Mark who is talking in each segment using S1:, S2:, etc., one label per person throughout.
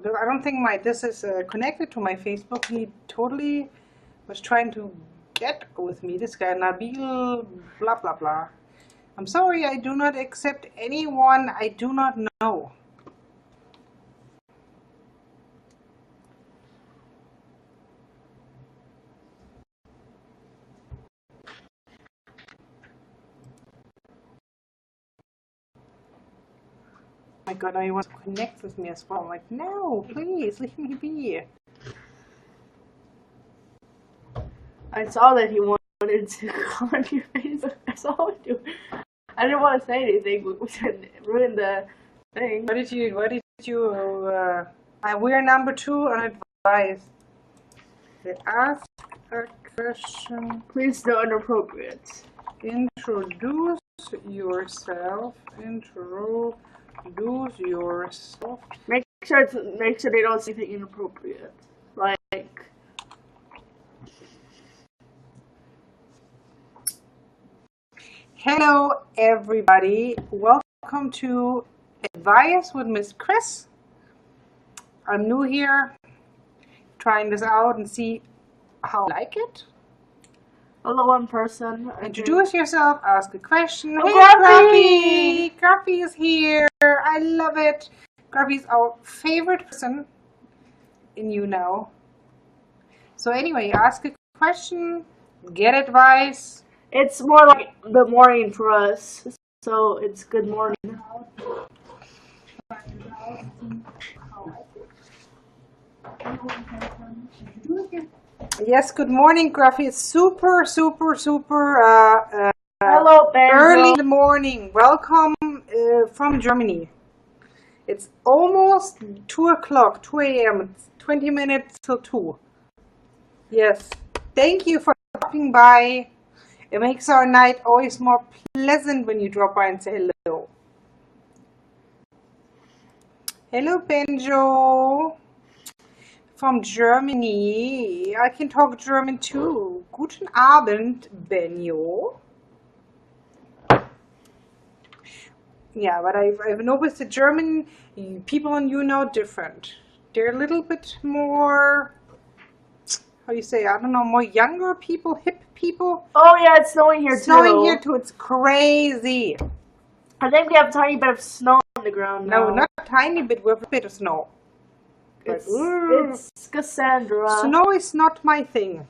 S1: because I don't think this is connected to my Facebook. He totally was trying to get with me. This guy, Nabil, blah, blah, blah. I'm sorry, I do not accept anyone I do not know. Oh my god, now he wants to connect with me as well. I'm like, no, please, leave me be.
S2: I saw that he wanted to comment your face. I saw it too. I didn't want to say anything, but we said ruin the thing.
S1: What did you, we're number 2 on advice. They ask a question.
S2: Please don't inappropriate.
S1: Introduce yourself. Introduce yourself.
S2: Make sure they don't say anything inappropriate. Like.
S1: Hello, everybody. Welcome to Advice with Miss Chris. I'm new here, trying this out and see how I like it.
S2: Hello, one person.
S1: Introduce yourself, ask a question.
S2: Oh,
S1: hey, Graphene! Graphene is here. I love it. Graphene is our favorite person in YouNow. So anyway, ask a question, get advice.
S2: It's more like the morning for us, so it's good morning.
S1: Yes, good morning, Graphene. Super
S2: Hello, Ben.
S1: early in the morning. Welcome from Germany. It's almost 2 o'clock, 2 a.m. It's 20 minutes till 2. Yes, thank you for stopping by. It makes our night always more pleasant when you drop by and say hello. Hello, Benjo. From Germany. I can talk German too. Guten Abend, Benjo. Yeah, but I've noticed the German people in YouNow different. They're a little bit more, how do you say, I don't know, more younger people, hip people.
S2: Oh yeah, it's snowing here too.
S1: Snowing here too, it's crazy.
S2: I think we have a tiny bit of snow on the ground now.
S1: No, not a tiny bit, we have a bit of snow.
S2: It's Cassandra.
S1: Snow is not my thing.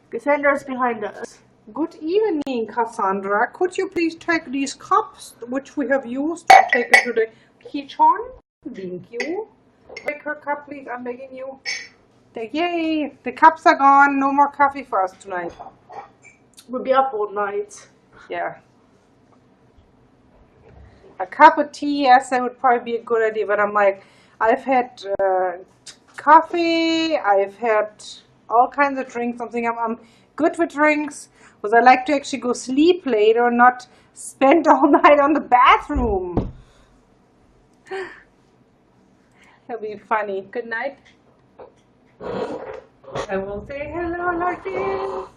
S2: Cassandra's behind us.
S1: Good evening, Cassandra. Could you please take these cups, which we have used, to take into the kitchen? Thank you. Take her cup, please. I'm begging you. Yay! The cups are gone. No more coffee for us tonight.
S2: We'll be up all night.
S1: Yeah. A cup of tea, yes, that would probably be a good idea. But I'm like, I've had coffee. I've had all kinds of drinks. I'm good with drinks. Because I like to actually go sleep later, not spend all night on the bathroom. That'll be funny. Good night. I will say hello like this.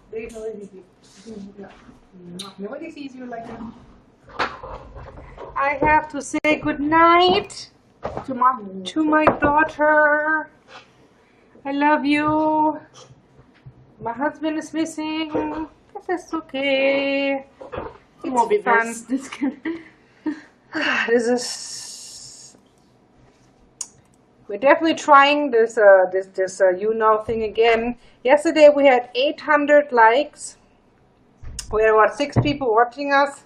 S1: Nobody sees you like that. I have to say good night to my daughter. I love you. My husband is missing. That's okay.
S2: It won't be
S1: fun.
S2: This
S1: is. We're definitely trying this YouNow thing again. Yesterday we had 800 likes. We had what, 6 people watching us.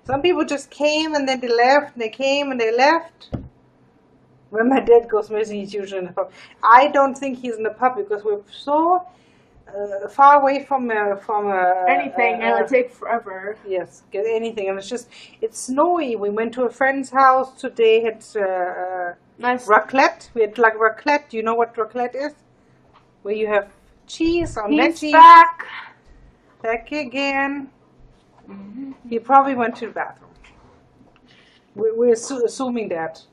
S1: Some people just came and then they left. And they came and they left. When my dad goes missing, he's usually in the pub. I don't think he's in the pub because we're so far away from
S2: anything, and it'll take forever.
S1: Yes, get anything, and it's snowy. We went to a friend's house today. Had
S2: nice
S1: raclette. We had like raclette. Do you know what raclette is? Where you have cheese on veggies.
S2: He's back
S1: again. Mm-hmm. He probably went to the bathroom. We're assuming that.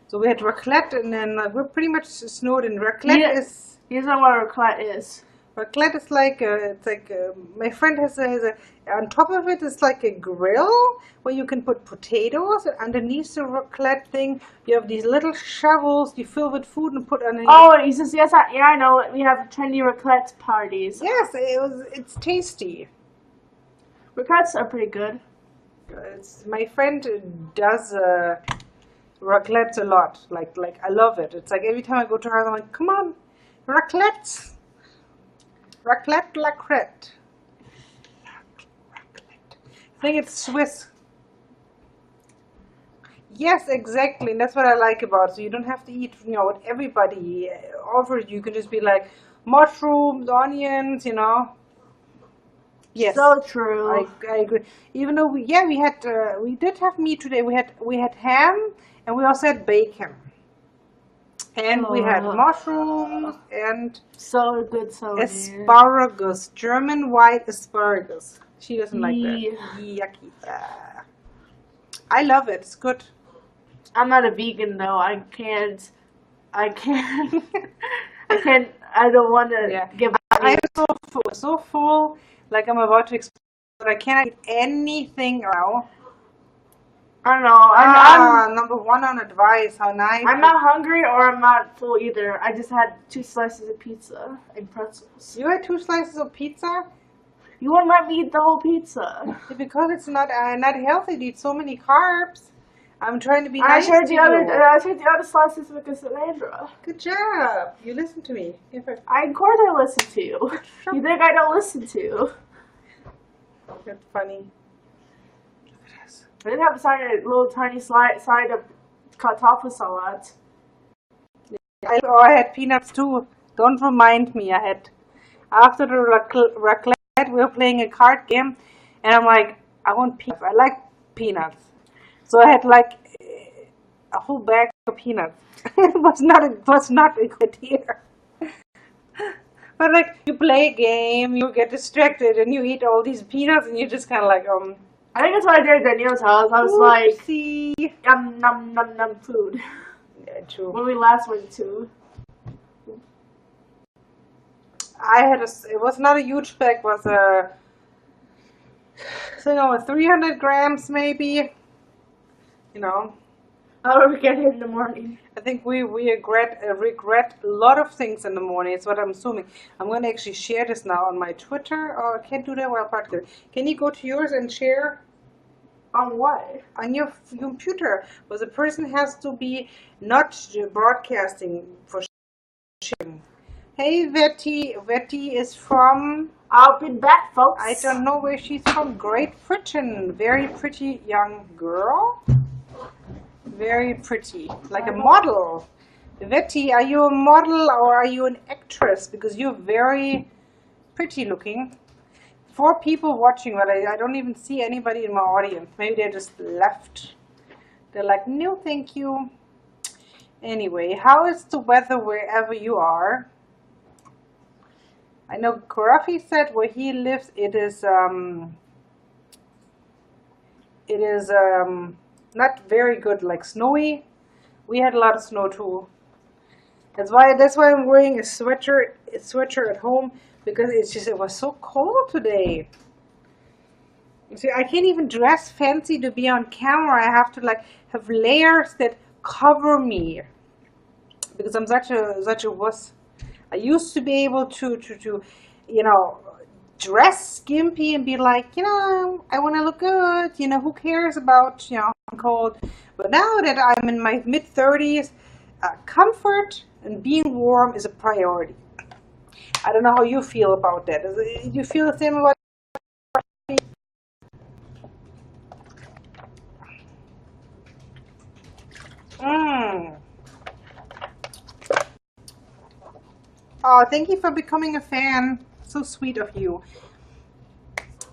S1: So we had raclette, and then we're pretty much snowed in. Raclette is.
S2: You know what raclette is?
S1: Raclette is like it's like my friend has a on top of it is like a grill where you can put potatoes, and underneath the raclette thing you have these little shovels you fill with food and put underneath.
S2: Oh, he says yes. Yeah, I know. We have trendy raclette parties.
S1: Yes, it's tasty.
S2: Raclettes are pretty good.
S1: My friend does raclette a lot. Like I love it. It's like every time I go to her, I'm like, come on, raclette. Raclette, lacrette. I think it's Swiss. Yes, exactly. And that's what I like about it. So you don't have to eat, what everybody offers. You can just be like mushrooms, onions, Yes.
S2: So true.
S1: I agree. Even though we did have meat today. We had ham and we also had bacon. And we had mushrooms and
S2: so good, so
S1: asparagus, German white asparagus. She doesn't like that. Yucky. I love it. It's good.
S2: I'm not a vegan though. I can't. I don't want to give up.
S1: I'm so full. Like I'm about to explode. But I cannot eat anything now.
S2: I don't know. I'm
S1: number one on advice. How nice.
S2: I'm not hungry or I'm not full either. I just had 2 slices of pizza and pretzels.
S1: You had 2 slices of pizza?
S2: You won't let me eat the whole pizza.
S1: Because it's not healthy to eat so many carbs. I'm trying to be nice
S2: I shared
S1: to
S2: the other slices with Cassandra.
S1: Good job. You listen to me.
S2: Of course I listen to you. You think I don't listen to you?
S1: That's funny.
S2: I did have a little tiny side of tofu salad.
S1: I had peanuts too. Don't remind me. After the raclette, we were playing a card game, and I'm like, I want peanuts. I like peanuts. So I had like a whole bag of peanuts. It was not a good idea. But like, you play a game, you get distracted, and you eat all these peanuts, and you're just kind of like,
S2: I think that's what I did at Daniel's house. I was
S1: Oopsie.
S2: like, yum, num, num, num, food.
S1: Yeah, true.
S2: When we last went to.
S1: It was not a huge bag, it was a 300 grams maybe.
S2: How do we get it in the morning?
S1: I think we regret a lot of things in the morning. It's what I'm assuming. I'm going to actually share this now on my Twitter. Oh, I can't do that while podcasting. Can you go to yours and share?
S2: On what?
S1: On your computer. Because the person has to be not broadcasting for sharing. Hey, Vetty. Vetty is from...
S2: I'll be back, folks.
S1: I don't know where she's from. Great Britain. Very pretty young girl. Very pretty, like a model. Vetty, are you a model or are you an actress? Because you're very pretty looking. 4 people watching, but I don't even see anybody in my audience. Maybe they just left. They're like, no, thank you. Anyway, how is the weather wherever you are? I know Graphene said where he lives, it is not very good, like snowy. We had a lot of snow too. That's why I'm wearing a sweater at home, because it was so cold today. You see, I can't even dress fancy to be on camera. I have to like have layers that cover me, because I'm such a wuss. I used to be able to dress skimpy and be like, I want to look good. Who cares about, I'm cold. But now that I'm in my mid-30s, comfort and being warm is a priority. I don't know how you feel about that. Do you feel the same about me? Oh, thank you for becoming a fan. So sweet of you.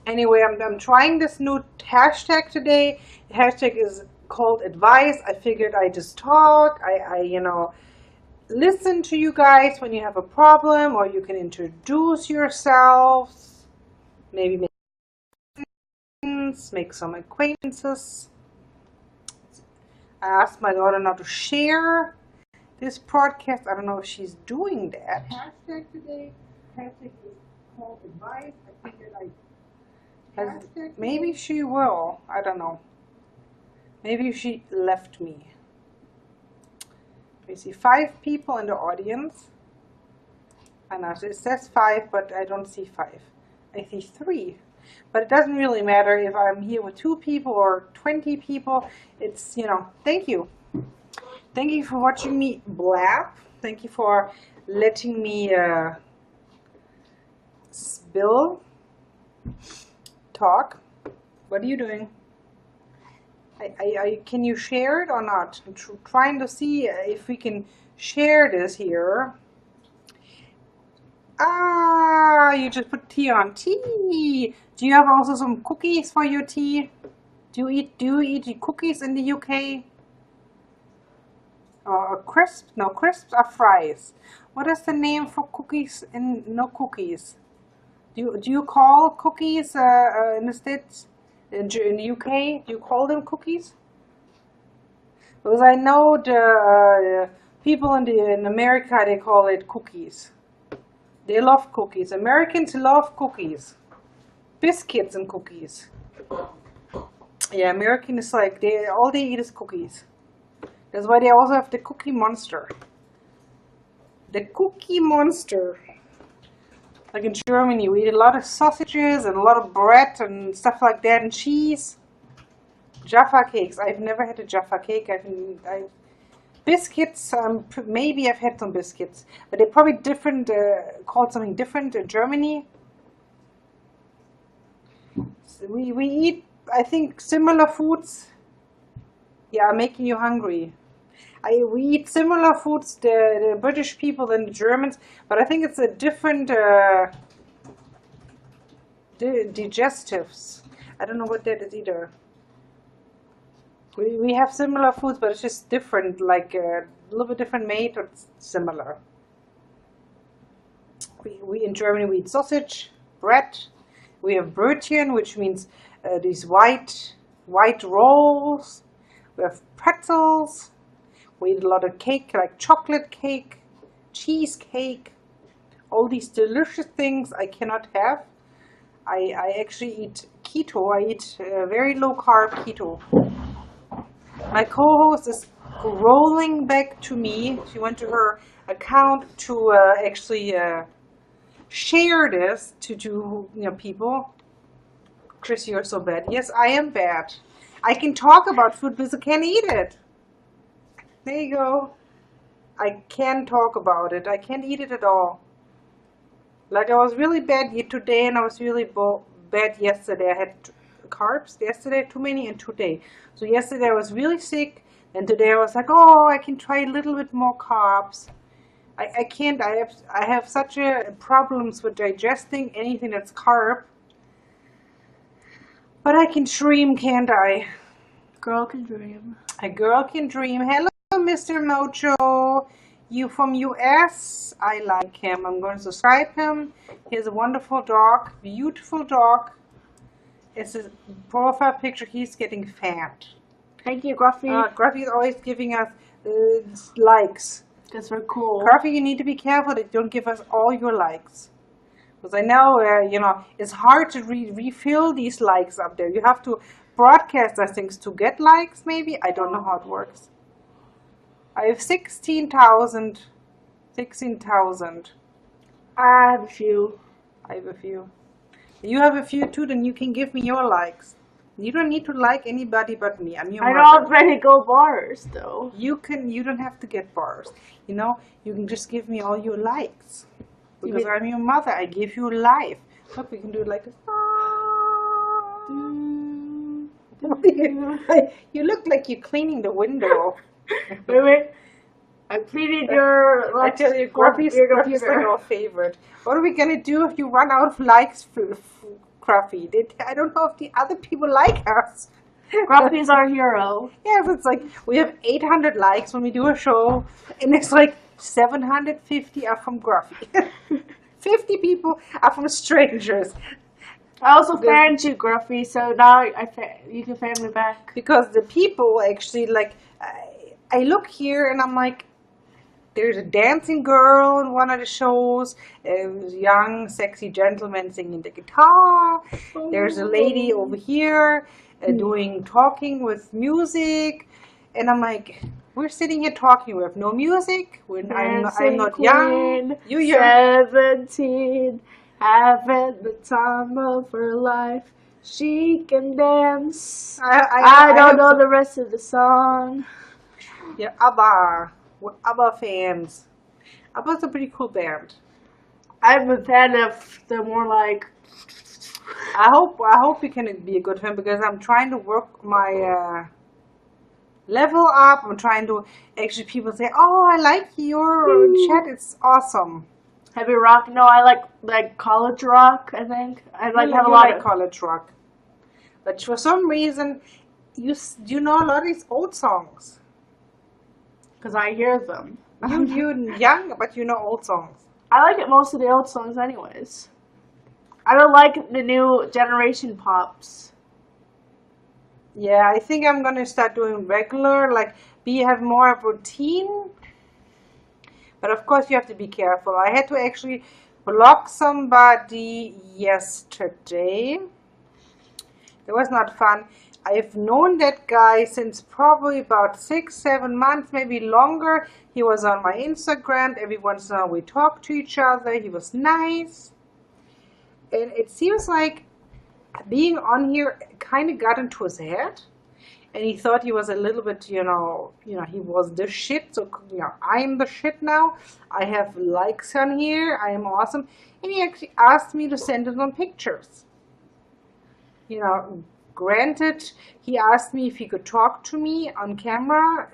S1: Anyway, I'm trying this new hashtag today. The hashtag is called advice. I figured I just talk. I listen to you guys when you have a problem, or you can introduce yourselves. Maybe make some acquaintances. I asked my daughter not to share this podcast. I don't know if she's doing that. Hashtag today. Fantastic is called advice. I think that maybe she will. I don't know. Maybe she left me. We see 5 people in the audience. I know it says 5, but I don't see 5. I see 3. But it doesn't really matter if I'm here with 2 people or 20 people. It's, thank you. Thank you for watching me blab. Thank you for letting me talk. What are you doing? Can you share it or not? I'm trying to see if we can share this here. Ah, you just put tea on. Tea. Do you have also some cookies for your tea? Do you eat cookies in the UK? Crisps? No, crisps are fries. What is the name for cookies in no cookies? Do you call cookies in the States, in the UK? Do you call them cookies? Because I know the people in America, they call it cookies. They love cookies. Americans love cookies. Biscuits and cookies. Yeah, American is like, all they eat is cookies. That's why they also have the Cookie Monster. The Cookie Monster. Like in Germany, we eat a lot of sausages and a lot of bread and stuff like that, and cheese. Jaffa cakes. I've never had a Jaffa cake. Biscuits, maybe I've had some biscuits, but they're probably different, called something different in Germany. So we eat, I think, similar foods. Yeah, I'm making you hungry. We eat similar foods, the British people than the Germans, but I think it's a different digestives. I don't know what that is either. We have similar foods, but it's just different, like a little bit different made, but similar. We in Germany we eat sausage, bread. We have Brötchen, which means these white rolls. We have pretzels. We eat a lot of cake, like chocolate cake, cheesecake. All these delicious things I cannot have. I actually eat keto. I eat very low carb keto. My co-host is rolling back to me. She went to her account to actually share this to people. Chris, you're so bad. Yes, I am bad. I can talk about food, but I can't eat it. There you go. I can talk about it. I can't eat it at all. Like I was really bad today, and I was really bad yesterday. I had carbs yesterday, too many, and today. So yesterday I was really sick, and today I was like, oh, I can try a little bit more carbs. I can't. I have such problems with digesting anything that's carb. But I can dream, can't I?
S2: Girl can dream.
S1: A girl can dream. Hello, Mr. Mojo. You from US? I like him. I'm going to subscribe him. He has a wonderful dog, beautiful dog. It's his profile picture. He's getting fat.
S2: Thank you, Graphene.
S1: Graphene is always giving us likes.
S2: Because we're cool.
S1: Graphene, you need to be careful that you don't give us all your likes. Because I know, it's hard to refill these likes up there. You have to broadcast those things to get likes, maybe? I don't know how it works. I have 16,000. 16,000.
S2: I have a few.
S1: I have a few. You have a few too, then you can give me your likes. You don't need to like anybody but me. I'm your mother.
S2: I don't already go bars, though.
S1: You don't have to get bars. You can just give me all your likes. Because I'm your mother. I give you life. Look, we can do it like this. You look like you're cleaning the window.
S2: Wait. I'm cleaning your...
S1: I tell you, Gruffy's like our favorite. What are we going to do if you run out of likes, Gruffy? I don't know if the other people like us.
S2: Gruffy's our hero.
S1: Yes, it's like we have 800 likes when we do a show, and it's like 750 are from Gruffy. 50 people are from strangers.
S2: I also fanned you, Gruffy, so now you can fan me back.
S1: Because the people actually, like, I look here and I'm like, There's a dancing girl in one of the shows. A young, sexy gentleman singing the guitar. There's a lady over here talking with music. And I'm like, we're sitting here talking with no music. I'm not young. You're
S2: 17, having the time of her life. She can dance. I don't know the rest of the song.
S1: Yeah, ABBA. We're ABBA fans. ABBA's a pretty cool band.
S2: I'm a fan of the more like.
S1: I hope you can be a good fan because I'm trying to work my level up. I'm trying to actually people say, "Oh, I like your chat. It's awesome."
S2: Heavy rock? No, I like college rock. I think I have a lot of
S1: college rock. But for some reason, you know a lot of these old songs.
S2: Because I hear them.
S1: You're young, but you know old songs.
S2: I like most of the old songs anyways. I don't like the new generation pops.
S1: Yeah, I think I'm gonna start doing regular, like have more of a routine. But of course you have to be careful. I had to actually block somebody yesterday. It was not fun. I've known that guy since probably about 6-7 months, maybe longer. He was on my Instagram. Every once in a while we talked to each other. He was nice. And it seems like being on here kind of got into his head. And he thought he was a little bit, he was the shit. So, I'm the shit now. I have likes on here. I am awesome. And he actually asked me to send him some pictures. Granted, he asked me if he could talk to me on camera,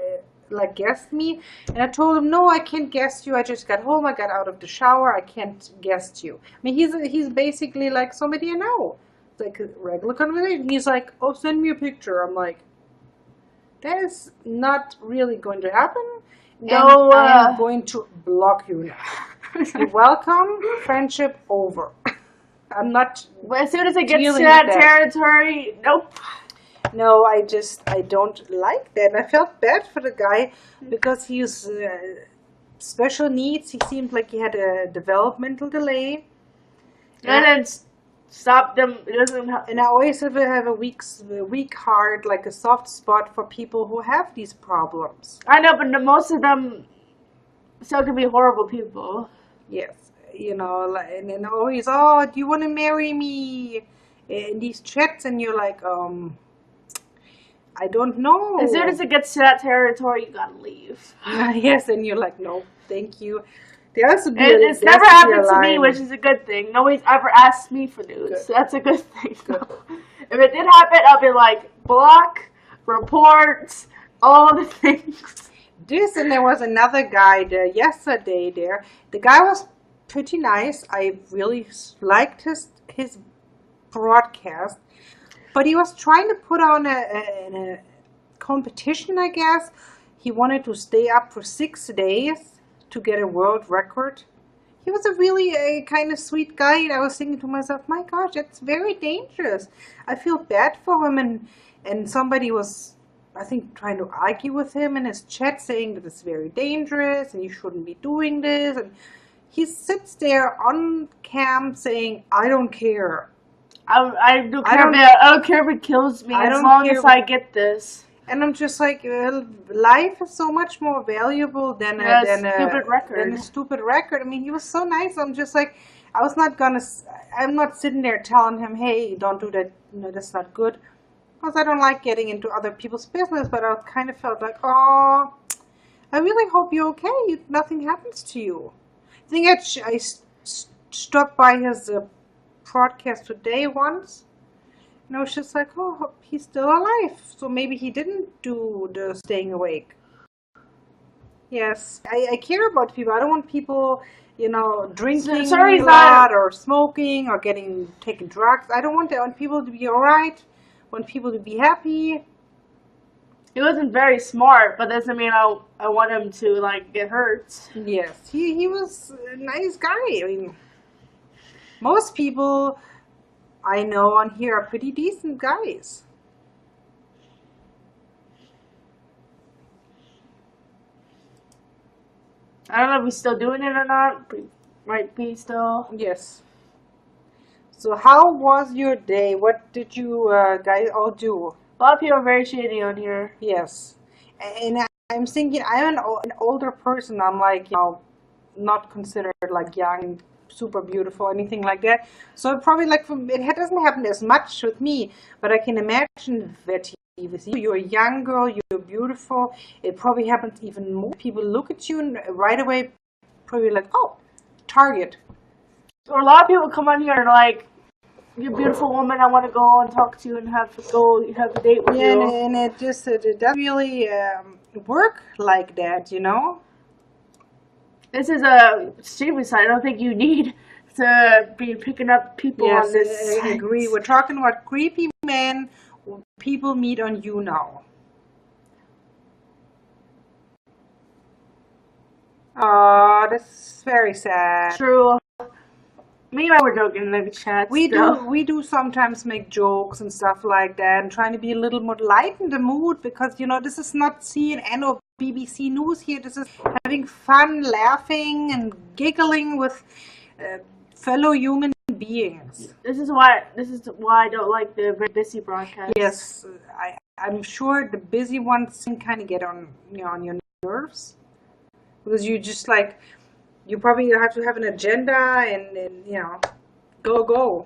S1: like guest me, and I told him, no, I can't guest you. I just got home, I got out of the shower, I can't guest you. I mean, he's basically like somebody I know. It's like a regular conversation. He's like, oh, send me a picture. I'm like, that is not really going to happen. No, I am going to block you now. You're welcome. Friendship over. I'm not.
S2: But as soon as it gets to that territory, nope.
S1: No, I don't like that. And I felt bad for the guy because he's special needs. He seemed like he had a developmental delay.
S2: And it's stopped them. It doesn't help.
S1: And I always have a weak heart, like a soft spot for people who have these problems.
S2: I know, but most of them still can be horrible people.
S1: Yes. And then always, oh, do you want to marry me? In these chats, and you're like, I don't know.
S2: As soon as it gets to that territory, you gotta leave.
S1: Yes, and you're like, no, thank you.
S2: It's never happened to me, which is a good thing. Nobody's ever asked me for nudes. So that's a good thing. Good. If it did happen, I'll be like, block, reports, all the things.
S1: And there was another guy there yesterday there. The guy was pretty nice. I really liked his broadcast, but he was trying to put on a competition, I guess. He wanted to stay up for 6 days to get a world record. He was a really kind of sweet guy, and I was thinking to myself, my gosh, that's very dangerous. I feel bad for him, and somebody was, I think, trying to argue with him in his chat, saying that it's very dangerous and you shouldn't be doing this, and he sits there on cam saying, I don't care.
S2: I don't care if it kills me as long as I get this.
S1: And I'm just like, life is so much more valuable than a stupid record. I mean, he was so nice. I'm just like, I'm not sitting there telling him, hey, don't do that. That's not good. Because I don't like getting into other people's business. But I kind of felt like, oh, I really hope you're okay. Nothing happens to you. I think I stopped by his broadcast today once. And I was just like, oh, he's still alive. So maybe he didn't do the staying awake. Yes, I care about people. I don't want people, drinking a lot or smoking or taking drugs. I don't want that. I want people to be alright. I want people to be happy.
S2: He wasn't very smart, but doesn't mean I want him to, get hurt.
S1: Yes, he was a nice guy. I mean, most people I know on here are pretty decent guys.
S2: I don't know if he's still doing it or not. But might be still.
S1: Yes. So how was your day? What did you guys all do?
S2: A lot of people are very shady on here.
S1: Yes. And I'm thinking, I'm an older person. I'm like, not considered like young, super beautiful, anything like that. So probably like it doesn't happen as much with me, but I can imagine that with you, you're a young girl, you're beautiful. It probably happens even more. People look at you and right away, probably like, oh, target.
S2: Or a lot of people come on here and like, you're a beautiful woman, I want to go and talk to you and have a date with you.
S1: Yeah, and it doesn't really work like that,
S2: This is a streaming site. I don't think you need to be picking up people on this.
S1: Yes, I agree. We're talking about creepy men people meet on YouNow. Oh, this is very sad.
S2: True. Me and I were joking in the chat.
S1: We do sometimes make jokes and stuff like that, and trying to be a little more light in the mood, because this is not CNN or BBC News here. This is having fun, laughing and giggling with fellow human beings.
S2: This is why I don't like the very busy broadcast.
S1: Yes, I'm sure the busy ones can kind of get on on your nerves, because you just like. You probably have to have an agenda and go.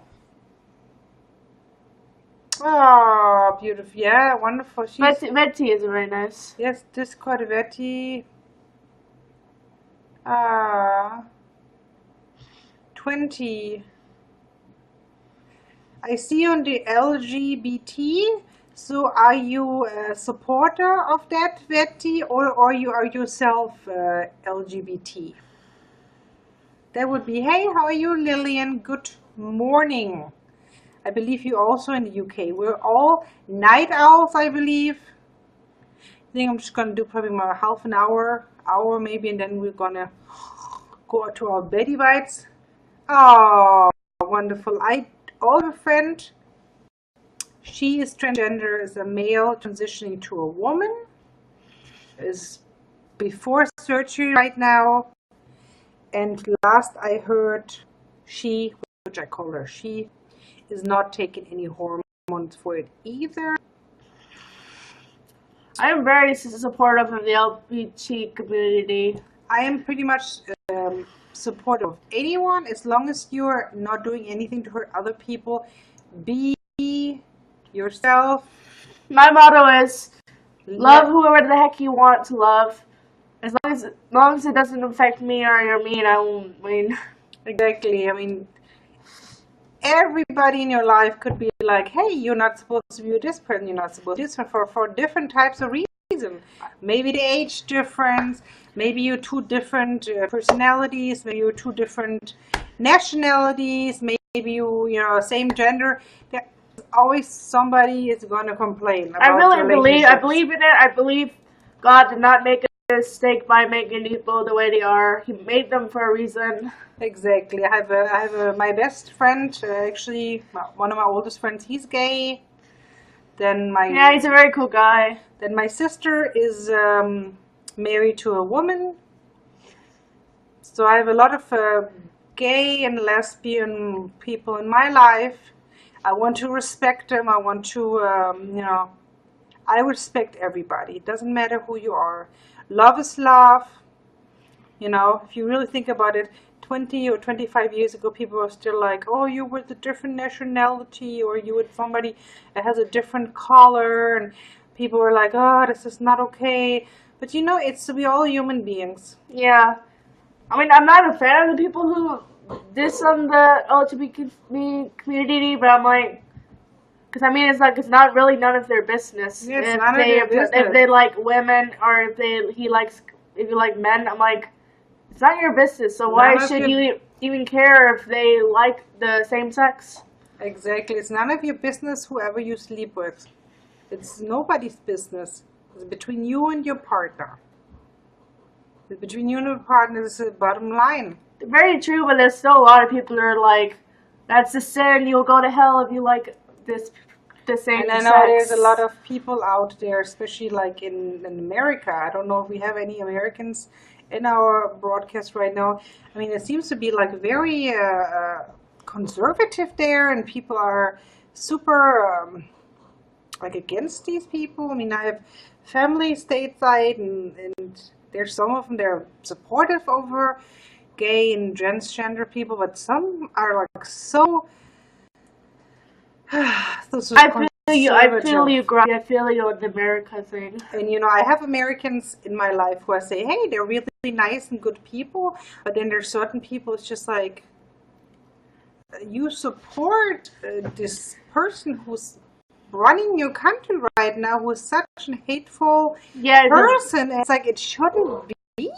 S1: Oh, beautiful. Yeah, wonderful.
S2: Veti is very nice.
S1: Yes, Discord Veti. 20. I see on the LGBT. So are you a supporter of that, Veti, or you are yourself LGBT? That would be, hey, how are you, Lillian? Good morning. I believe you also in the UK. We're all night owls, I believe. I think I'm just going to do probably more half an hour maybe, and then we're going to go to our Betty Bites. Oh, wonderful. I have a friend. She is transgender, is a male transitioning to a woman. Is before surgery right now. And last I heard, which I call her she, is not taking any hormones for it either.
S2: I am very supportive of the LGBT community.
S1: I am pretty much supportive of anyone, as long as you're not doing anything to hurt other people. Be yourself.
S2: My motto is, love whoever the heck you want to love. As long as it doesn't affect me or you're mean, I won't mean.
S1: Exactly. I mean, everybody in your life could be like, hey, you're not supposed to be with this person, you're not supposed to be this for different types of reasons. Maybe the age difference, maybe you're two different personalities, maybe you're two different nationalities, maybe you same gender. There's always somebody is going to complain about
S2: I believe in it. I believe God did not make mistake by making people the way they are. He made them for a reason.
S1: Exactly. I have my best friend, actually one of my oldest friends. He's gay. Then
S2: he's a very cool guy.
S1: Then my sister is married to a woman. So I have a lot of gay and lesbian people in my life. I want to respect them. I want to I respect everybody. It doesn't matter who you are. Love is love. If you really think about it, 20 or 25 years ago, people were still like, oh, you with a different nationality, or you with somebody that has a different color, and people were like, oh, this is not okay. But we're all human beings.
S2: Yeah. I mean, I'm not a fan of the people who diss on the LGBT community, but I'm like, because I mean, it's not really none of their business.
S1: Yeah, it's none of their business.
S2: If they like women, or if you like men, I'm like, it's not your business. So why should you even care if they like the same sex?
S1: Exactly, it's none of your business whoever you sleep with. It's nobody's business. It's between you and your partner. It's between you and your partner is the bottom line.
S2: Very true, but there's still a lot of people who are like, that's a sin. You'll go to hell if you like the same
S1: and I know there's a lot of people out there, especially like in America. I don't know if we have any Americans in our broadcast right now. I mean, it seems to be like very conservative there, and people are super like against these people. I mean, I have family stateside, and there's some of them they're supportive over gay and transgender people, but some are like so.
S2: I feel you, I feel you on the America thing.
S1: And you know, I have Americans in my life who I say, hey, they're really nice and good people, but then there's certain people, it's just like, you support this person who's running your country right now, who's such a hateful person. It's like, it shouldn't be.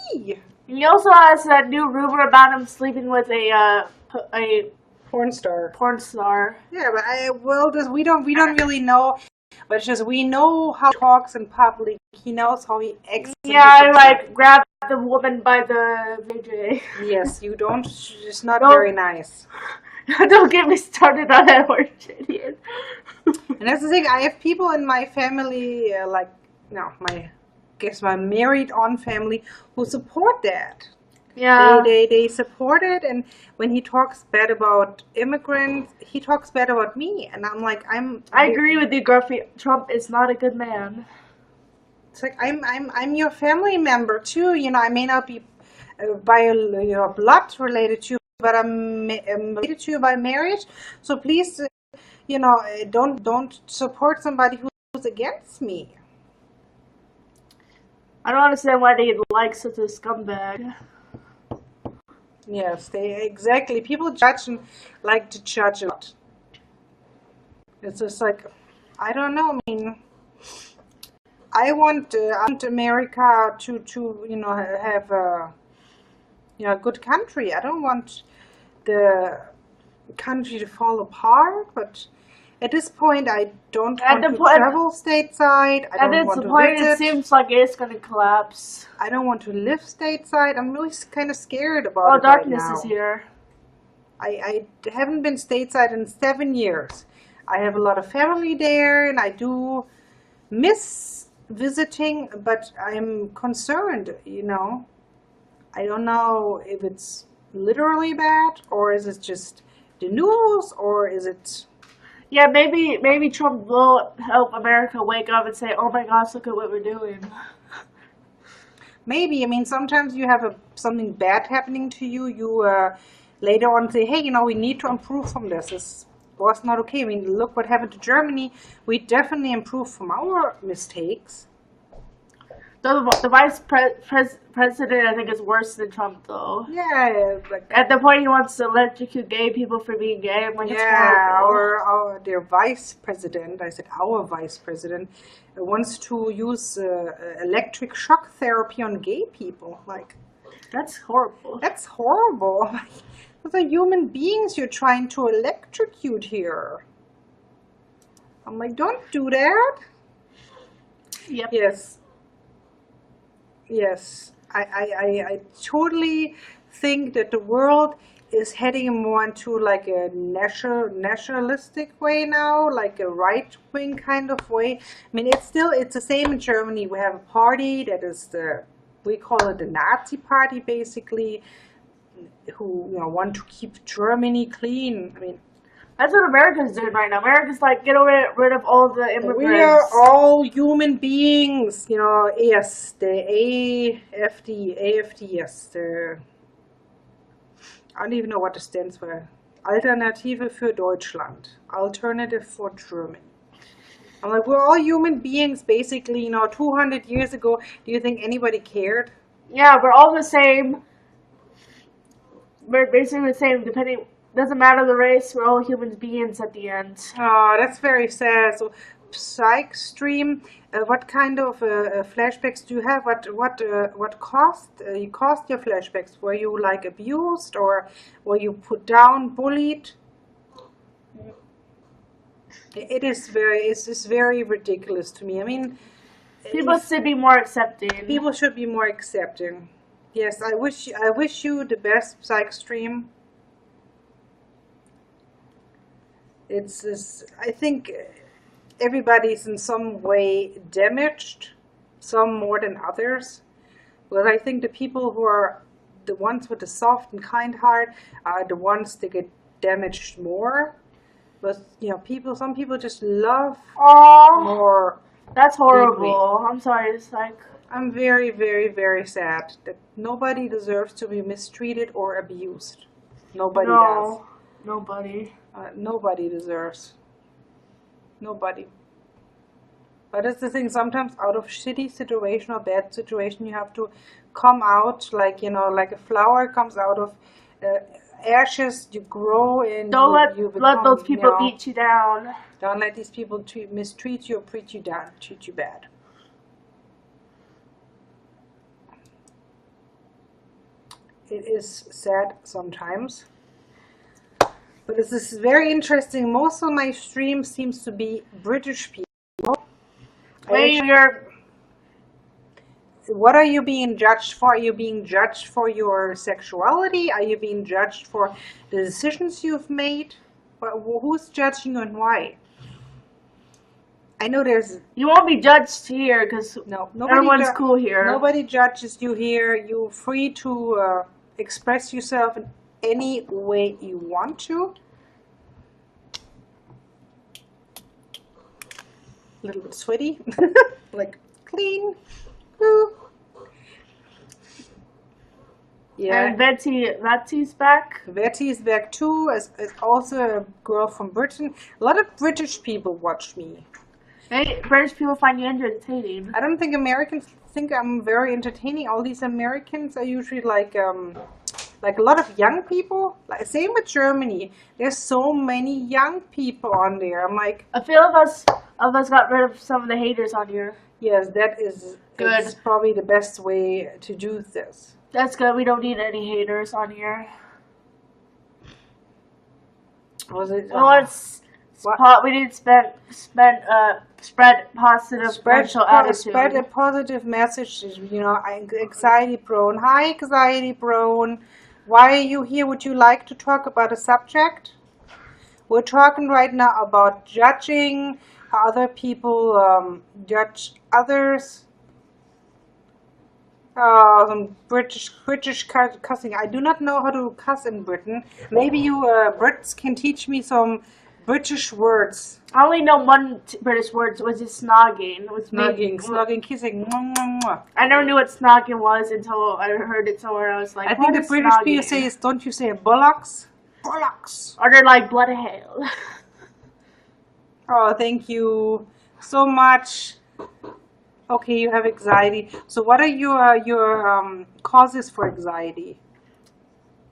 S2: He also has a new rumor about him sleeping with a
S1: porn star.
S2: Yeah,
S1: but we don't really know. But it's just, we know how he talks in public. He knows how he acts.
S2: Yeah, I like grabbed the woman by the VJ.
S1: Yes, you don't. It's not very nice.
S2: Don't get me started on that word, idiot.
S1: And that's the thing. I have people in my family, my married on family, who support that.
S2: Yeah,
S1: they support it, and when he talks bad about immigrants, he talks bad about me, and I'm like,
S2: I agree with you, Graphene. Trump is not a good man.
S1: It's like, I'm your family member too. You know, I may not be by blood related to you, but I'm related to you by marriage. So please, don't support somebody who's against me.
S2: I don't understand why they like such a scumbag.
S1: Yes, exactly. People judge and like to judge a lot. It's just like, I don't know. I mean, I want America to have a good country. I don't want the country to fall apart, but at this point, I don't want to travel stateside. At this point,
S2: it seems like it's going to collapse.
S1: I don't want to live stateside. I'm really kind of scared about it
S2: darkness
S1: right now.
S2: Is here.
S1: I haven't been stateside in 7 years. I have a lot of family there, and I do miss visiting, but I'm concerned, I don't know if it's literally bad, or is it just the news, or is it...
S2: Yeah, maybe Trump will help America wake up and say, oh my gosh, look at what we're doing.
S1: Maybe. I mean, sometimes you have something bad happening to you. You later on say, hey, we need to improve from this. This was not okay. I mean, look what happened to Germany. We definitely improved from our mistakes.
S2: The vice president, I think, is worse than Trump, though.
S1: Yeah.
S2: At the point he wants to electrocute gay people for being gay, I'm like, it's horrible.
S1: Their vice president, I said our vice president, wants to use electric shock therapy on gay people. Like,
S2: that's horrible.
S1: That's horrible. Those are human beings you're trying to electrocute here. I'm like, don't do that.
S2: Yep.
S1: Yes, I totally think that the world is heading more into like a nationalistic way now, like a right-wing kind of way. I mean, it's the same in Germany. We have a party that is we call it the Nazi party, basically, who want to keep Germany clean. I mean,
S2: that's what America's doing right now. America's like, get rid of all the immigrants.
S1: We are all human beings, yes, the AfD, yes, I don't even know what it stands for. Alternative für Deutschland. Alternative for Germany. I'm like, we're all human beings, basically, 200 years ago. Do you think anybody cared?
S2: Yeah, we're all the same. We're basically the same, doesn't matter the race, we're all human beings at the end.
S1: Oh, that's very sad. So, Psych Stream, what kind of flashbacks do you have? What caused your flashbacks? Were you like abused, or were you put down, bullied? It's very ridiculous to me. I mean,
S2: people should be more accepting.
S1: People should be more accepting. Yes, I wish you the best, Psych Stream. I think everybody's in some way damaged, some more than others. Well, I think the people who are the ones with the soft and kind heart are the ones that get damaged more. But some people just love more.
S2: That's horrible. I'm sorry. It's like
S1: I'm very, very, very sad that nobody deserves to be mistreated or abused. Nobody does.
S2: Nobody.
S1: Nobody deserves. Nobody. But that's the thing. Sometimes out of shitty situation or bad situation, you have to come out like a flower comes out of ashes. You grow and
S2: don't
S1: you
S2: let those people beat you down.
S1: Don't let these people mistreat you or treat you down, treat you bad. It is sad sometimes. But this is very interesting. Most of my stream seems to be British people. What are you being judged for? Are you being judged for your sexuality? Are you being judged for the decisions you've made? Who's judging you and why? I know
S2: you won't be judged here because everyone's cool here.
S1: Nobody judges you here. You're free to express yourself in any way you want to. A little bit sweaty, like clean. Woo. Yeah.
S2: And Vetti's back.
S1: Vetti's back too, as also a girl from Britain. A lot of British people watch me.
S2: Hey, British people find you entertaining.
S1: I don't think Americans think I'm very entertaining. All these Americans are usually like a lot of young people. Like same with Germany. There's so many young people on there. I'm like,
S2: a few of us got rid of some of the haters on here.
S1: Yes, that is good. It's probably the best way to do this.
S2: That's good. We don't need any haters on here.
S1: Was it?
S2: We need to spread positive spiritual attitude.
S1: Spread a positive message. Anxiety prone. Hi, anxiety prone. Why are you here? Would you like to talk about a subject? We're talking right now about judging how other people judge others. Some British cussing. I do not know how to cuss in Britain. Maybe you Brits can teach me some British words.
S2: I only know one British word, which is snogging.
S1: Snogging, kissing. Mwah, mwah, mwah.
S2: I never knew what snogging was until I heard it somewhere. I was like,
S1: I think the British people say is, don't you say bollocks? Bollocks.
S2: Or they're like bloody hell.
S1: Oh, thank you so much. Okay, you have anxiety. So what are your causes for anxiety?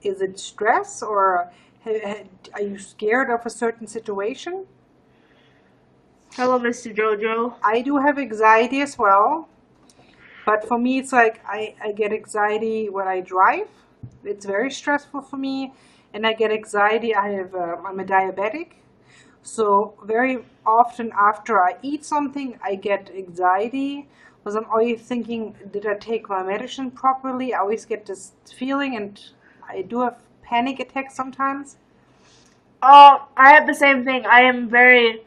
S1: Is it stress, or are you scared of a certain situation?
S2: Hello, Mr. Jojo.
S1: I do have anxiety as well. But for me, it's like I get anxiety when I drive. It's very stressful for me. And I get anxiety. I'm a diabetic. So very often after I eat something, I get anxiety. Because I'm always thinking, did I take my medicine properly? I always get this feeling, and I do have panic attacks sometimes.
S2: I have the same thing. I am very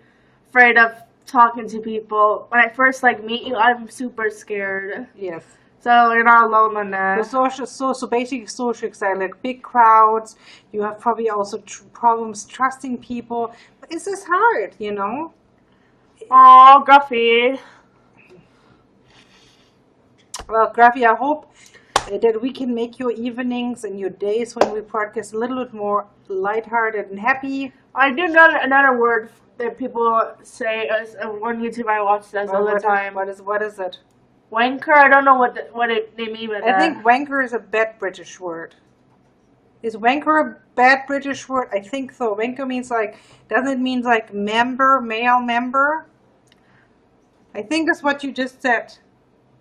S2: afraid of talking to people. When I first meet you, I'm super scared.
S1: Yes.
S2: So you're not alone in that.
S1: So basically social anxiety, like big crowds. You have probably also problems trusting people. But it's just hard,
S2: Oh, Graphene.
S1: Well, Graphene, I hope that we can make your evenings and your days when we podcast a little bit more lighthearted and happy.
S2: I do know another word that people say as on YouTube. I watch this all the time.
S1: What is it?
S2: Wanker. I don't know what they mean by that.
S1: I think wanker is a bad British word. Is wanker a bad British word? I think so. Wanker means doesn't it mean male member? I think that's what you just said.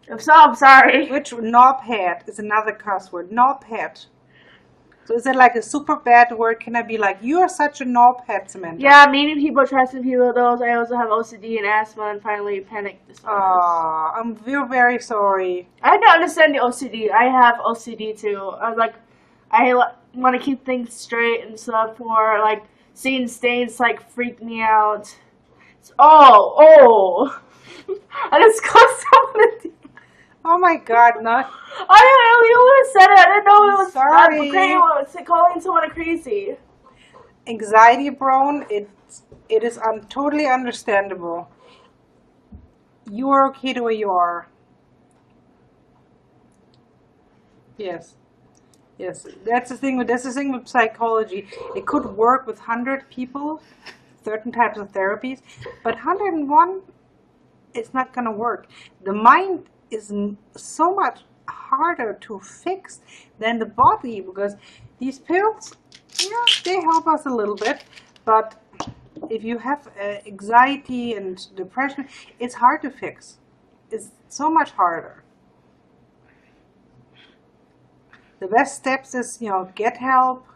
S2: If so, I'm sorry.
S1: Which knobhead is another cuss word. Knobhead. So is it like a super bad word? Can I be like, you are such a knobhead, Samantha?
S2: Yeah, meeting people, trusting people, those. I also have OCD and asthma and finally panic disorders.
S1: Aw, I'm very sorry.
S2: I don't understand the OCD. I have OCD too. I was like, I want to keep things straight and stuff, or seeing stains freak me out. I just got someone.
S1: Oh my God, no.
S2: You would have said it. I didn't know it was
S1: Sorry.
S2: crazy. Calling someone crazy.
S1: Anxiety prone, it is totally understandable. You are okay the way you are. Yes. Yes. That's the thing with psychology. It could work with 100 people, certain types of therapies, but 101, it's not going to work. The mind is so much harder to fix than the body, because these pills, yeah, they help us a little bit, but if you have anxiety and depression, it's hard to fix. It's so much harder. The best steps is, get help,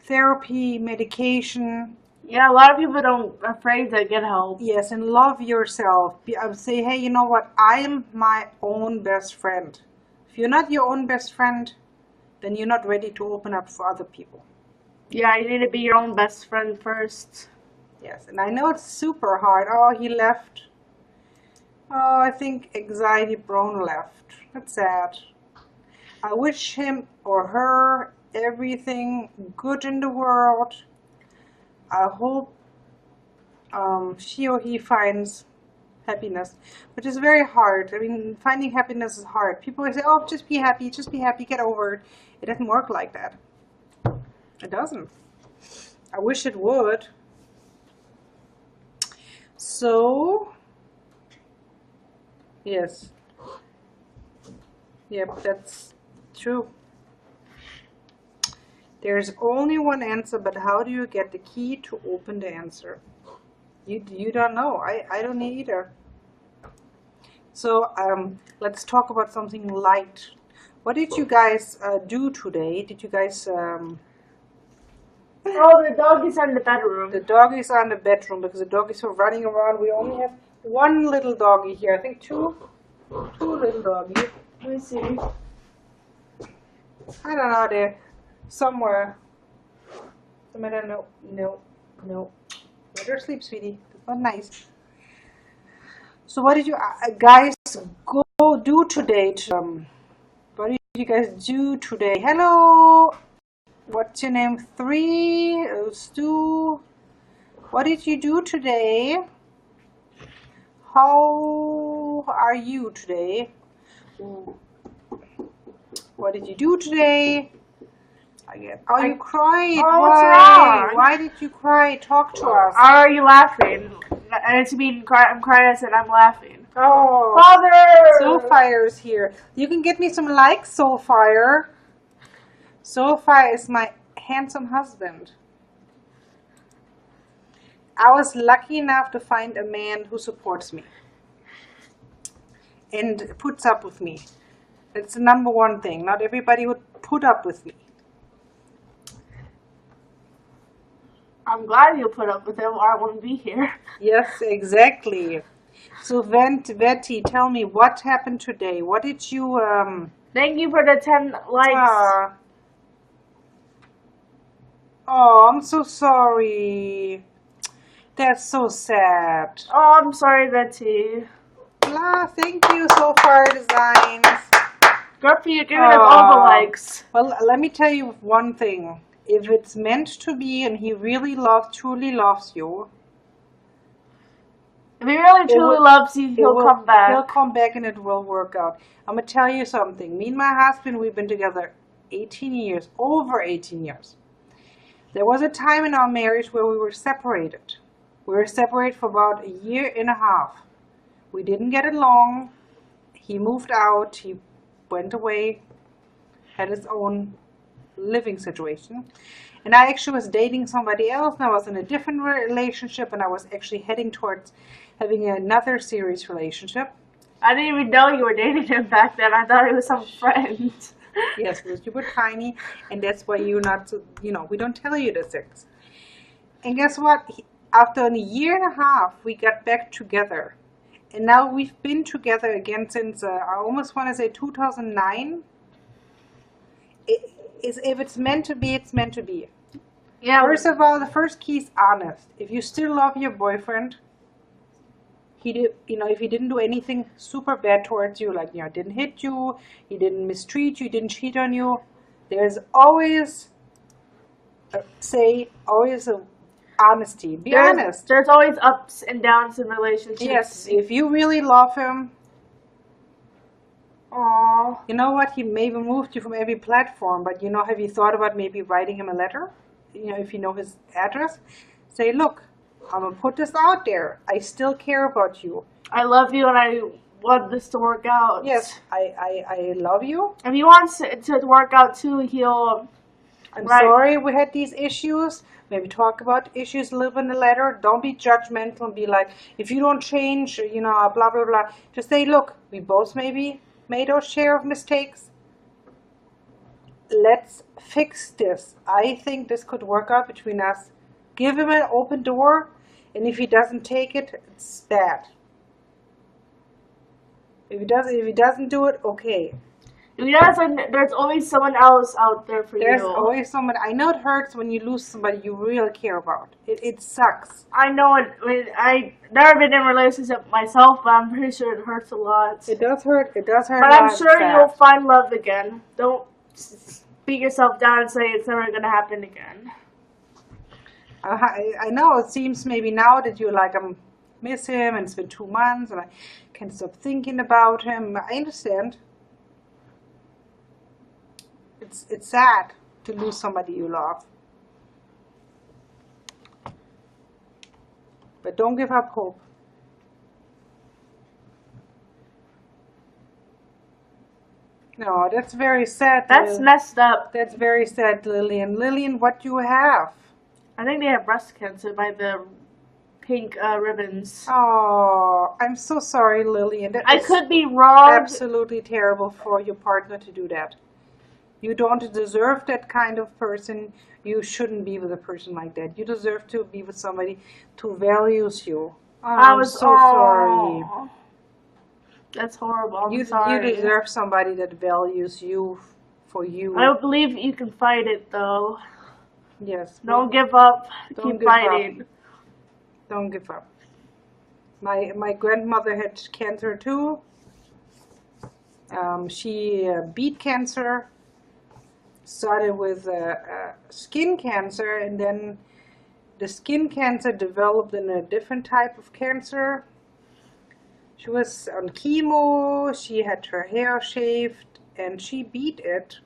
S1: therapy, medication.
S2: Yeah, a lot of people don't afraid to get help.
S1: Yes, and love yourself. I would say, hey, you know what? I am my own best friend. If you're not your own best friend, then you're not ready to open up for other people.
S2: Yeah, you need to be your own best friend first.
S1: Yes, and I know it's super hard. Oh, he left. Oh, I think anxiety prone left. That's sad. I wish him or her everything good in the world. I hope she or he finds happiness, which is very hard. I mean, finding happiness is hard. People say, oh, just be happy, get over it. It doesn't work like that. It doesn't. I wish it would. So, yes. Yep, that's true. There's only one answer, but how do you get the key to open the answer? You don't know. I don't either. So let's talk about something light. What did you guys do today? Did you guys...
S2: Oh, the doggies are in the bedroom.
S1: The doggies are in the bedroom because the doggies were running around. We only have one little doggy here. I think two little doggies.
S2: Let me see.
S1: I don't know, they're somewhere. I don't know. No. Let her sleep, sweetie. That's not nice. So what did you guys go do today? What did you guys do today? Hello. What's your name? 3, Stu. What did you do today? How are you today? What did you do today? Oh, you cried.
S2: Oh,
S1: why?
S2: what's wrong?
S1: Why did you cry? Talk to us.
S2: Are you laughing? And it's me I'm crying. I said I'm laughing.
S1: Oh,
S2: Father!
S1: Soulfire's here. You can get me some likes, Soulfire. Soulfire is my handsome husband. I was lucky enough to find a man who supports me and puts up with me. It's the number one thing. Not everybody would put up with me.
S2: I'm glad you put up with him or I wouldn't be here.
S1: Yes, exactly. So Betty, tell me what happened today. What did you
S2: Thank you for the 10 likes.
S1: Oh, I'm so sorry. That's so sad.
S2: Oh, I'm sorry, Betty.
S1: Thank you, So Far Designs.
S2: Good for you giving us all the likes.
S1: Well, let me tell you one thing. If it's meant to be and he really truly loves you.
S2: If he really truly loves you, he'll come back.
S1: He'll come back and it will work out. I'm going to tell you something. Me and my husband, we've been together 18 years, over 18 years. There was a time in our marriage where we were separated. We were separated for about a year and a half. We didn't get along. He moved out. He went away, had his own living situation. And I actually was dating somebody else, and I was in a different relationship, and I was actually heading towards having another serious relationship.
S2: I didn't even know you were dating him back then. I thought it was some friend.
S1: Yes, because you were tiny, and that's why you're not, we don't tell you the things. And guess what? After a year and a half, we got back together. And now we've been together again since, I almost want to say 2009. If it's meant to be, it's meant to be. Yeah. First of all, the first key is honest. If you still love your boyfriend, he did, if he didn't do anything super bad towards you, like, didn't hit you, he didn't mistreat you, he didn't cheat on you, there's always always a honesty. Be honest.
S2: There's always ups and downs in relationships.
S1: Yes, if you really love him,
S2: aww.
S1: You know what? He may have moved you from every platform, but have you thought about maybe writing him a letter? If you know his address, say, look, I'm gonna put this out there. I still care about you.
S2: I love you, and I want this to work out.
S1: Yes, I love you.
S2: If he wants it to work out too, he'll.
S1: I'm sorry we had these issues. Maybe talk about issues a little bit in the letter. Don't be judgmental and be like, if you don't change, blah, blah, blah. Just say, look, we both maybe made our share of mistakes. Let's fix this. I think this could work out between us. Give him an open door, and if he doesn't take it, it's bad. If he doesn't do it, okay.
S2: Yes, and there's always someone else out there for you.
S1: There's always someone. I know it hurts when you lose somebody you really care about. It sucks.
S2: I know it. I never been in a relationship myself, but I'm pretty sure it hurts a lot.
S1: It does hurt. It does hurt.
S2: But I'm sure you'll find love again. Don't beat yourself down and say it's never gonna happen again.
S1: I know it seems maybe now that you're like, I miss him, and it's been 2 months, and I can't stop thinking about him. I understand. It's sad to lose somebody you love. But don't give up hope. No, that's very sad.
S2: That's messed up.
S1: That's very sad, Lillian. Lillian, what do you have?
S2: I think they have breast cancer by the pink ribbons.
S1: Oh, I'm so sorry, Lillian.
S2: I could be wrong.
S1: Absolutely terrible for your partner to do that. You don't deserve that kind of person. You shouldn't be with a person like that. You deserve to be with somebody who values you. Oh, I'm so sorry.
S2: That's horrible. I'm sorry.
S1: You deserve somebody that values you for you.
S2: I don't believe you can fight it, though.
S1: Yes.
S2: Don't give up. Keep fighting.
S1: Don't give up. My grandmother had cancer too. She beat cancer. Started with skin cancer, and then the skin cancer developed in a different type of cancer. She was on chemo, she had her hair shaved, and she beat it.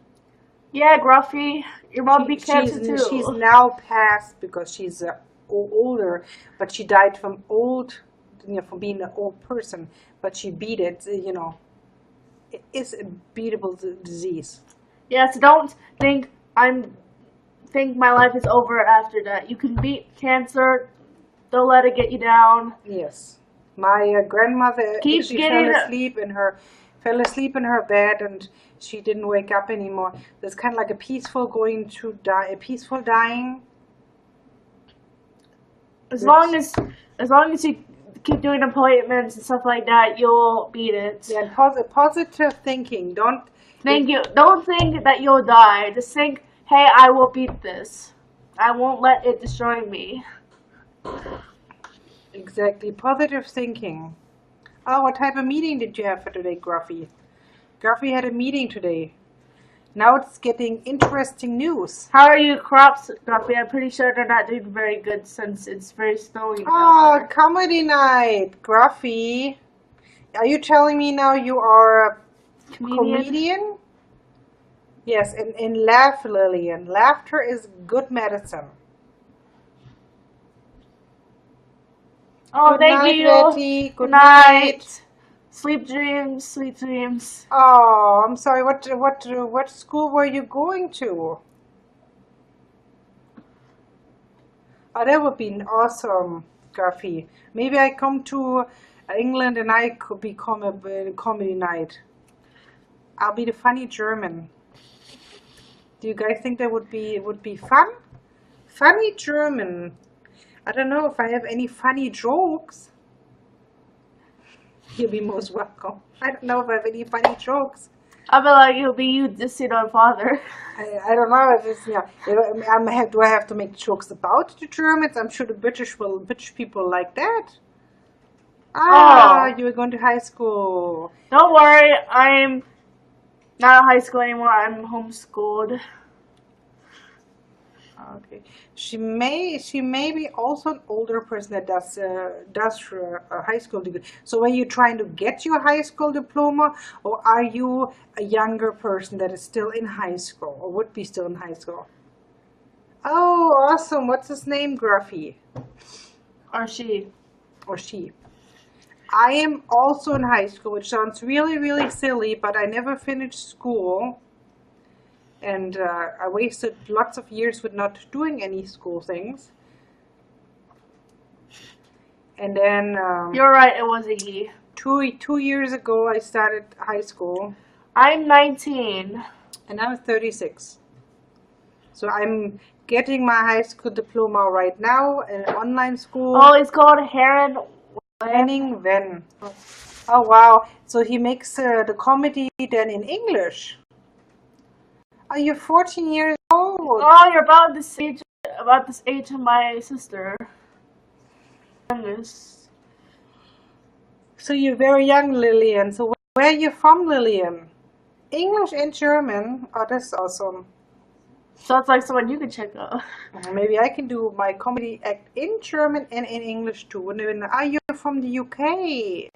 S2: Yeah, Graphene, your mom beat cancer too.
S1: She's now passed because she's older, but she died from from being an old person, but she beat it, It is a beatable disease.
S2: Yeah, so don't think my life is over after that. You can beat cancer. Don't let it get you down.
S1: Yes. My grandmother fell asleep in her bed, and she didn't wake up anymore. It's kind of like a peaceful dying.
S2: As long as you keep doing appointments and stuff like that, you'll beat it.
S1: Yeah, positive thinking. Don't
S2: think that you'll die. Just think, hey, I will beat this. I won't let it destroy me.
S1: Exactly. Positive thinking. Oh, what type of meeting did you have for today, Graphene? Graphene had a meeting today. Now it's getting interesting news.
S2: How are your crops, Graphene? I'm pretty sure they're not doing very good since it's very snowy.
S1: Oh, comedy night, Graphene. Are you telling me now you are a comedian? Yes, and laugh, Lillian. Laughter is good medicine.
S2: Oh, thank you.
S1: Betty. Good night.
S2: Sweet dreams, sweet dreams.
S1: Oh, I'm sorry. What school were you going to? Oh, that would be awesome, Graphene. Maybe I come to England and I could become a comedy night. I'll be the funny German. Do you guys think that would be fun? Funny German. I don't know if I have any funny jokes. You'll be most welcome. I don't know if I have any funny jokes.
S2: I feel like it'll be you dissing on father.
S1: I don't know if it's do I have to make jokes about the Germans? I'm sure the British people like that. Ah, you were going to high school.
S2: Don't worry, I'm not in high school anymore. I'm homeschooled.
S1: Okay. She may be also an older person that does a high school degree. So are you trying to get your high school diploma, or are you a younger person that is still in high school or would be still in high school? Oh, awesome. What's his name? Graphene.
S2: Or she.
S1: Or she. I am also in high school, which sounds really, really silly, but I never finished school. And I wasted lots of years with not doing any school things. And then...
S2: You're right, it was a he.
S1: 2 years ago, I started high school.
S2: I'm 19.
S1: And I'm 36. So I'm getting my high school diploma right now in online school.
S2: Oh, it's called Heron
S1: Henning Ven. Oh, wow. So he makes the comedy then in English. Are you 14 years old?
S2: Oh, you're about this age of my sister.
S1: So you're very young, Lillian. So where are you from, Lillian? English and German. Oh, that's awesome.
S2: Sounds like someone you can check out.
S1: Maybe I can do my comedy act in German and in English too. Are you from the UK?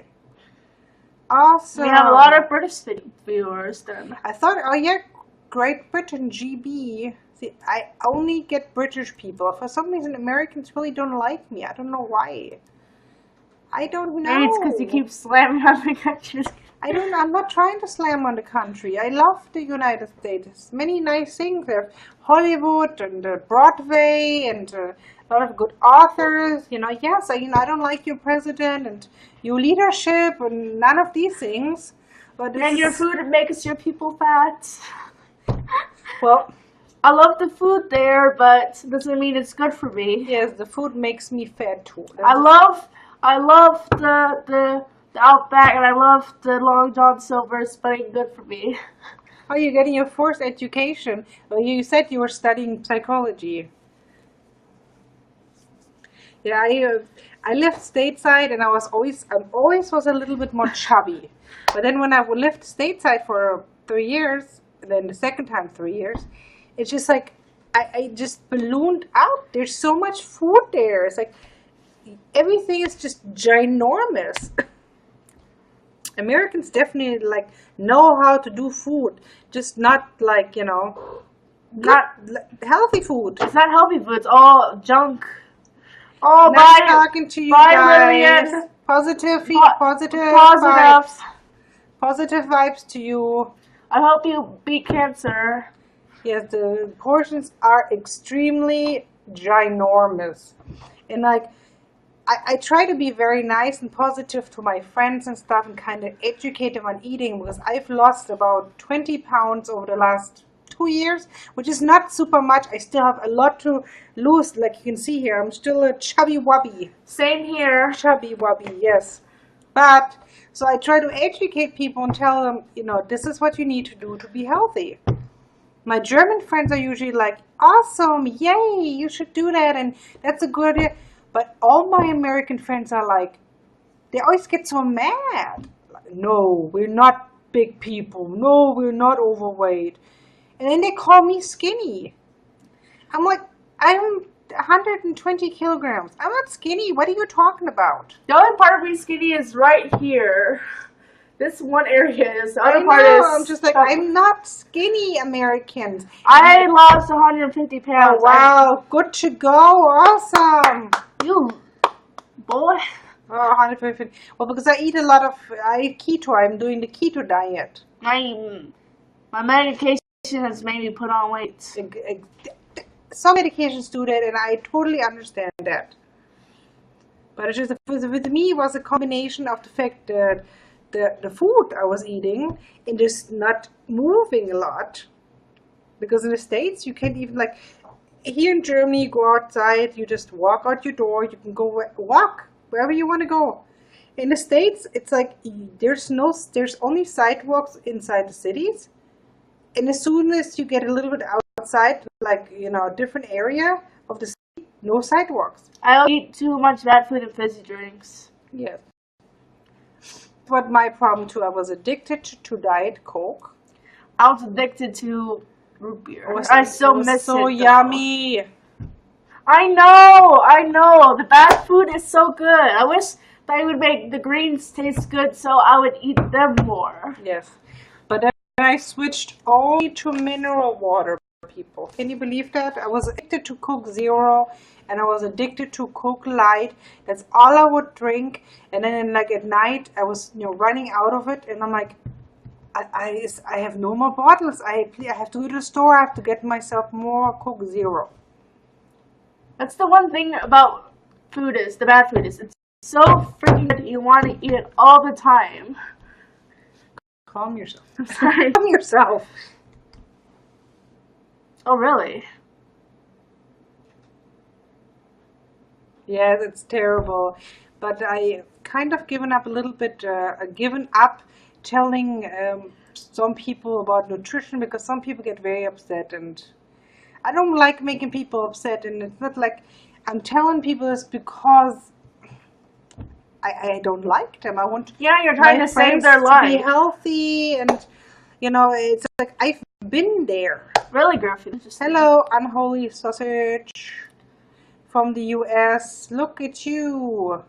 S1: Awesome.
S2: We have a lot of British viewers then.
S1: I thought, oh yeah, Great Britain, GB. See, I only get British people. For some reason, Americans really don't like me. I don't know why. I don't know.
S2: Maybe it's because you keep slamming on the countries.
S1: I'm not trying to slam on the country. I love the United States. Many nice things. There's Hollywood and Broadway and a lot of good authors. Yes, I don't like your president and your leadership and none of these things. But
S2: and your food makes your people fat.
S1: Well,
S2: I love the food there, but doesn't mean it's good for me.
S1: Yes, the food makes me fat too.
S2: I love the Outback, and I love the Long John Silver's, but it ain't good for me.
S1: Oh, you're getting your first education. Well, you said you were studying psychology. Yeah, I lived stateside, and I always was a little bit more chubby. But then when I lived stateside for 3 years, then the second time 3 years, it's just like I just ballooned out. There's so much food there. It's like everything is just ginormous. Americans definitely know how to do food, just not not healthy food.
S2: It's not healthy food. It's all junk. Oh,
S1: nice talking to you guys.
S2: Lillian.
S1: Positive vibes to you.
S2: I hope you beat cancer.
S1: Yes, the portions are extremely ginormous, and I try to be very nice and positive to my friends and stuff and kind of educate them on eating, because I've lost about 20 pounds over the last 2 years, which is not super much. I still have a lot to lose. Like you can see here, I'm still a chubby wubby.
S2: Same here.
S1: Chubby wubby, yes. But, so I try to educate people and tell them, this is what you need to do to be healthy. My German friends are usually like, awesome, yay, you should do that, and that's a good idea. But all my American friends are like, they always get so mad. Like, no, we're not big people. No, we're not overweight. And then they call me skinny. I'm like, I'm 120 kilograms. I'm not skinny. What are you talking about?
S2: The only part of me skinny is right here. This one area is. The other part is.
S1: I'm just like, I'm not skinny, Americans.
S2: I lost 150 pounds.
S1: Oh, wow. Good to go. Awesome.
S2: You boy.
S1: Oh, 150. Well, because I eat I eat keto. I'm doing the keto diet.
S2: My medication has made me put on weight.
S1: Some medications do that, and I totally understand that. But it's just, with me, it was a combination of the fact that the food I was eating and just not moving a lot. Because in the States, you can't even, here in Germany, you go outside, you just walk out your door, you can go walk wherever you want to go. In the States, it's like there's only sidewalks inside the cities. And as soon as you get a little bit outside, a different area of the city, no sidewalks.
S2: I don't eat too much bad food and fizzy drinks.
S1: Yes. what my problem too. I was addicted to Diet Coke.
S2: I was addicted to root beer. I still miss it. So
S1: yummy.
S2: I know. The bad food is so good. I wish they would make the greens taste good so I would eat them more.
S1: Yes. But then I switched only to mineral water, people. Can you believe that? I was addicted to Coke Zero and I was addicted to Coke Light. That's all I would drink. And then like at night I was running out of it and I'm like, I have no more bottles. I have to go to the store. I have to get myself more Coke Zero.
S2: That's the one thing about food is, the bad food is, it's so freaking good. You want to eat it all the time.
S1: Calm yourself. I'm sorry. Calm yourself.
S2: Oh, really?
S1: Yeah, it's terrible. But I kind of given up a little bit, given up telling some people about nutrition because some people get very upset and I don't like making people upset, and it's not like I'm telling people this because I don't like them. I want
S2: you're trying to save their life,
S1: to be healthy, and it's like I've been there.
S2: Really, Graphene?
S1: Hello, unholy sausage from the US. Look at you.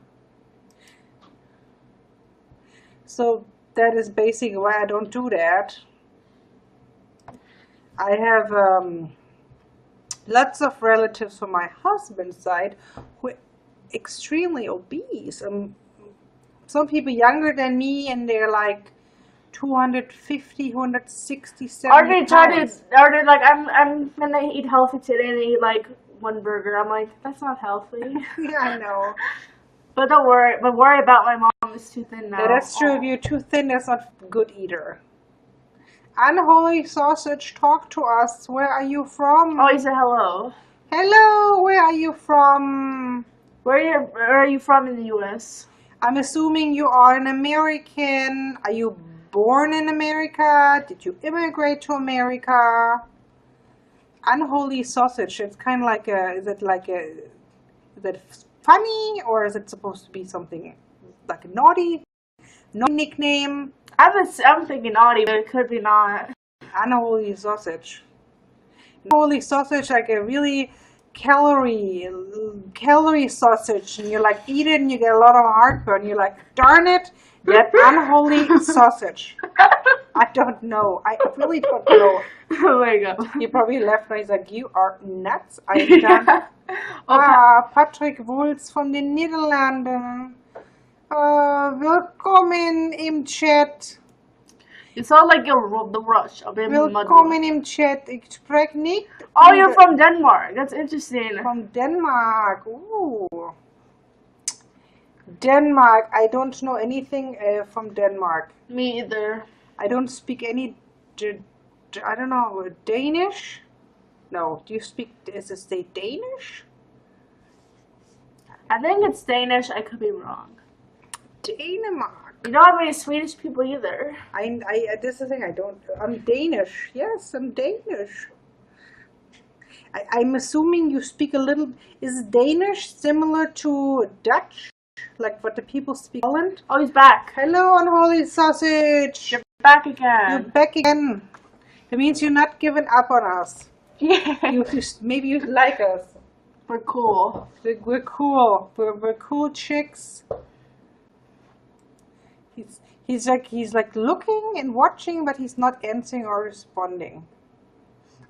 S1: So that is basically why I don't do that. I have lots of relatives from my husband's side who are extremely obese. Some people younger than me and they're like 250, 160, 70
S2: Are they like, I'm gonna eat healthy today and eat like one burger? I'm like, that's not healthy.
S1: Yeah, I know.
S2: But don't worry. But worry about my mom is too thin now.
S1: Yeah, that's true. If you're too thin, that's not good either. Unholy sausage, talk to us. Where are you from?
S2: Oh, he said hello.
S1: Hello, where are you from?
S2: Where are you from in the US?
S1: I'm assuming you are an American. Are you born in America? Did you immigrate to America? Unholy sausage. It's kind of like is it funny or is it supposed to be something like a naughty nickname?
S2: I'm thinking naughty, but it could be not.
S1: Unholy sausage. Unholy sausage, like a really calorie sausage, and you like eat it and you get a lot of heartburn. You're like, darn it, that unholy sausage. I don't know. I really don't know.
S2: Oh my god.
S1: You probably left and he's like, you are nuts. I'm done. Patrick Wulz von den Niederlanden. Willkommen im Chat.
S2: You sound like you're the Rush.
S1: Willkommen im Chat. Ich spreche nicht.
S2: Oh, you're from Denmark. That's interesting.
S1: From Denmark. Ooh. Denmark. I don't know anything from Denmark.
S2: Me either.
S1: I don't speak any, I don't know, Danish? No. Do you speak, is it say Danish?
S2: I think it's Danish. I could be wrong.
S1: Denmark.
S2: You don't have any Swedish people either.
S1: This is the thing, I'm Danish. Yes, I'm Danish. I'm assuming you speak a little, is Danish similar to Dutch? Like what the people speak in Holland?
S2: Oh, he's back.
S1: Hello, unholy sausage.
S2: You're back again.
S1: You're back again. That means you're not giving up on us.
S2: Yeah.
S1: Maybe you like us.
S2: We're cool.
S1: We're cool. We're cool chicks. He's like looking and watching, but he's not answering or responding.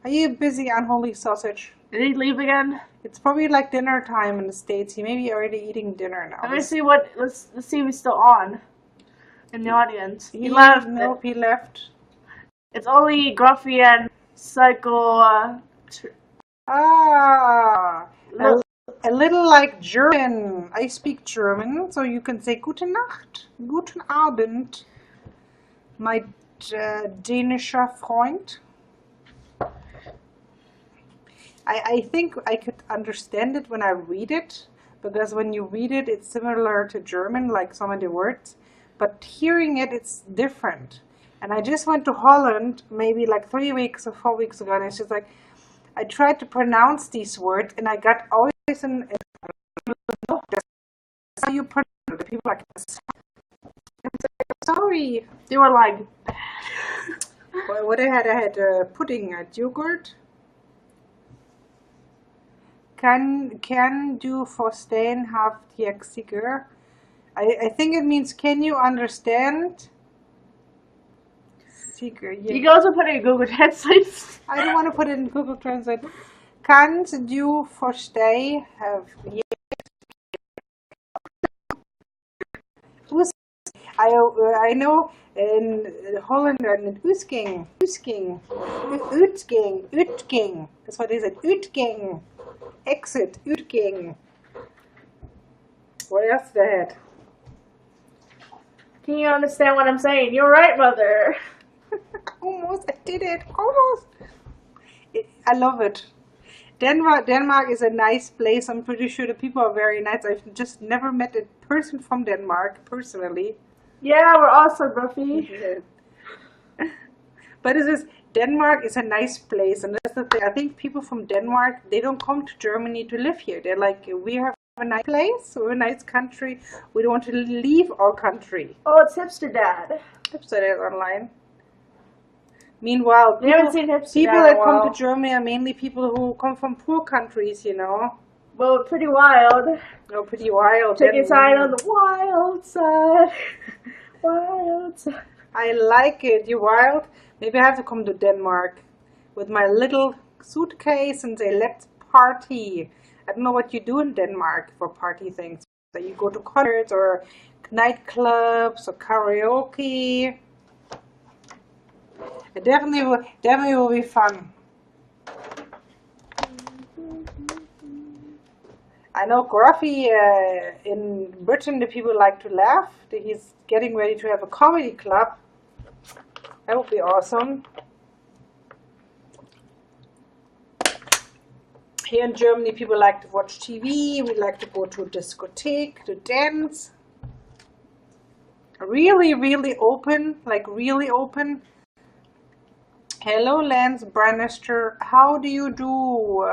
S1: Are you busy, unholy sausage?
S2: Did he leave again?
S1: It's probably like dinner time in the States. He may be already eating dinner now.
S2: Let me see what. Let's see if he's still on in the audience.
S1: He left. Nope, he left.
S2: It's only Graphene Psycho.
S1: A little like German. I speak German, so you can say Gute Nacht, Guten Abend, my Danischer Freund. I think I could understand it when I read it, because when you read it, it's similar to German, like some of the words, but hearing it, it's different. And I just went to Holland maybe like 3 weeks or 4 weeks ago, and it's just like, I tried to pronounce these words, and I got always in how you pronounce it. People like sorry.
S2: They were like...
S1: What I had pudding at yogurt. Can du verstehen habt ihr sicher? I think it means can you understand? Sicher, yeah.
S2: You can also put it in Google Translate.
S1: I don't want to put it in Google Translate. Kannst du verstehen? I know in Holland and Utging. That's what they said. Utging. Exit. Utging. What else did I had?
S2: Can you understand what I'm saying? You're right, mother.
S1: Almost. I did it. Almost. I love it. Denmark is a nice place. I'm pretty sure the people are very nice. I've just never met a person from Denmark personally.
S2: Yeah, we're awesome, Ruffy.
S1: But Denmark is a nice place, and that's the thing. I think people from Denmark, they don't come to Germany to live here. They're like, we have a nice place, we're a nice country. We don't want to leave our country.
S2: Oh, it's Hipster Dad.
S1: Hipster Dad online. Meanwhile,
S2: people
S1: that come to Germany are mainly people who come from poor countries, you know.
S2: Well, pretty wild.
S1: Oh, pretty wild.
S2: Take a side on the wild side. Wild side.
S1: I like it. You wild? Maybe I have to come to Denmark with my little suitcase and say, let's party. I don't know what you do in Denmark for party things. So you go to concerts or nightclubs or karaoke. It definitely will be fun. I know Graphene in Britain, the people like to laugh. He's getting ready to have a comedy club. That would be awesome. Here in Germany, people like to watch TV. We like to go to a discotheque, to dance. Really, really open, like really open. Hello, Lance Bannister. How do you do?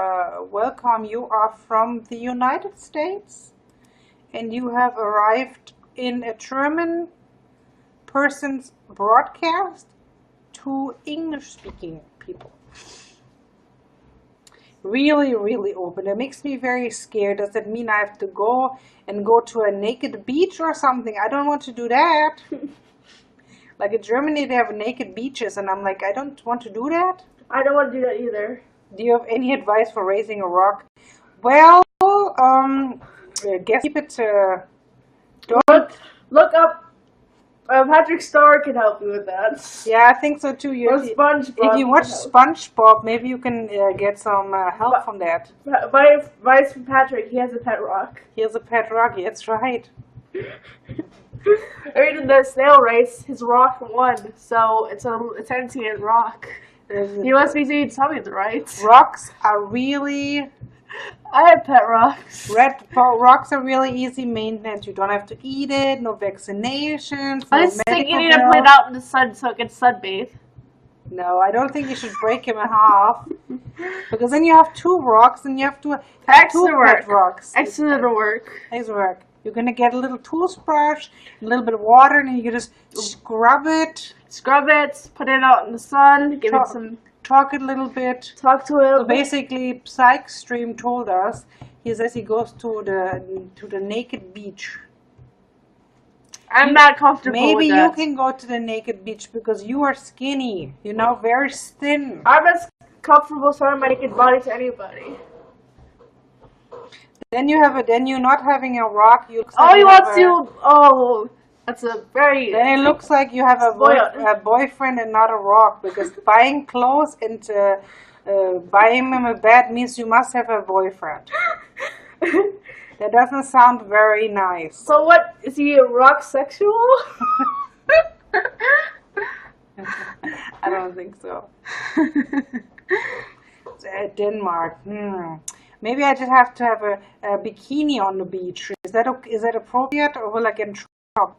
S1: Welcome. You are from the United States and you have arrived in a German person's broadcast to English-speaking people. Really, really open. It makes me very scared. Does that mean I have to go to a naked beach or something? I don't want to do that. Like in Germany, they have naked beaches, and I'm like, I don't want to do that.
S2: I don't want to do that either.
S1: Do you have any advice for raising a rock? Well, guess keep it. Don't
S2: look up. Patrick Star can help you with that.
S1: Yeah, I think so too.
S2: SpongeBob.
S1: If you watch SpongeBob, maybe you can get some help from that.
S2: Advice from Patrick. He has a pet rock.
S1: He has a pet rock. That's right.
S2: I mean, in the snail race, his rock won, so it's a sentient rock. He must be doing something right.
S1: Rocks are really...
S2: I have pet rocks.
S1: Rocks are really easy maintenance. You don't have to eat it, no vaccinations.
S2: I was thinking you need to put it out in the sun so it can sunbathe.
S1: No, I don't think you should break him in half. Because then you have two rocks and you have to have two pet rocks.
S2: Excellent work.
S1: Excellent work. You're going to get a little toothbrush, a little bit of water, and you just scrub it.
S2: Scrub it, put it out in the sun, give it some...
S1: Talk it a little bit.
S2: Talk to it.
S1: So basically, Psychstream told us, he says he goes to the naked beach.
S2: I'm not comfortable with that.
S1: Maybe you can go to the naked beach because you are skinny, you know, very thin.
S2: I'm as comfortable showing my naked body to anybody.
S1: Then you're not having a rock.
S2: That's a very...
S1: Then it looks like you have a boyfriend and not a rock, because buying clothes and buying him a bed means you must have a boyfriend. That doesn't sound very nice.
S2: So what, is he a rock sexual?
S1: I don't think so. Denmark. Maybe I just have to have a bikini on the beach. Is that appropriate, or will I get in trouble?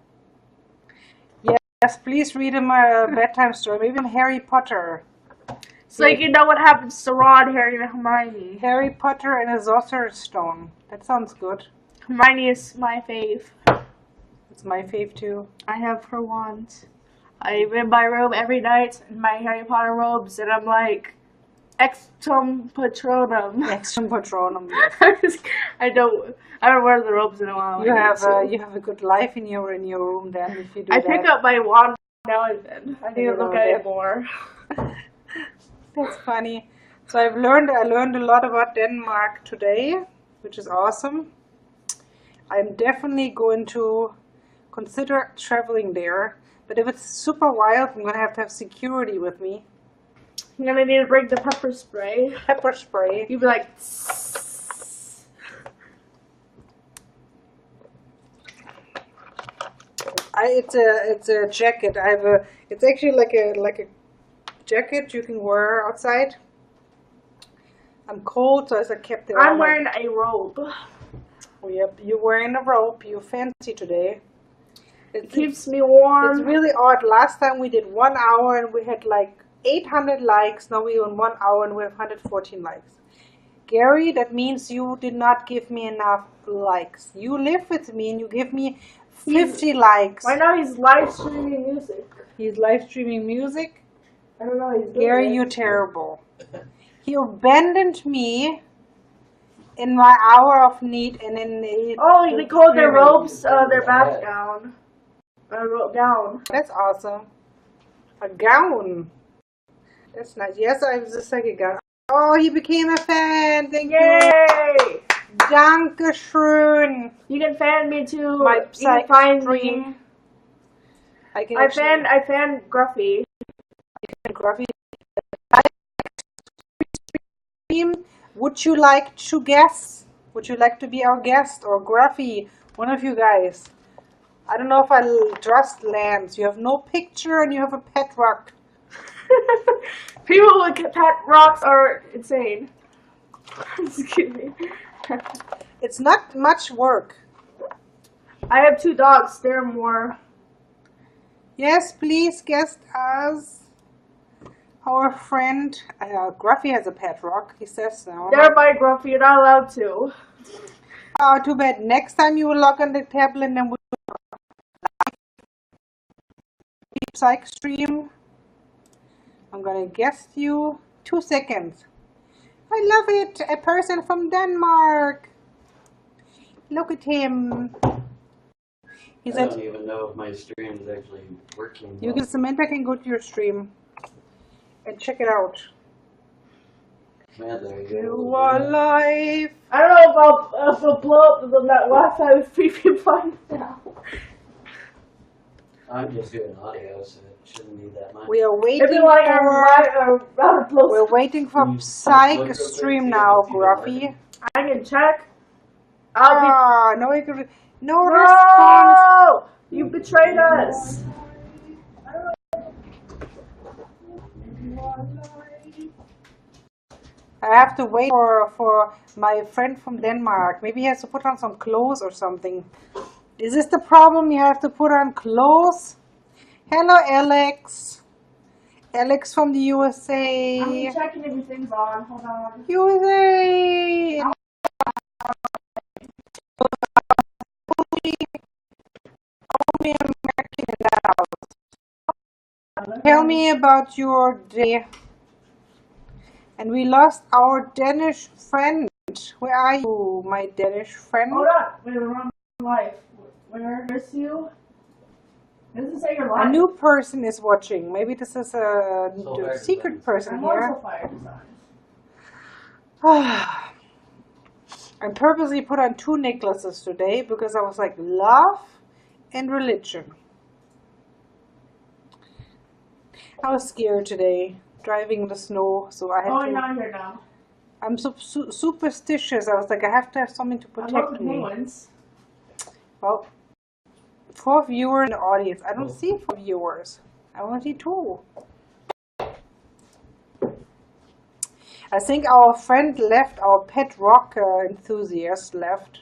S1: Yes, please read him a bedtime story. Maybe I'm Harry Potter.
S2: So you know what happens to Ron, Harry, and Hermione.
S1: Harry Potter and a Sorcerer's Stone. That sounds good.
S2: Hermione is my fave.
S1: It's my fave too.
S2: I have her wands. I'm in my room every night in my Harry Potter robes, and I'm like, Extum Patronum.
S1: Extum Patronum.
S2: I haven't worn the robes in a while.
S1: You have a good life in your room then if you do that.
S2: I pick up my wand now and then. I need to look at it more.
S1: That's funny. So I learned a lot about Denmark today, which is awesome. I'm definitely going to consider traveling there. But if it's super wild, I'm going to have security with me.
S2: I'm going to need to bring the pepper spray.
S1: Pepper spray.
S2: You'd be like...
S1: It's a jacket. It's actually like a jacket you can wear outside. I'm cold, so I kept it on.
S2: I'm wearing a robe.
S1: Oh, yep, you're wearing a robe. You're fancy today.
S2: It keeps me warm.
S1: It's really odd. Last time we did 1 hour and we had like 800 likes. Now we're on 1 hour and we have 114 likes. Gary, that means you did not give me enough likes. You live with me and you give me 50 likes.
S2: Right now he's live streaming music.
S1: He's live streaming music?
S2: I don't know. He's doing
S1: Gary, you're terrible. He abandoned me in my hour of need and in the...
S2: Oh, they called their robes their bath gown. Gown.
S1: That's awesome. A gown. That's nice. Yes, I was just like a gown. Oh, he became a fan. Thank you.
S2: Yay!
S1: Dankeschön.
S2: You can fan me too.
S1: My
S2: you can find me.
S1: I
S2: fan Gruffy.
S1: Gruffy. Would you like to guess? Would you like to be our guest or Gruffy? One of you guys. I don't know if I trust Lance. You have no picture and you have a pet rock.
S2: People with pet rocks are insane. Excuse me.
S1: It's not much work.
S2: I have 2 dogs. They're more.
S1: Yes, please guest us. Our friend Gruffy has a pet rock. He says so.
S2: They're my Gruffy. You're not allowed to.
S1: Oh, too bad. Next time you will log on the tablet and then we'll psych stream. I'm gonna guest you 2 seconds. I love it. A person from Denmark. Look at him.
S3: I don't even know if my stream is actually working.
S1: Samantha can go to your stream and check it out.
S3: Man, there
S1: You are live.
S2: I don't know if I'll blow up that last time with PP now.
S3: I'm just doing audio, so it shouldn't be that much.
S1: We are waiting
S2: We're
S1: waiting for Psych stream now, Gruffy.
S2: I can check.
S1: No response.
S2: You betrayed us.
S1: I have to wait for my friend from Denmark. Maybe he has to put on some clothes or something. Is this the problem? You have to put on clothes? Hello, Alex. Alex from the USA.
S2: I'm checking if everything's on. Hold on.
S1: USA. Only American in the house. Tell me about your day. And we lost our Danish friend. Where are you, my Danish friend?
S2: Hold on. We're on live. Where is you? Does it say your live?
S1: A new person is watching. Maybe this is a secret person here. I purposely put on 2 necklaces today because I was like, love and religion. I was scared today, driving in the snow, so I had to...
S2: Oh, you're not here now.
S1: I'm superstitious. I was like, I have to have something to protect me.
S2: Penguins.
S1: Well, 4 viewers in the audience. I don't see 4 viewers. I only see 2. I think our friend left, our pet rock enthusiast left,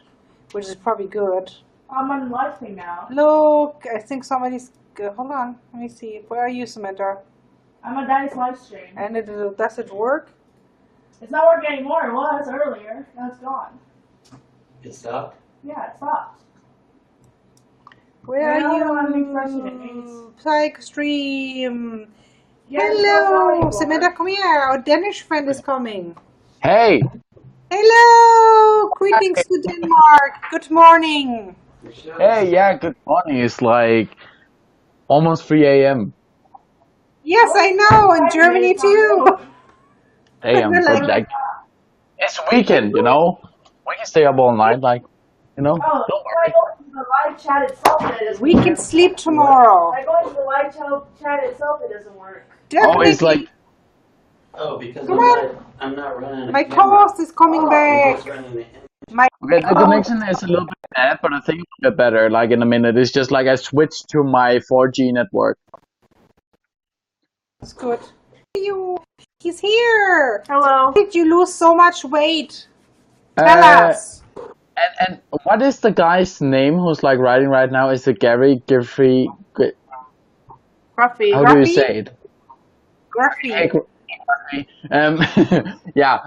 S1: which is probably good.
S2: I'm on the live thing now.
S1: Look, I think somebody's... hold on, let me see. Where are you, Samantha?
S2: I'm on Daddy's live stream.
S1: And does it work?
S2: It's not working anymore. It was earlier. Now it's gone.
S3: It stopped?
S2: Yeah, it stopped.
S1: Where are you? Psych stream. Hello, Samantha, come here. Our Danish friend is coming.
S4: Hey.
S1: Hello. Greetings to Denmark. Good morning.
S4: Hey, yeah, good morning. It's like almost 3 a.m.
S1: Yes, I know. In Germany too.
S4: Hey, I'm
S1: like,
S4: good. Like, it's weekend, you know? We can stay up all night, like, you know?
S2: Oh,
S4: Don't worry.
S2: the live chat itself,
S1: we can sleep tomorrow.
S2: By going to the live chat itself, it doesn't work.
S1: Definitely.
S4: Oh, it's like...
S3: Oh, because
S1: Come
S3: I'm not running a
S1: My
S3: camera.
S1: co-host is coming back.
S4: Okay, the connection is a little bit bad, but I think it'll get better, like, in a minute. It's just like I switched to my 4G network.
S1: That's good. He's here.
S2: Hello.
S1: How did you lose so much weight? Tell us.
S4: And what is the guy's name who's like writing right now? Is it Graphene?
S2: Graphene.
S4: How do you say it?
S1: Graphene.
S4: Yeah.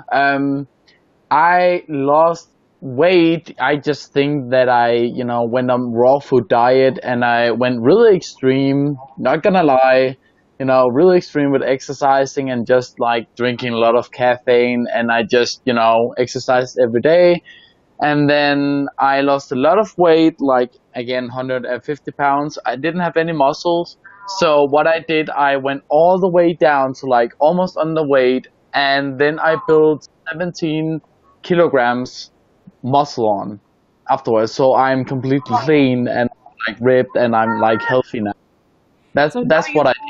S4: I lost weight. I just think that I, you know, went on raw food diet and I went really extreme. Not gonna lie, you know, really extreme with exercising and just like drinking a lot of caffeine. And I just, you know, exercised every day. And then I lost a lot of weight, like again, 150 pounds. I didn't have any muscles. So what I did, I went all the way down to like almost underweight. And then I built 17 kilograms muscle on afterwards. So I'm completely clean and like ripped and I'm like healthy now. That's what I did.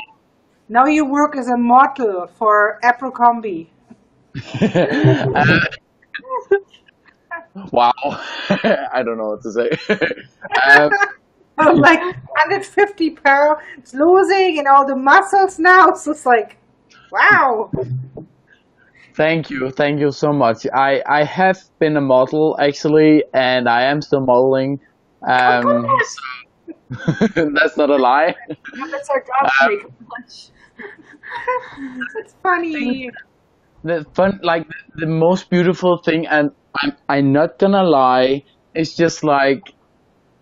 S1: Now you work as a model for Abercrombie.
S4: Wow. I don't know what to say.
S1: Like 150 pounds losing and all the muscles now. It's just like, wow.
S4: Thank you so much. I have been a model actually, and I am still modeling. That's not a lie.
S2: That's our job to make much.
S1: It's funny.
S4: The most beautiful thing, and I'm not gonna lie, it's just like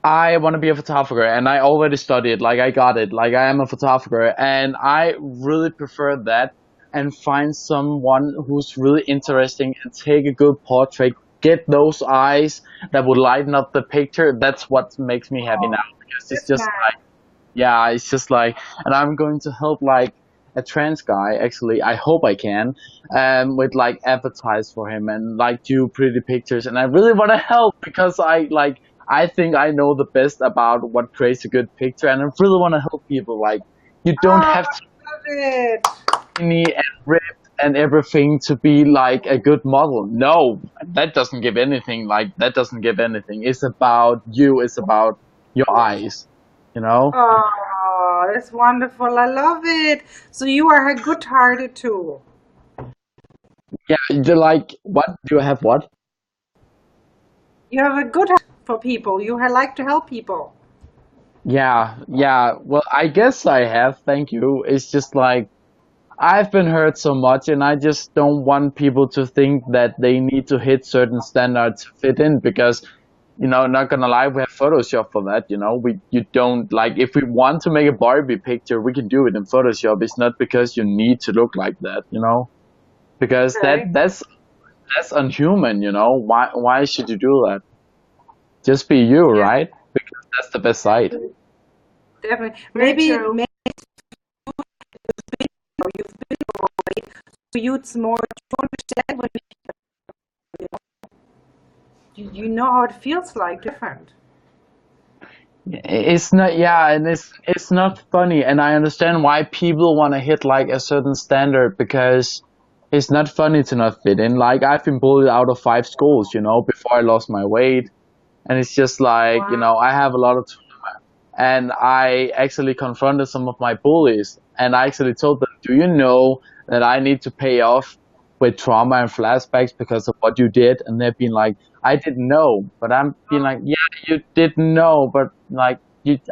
S4: I want to be a photographer, and I already studied. Like I got it. Like I am a photographer, and I really prefer that. And find someone who's really interesting and take a good portrait. Get those eyes that would lighten up the picture. That's what makes me happy now. Because it's just like, yeah, it's just like, and I'm going to help like a trans guy. Actually, I hope I can, with like advertise for him and like do pretty pictures. And I really want to help because I think I know the best about what creates a good picture, and I really want to help people. Like, you don't have to skinny and ripped and everything to be like a good model. No, that doesn't give anything. Like, that doesn't give anything. It's about you. It's about your eyes, you know?
S1: Oh, that's wonderful. I love it. So you are a good-hearted too.
S4: Yeah, you like, what? Do you have what?
S1: You have a good heart for people. You like to help people.
S4: Yeah. Well, I guess I have. Thank you. It's just like, I've been hurt so much, and I just don't want people to think that they need to hit certain standards to fit in because, you know, not gonna lie, we have Photoshop for that, you know. You don't, like, if we want to make a Barbie picture, we can do it in Photoshop. It's not because you need to look like that, you know, because that's unhuman, you know. Why should you do that? Just be you, right? Because that's the best side.
S1: Definitely. Maybe you've been away, so you it's more to understand when you know how it feels like different.
S4: It's not, yeah, and it's not funny, and I understand why people want to hit like a certain standard because it's not funny to not fit in. Like, I've been bullied out of 5 schools, you know, before I lost my weight, and it's just like, you know, I have a lot of and I actually confronted some of my bullies, and I actually told them, do you know that I need to pay off with trauma and flashbacks because of what you did? And they've been like, I didn't know. But I'm being like, yeah, you didn't know, but like,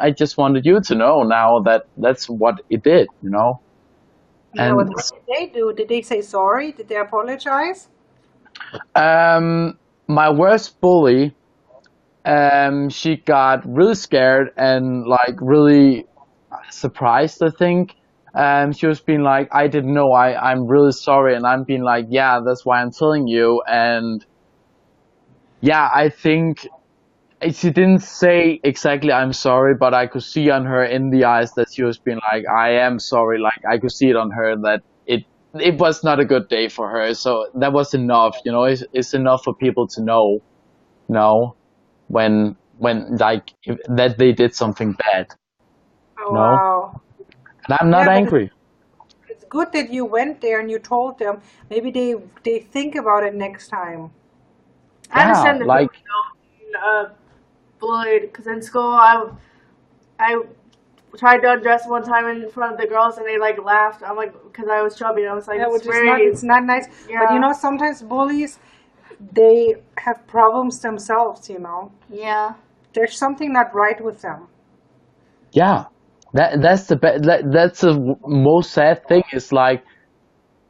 S4: I just wanted you to know now that that's what it did, you know?
S1: Yeah,
S4: And
S1: what did they do? Did they say sorry? Did they apologize?
S4: my worst bully, she got really scared and like really surprised, I think. She was being like, I didn't know, I'm really sorry. And I'm being like, yeah, that's why I'm telling you. And yeah, I think she didn't say exactly I'm sorry, but I could see on her in the eyes that she was being like, I am sorry. Like I could see it on her that it was not a good day for her. So that was enough, you know, it's enough for people to know, you know, when like that they did something bad,
S1: Oh,
S4: you know.
S1: wow.
S4: And I'm not
S1: Yeah, but
S4: angry.
S1: it's good that you went there and you told them. Maybe they think about it next time.
S2: I
S4: Yeah,
S2: understand the
S4: like
S2: feeling though, bullied, because in school I tried to undress one time in front of the girls and they like laughed. I'm like, because I was chubby. I was like,
S1: Yeah,
S2: it's
S1: which is not,
S2: very,
S1: it's not nice. But you
S2: yeah,
S1: know, sometimes bullies, they have problems themselves, you know.
S2: yeah.
S1: There's something not right with them.
S4: yeah, that's the most sad thing is like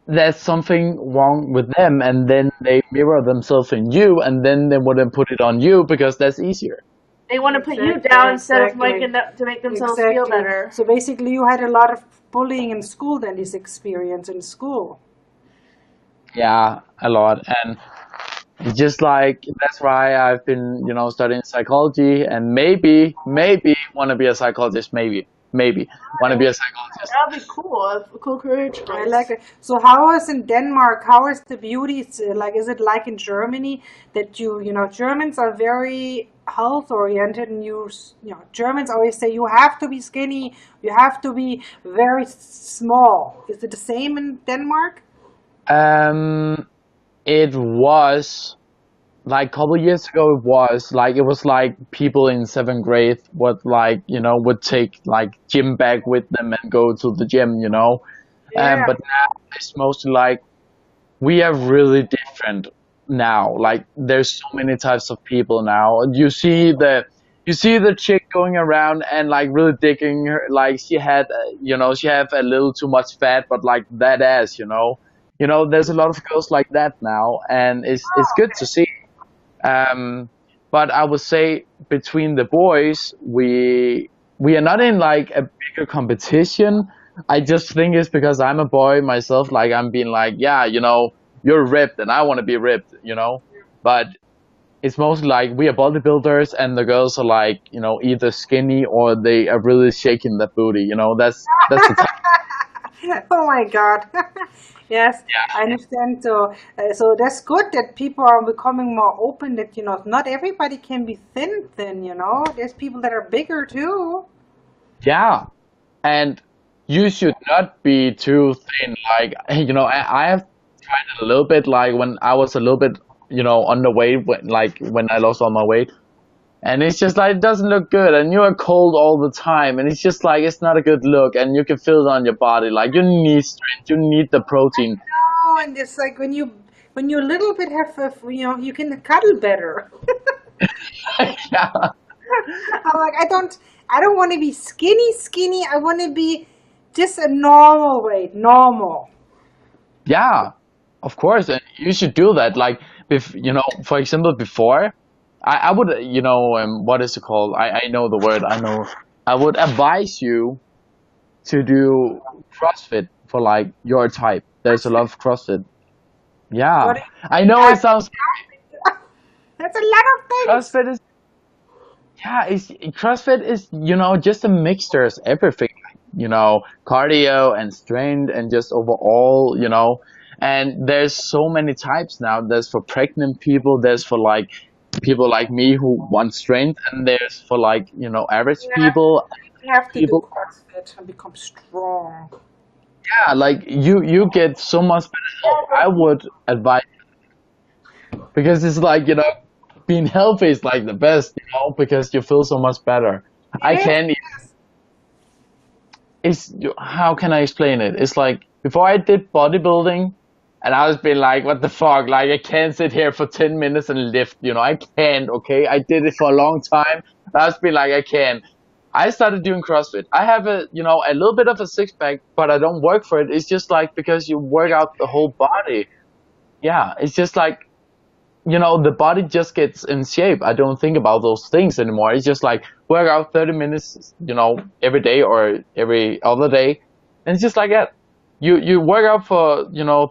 S4: there's something wrong with them, and then they mirror themselves in you, and then they wouldn't put it on you because that's easier.
S2: They want to put you
S1: Exactly,
S2: down instead of
S1: exactly.
S2: making them to make themselves feel
S1: Exactly.
S2: better.
S1: So basically, you had a lot of bullying in school then, this experience in school.
S4: Yeah, a lot. And it's just like that's why I've been, you know, studying psychology and maybe want to be a psychologist. Maybe want to be a psychologist.
S2: That would be cool. A cool career
S1: I
S2: choice.
S1: like it. So how is in Denmark? How is the beauty? Like, is it like in Germany that you know, Germans are very health oriented, and you know, Germans always say you have to be skinny, you have to be very small. Is it the same in Denmark?
S4: Um, it was like a couple of years ago. It was like people in seventh grade would like, you know, would take like gym bag with them and go to the gym, you know.
S1: Yeah.
S4: But now it's mostly like we are really different now. Like there's so many types of people now. You see the chick going around and like really digging her, like she had, you know, she had a little too much fat, but like that ass, you know. You know, there's a lot of girls like that now, and it's good to see. Um, but I would say between the boys, we are not in like a bigger competition. I just think it's because I'm a boy myself. Like I'm being like, yeah, you know, you're ripped and I want to be ripped, you know. But it's mostly like we are bodybuilders and the girls are like, you know, either skinny or they are really shaking the booty. You know, that's the type.
S1: Oh my God. Yes, I understand. So that's good that people are becoming more open. That you know, not everybody can be thin. You know, there's people that are bigger too.
S4: Yeah, and you should not be too thin. Like, you know, I have tried it a little bit. Like when I was a little bit, you know, underweight, when I lost all my weight, and it's just like it doesn't look good, and you are cold all the time, and it's just like it's not a good look, and you can feel it on your body. Like you need strength, you need the protein.
S1: Oh, and it's like when you a little bit have you know, you can cuddle better.
S4: Yeah,
S1: I'm like, I don't want to be skinny. I want to be just a normal weight, normal.
S4: yeah, of course, and you should do that. Like, you know, for example, before I would, you know, what is it called? I know the word. I know. I would advise you to do CrossFit for like your type. There's a lot of CrossFit.
S1: What
S4: Yeah,
S1: do
S4: I
S1: you
S4: know it
S1: have?
S4: sounds.
S1: That's a lot of things.
S4: CrossFit is Yeah, it's CrossFit is, you know, just a mixture of everything, you know, cardio and strength and just overall, you know. And there's so many types now. There's for pregnant people, there's for like people like me who want strength, and there's for like, you know, average
S1: Yeah,
S4: people,
S1: you have to do
S4: people.
S1: CrossFit and become strong.
S4: Yeah, like you get so much better health. I would advise because it's like, you know, being healthy is like the best, you know, because you feel so much better. I
S1: It
S4: can't it's how can I explain it? It's like before I did bodybuilding, and I was being like, what the fuck? Like I can't sit here for 10 minutes and lift. You know, I can't. Okay, I did it for a long time. I was being like, I can't. I started doing CrossFit. I have a, you know, a little bit of a six pack, but I don't work for it. It's just like because you work out the whole body. Yeah, it's just like the body just gets in shape. I don't think about those things anymore. It's just like work out 30 minutes, every day or every other day. And it's just like that. You work out for,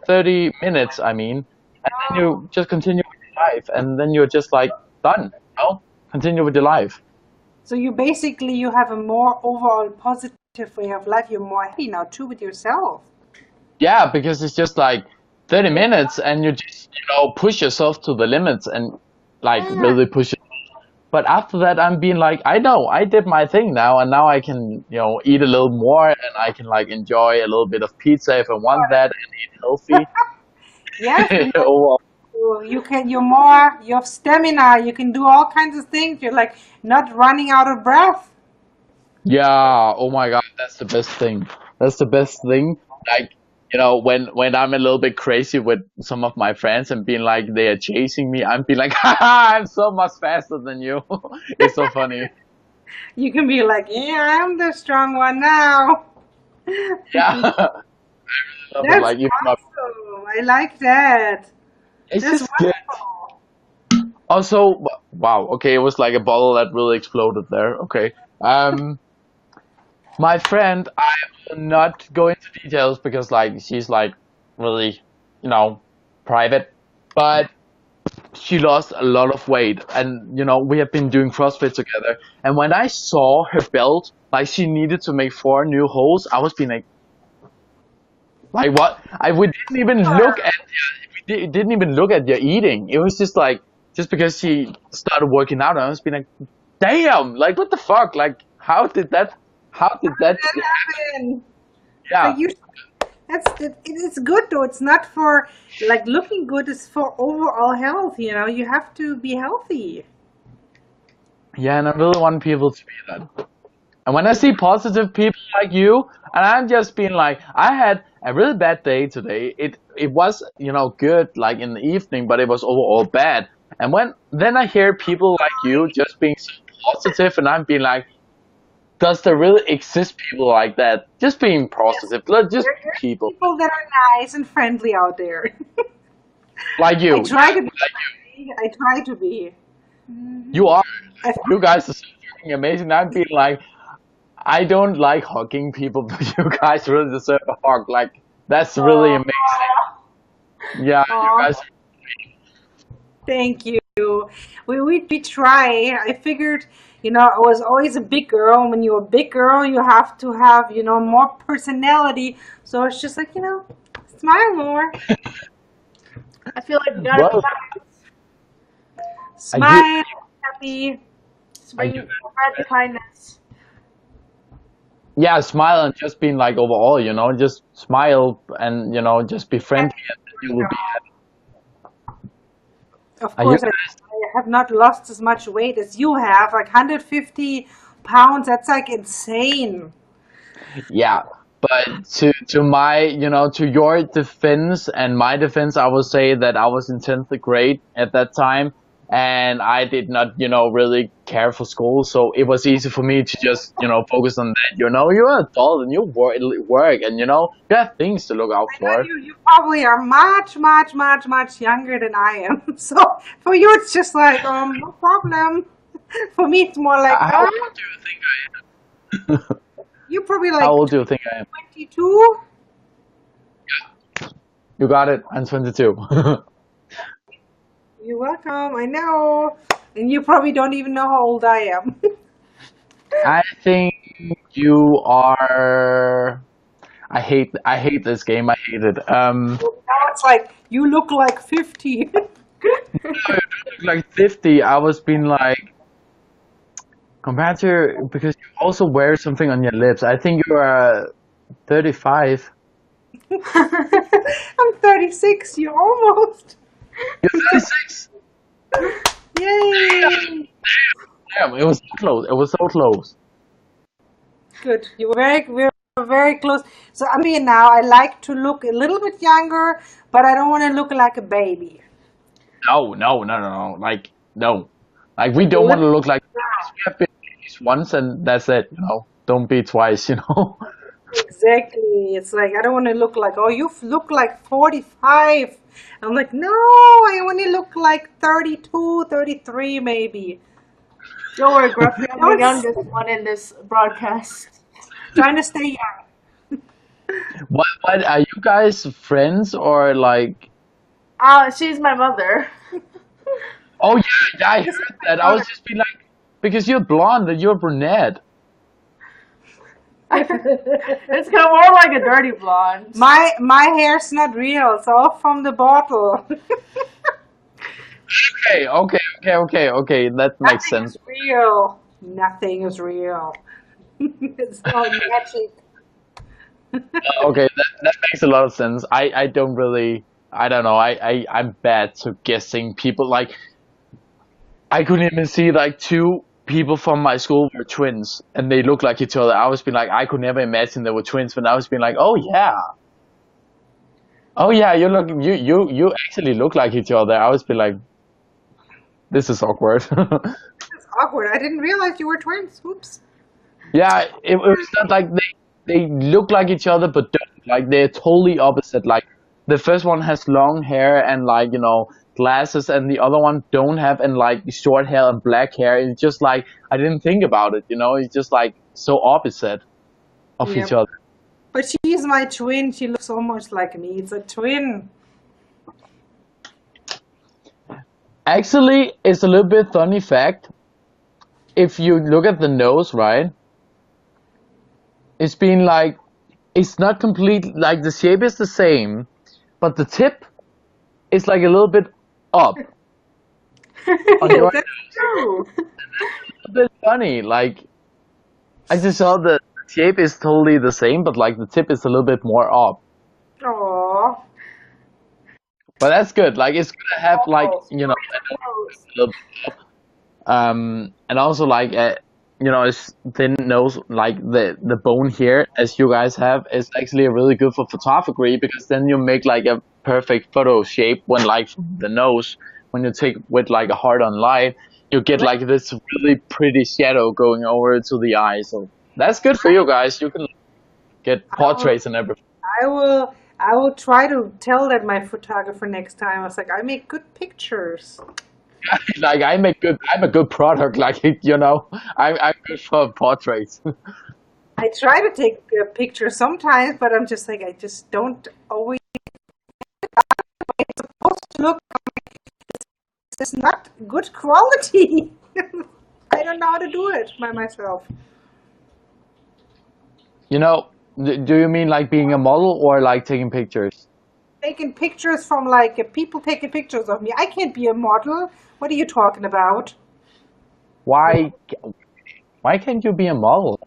S4: 30 minutes, I mean, and then you just continue with your life. And then you're just like done, continue with your life.
S1: So you have a more overall positive way of life. You're more happy now too with yourself.
S4: Yeah, because it's just like 30 minutes and you just, push yourself to the limits and like really push it. But after that, I'm being like, I know, I did my thing now, and now I can, eat a little more, and I can like enjoy a little bit of pizza if I want that, and eat healthy.
S1: Yes,
S4: Oh,
S1: you have stamina, you can do all kinds of things. You're like not running out of breath.
S4: yeah, oh my God, that's the best thing. That's the best thing. Like, when I'm a little bit crazy with some of my friends and being like they are chasing me, I'm being like, haha, I'm so much faster than you. It's so funny.
S1: You can be like, yeah, I'm the strong one now.
S4: Yeah.
S1: That's
S4: Like,
S1: awesome. I like that.
S4: it's
S1: That's
S4: just good.
S1: wonderful.
S4: Also, wow, okay, it was like a bottle that really exploded there. Okay. My friend, I will not go into details because like she's like really, private, but she lost a lot of weight and we have been doing CrossFit together. And when I saw her belt, like she needed to make 4 new holes, I was being like what? We didn't even look at didn't even look at your eating. It was just like just because she started working out, I was being like, damn, like what the fuck? Like how did that
S1: Happen.
S4: yeah.
S1: Like it's good though. It's not for like looking good, it's for overall health, you have to be healthy.
S4: Yeah, and I really want people to be that. And when I see positive people like you, and I'm just being like, I had a really bad day today. It was, good like in the evening, but it was overall bad. And then I hear people like you just being so positive, and I'm being like, does there really exist people like that? Just being
S1: Yes.
S4: positive. Let's just
S1: There's
S4: people
S1: people that are nice and friendly out there.
S4: like
S1: I
S4: you.
S1: try to be friendly. I try to be.
S4: You are.
S1: I,
S4: You guys are so fucking amazing. I'm being like, I don't like hugging people, but you guys really deserve a hug. Like, that's really
S1: oh,
S4: amazing. Yeah, you
S1: oh,
S4: guys.
S1: thank you. We try. I figured, I was always a big girl. When you're a big girl, you have to have, more personality. So it's just like, smile more.
S2: I feel like we gotta
S4: Well,
S1: Smile, happy.
S2: spread the kindness.
S4: yeah, smile and just being like overall, just smile and, just be friendly and then you will be happy.
S1: Of
S4: Are you
S1: course, I have not lost as much weight as you have. Like 150 pounds, that's like insane.
S4: Yeah, but to my, to your defense and my defense, I will say that I was in 10th grade at that time, and I did not, really care for school, so it was easy for me to just, focus on that. You're an adult and you work, and you have things to look out
S1: I know
S4: for.
S1: you probably are much, much, much, much younger than I am. So for you, it's just like, no problem. For me, it's more like,
S4: How old do you think I am?
S1: you're probably like
S4: How old do you think I am?
S1: 22.
S4: You got it. I'm 22.
S1: You're welcome. I know. And you probably don't even know how old I am.
S4: I think you are. I hate this game. I hate it.
S1: Now it's like, you look like 50.
S4: No, you don't look like 50. I was being like compared to because you also wear something on your lips. I think you are 35.
S1: I'm 36. You're almost.
S4: You're 36.
S1: Yay!
S4: Damn, it was so close. It was so close.
S1: Good. We were very close. So I mean, now I like to look a little bit younger, but I don't want to look like a baby.
S4: No, no, no, no, no. Like no, like we don't want to look like this. We have been babies once, and that's it. Don't be twice.
S1: Exactly. It's like I don't want to look like, oh, you look like 45. I'm like, no, I only look like 32, 33 maybe.
S2: Don't worry, Gruffy, I'm the
S1: Don't
S2: youngest one in this broadcast.
S1: trying to stay young.
S4: What are you guys friends or like?
S2: She's my mother.
S4: Oh yeah, I heard that. I was just being like, because you're blonde and you're brunette.
S2: It's kind of more like a dirty blonde.
S1: My hair's not real. It's all from the bottle.
S4: Okay. That makes
S1: Nothing
S4: sense.
S1: is real. Nothing is real. It's all magic.
S4: Okay, that makes a lot of sense. I don't really, I don't know. I'm bad to guessing people. Like I couldn't even see like two people from my school were twins and they look like each other. I was being like, I could never imagine they were twins, but I was being like, oh yeah, you actually look like each other. I was being like, this is awkward.
S1: It's awkward. I didn't realize you were twins. Oops.
S4: Yeah, it was not like they look like each other, but don't. Like they're totally opposite. Like the first one has long hair and like glasses, and the other one don't have and like short hair and black hair. It's just like I didn't think about it. It's just like so opposite of
S1: Yeah.
S4: each other.
S1: But she's my twin. She looks so much like me. It's a twin.
S4: Actually, it's a little bit funny fact. If you look at the nose, right? It's been like it's not complete. Like the shape is the same, but the tip is like a little bit up on your.
S1: That's true.
S4: A bit funny. Like I just saw the shape is totally the same, but like the tip is a little bit more up.
S1: Aww.
S4: But that's good. Like it's good to have like a little bit up. And also like it's thin nose like the bone here as you guys have is actually really good for photography because then you make like a perfect photo shape when like the nose when you take with like a hard on light you get like this really pretty shadow going over to the eye. So that's good for you guys. You can get portraits and everything.
S1: I will try to tell that my photographer next time. I was like, I make good pictures.
S4: Like I'm a good product. Like I'm good for portraits.
S1: I try to take pictures sometimes, but I'm just like, I just don't always. It's supposed to look. It's not good quality. I don't know how to do it by myself.
S4: Do you mean like being a model or like taking pictures?
S1: Taking pictures from like people taking pictures of me. I can't be a model. What are you talking about?
S4: Why can't you be a model?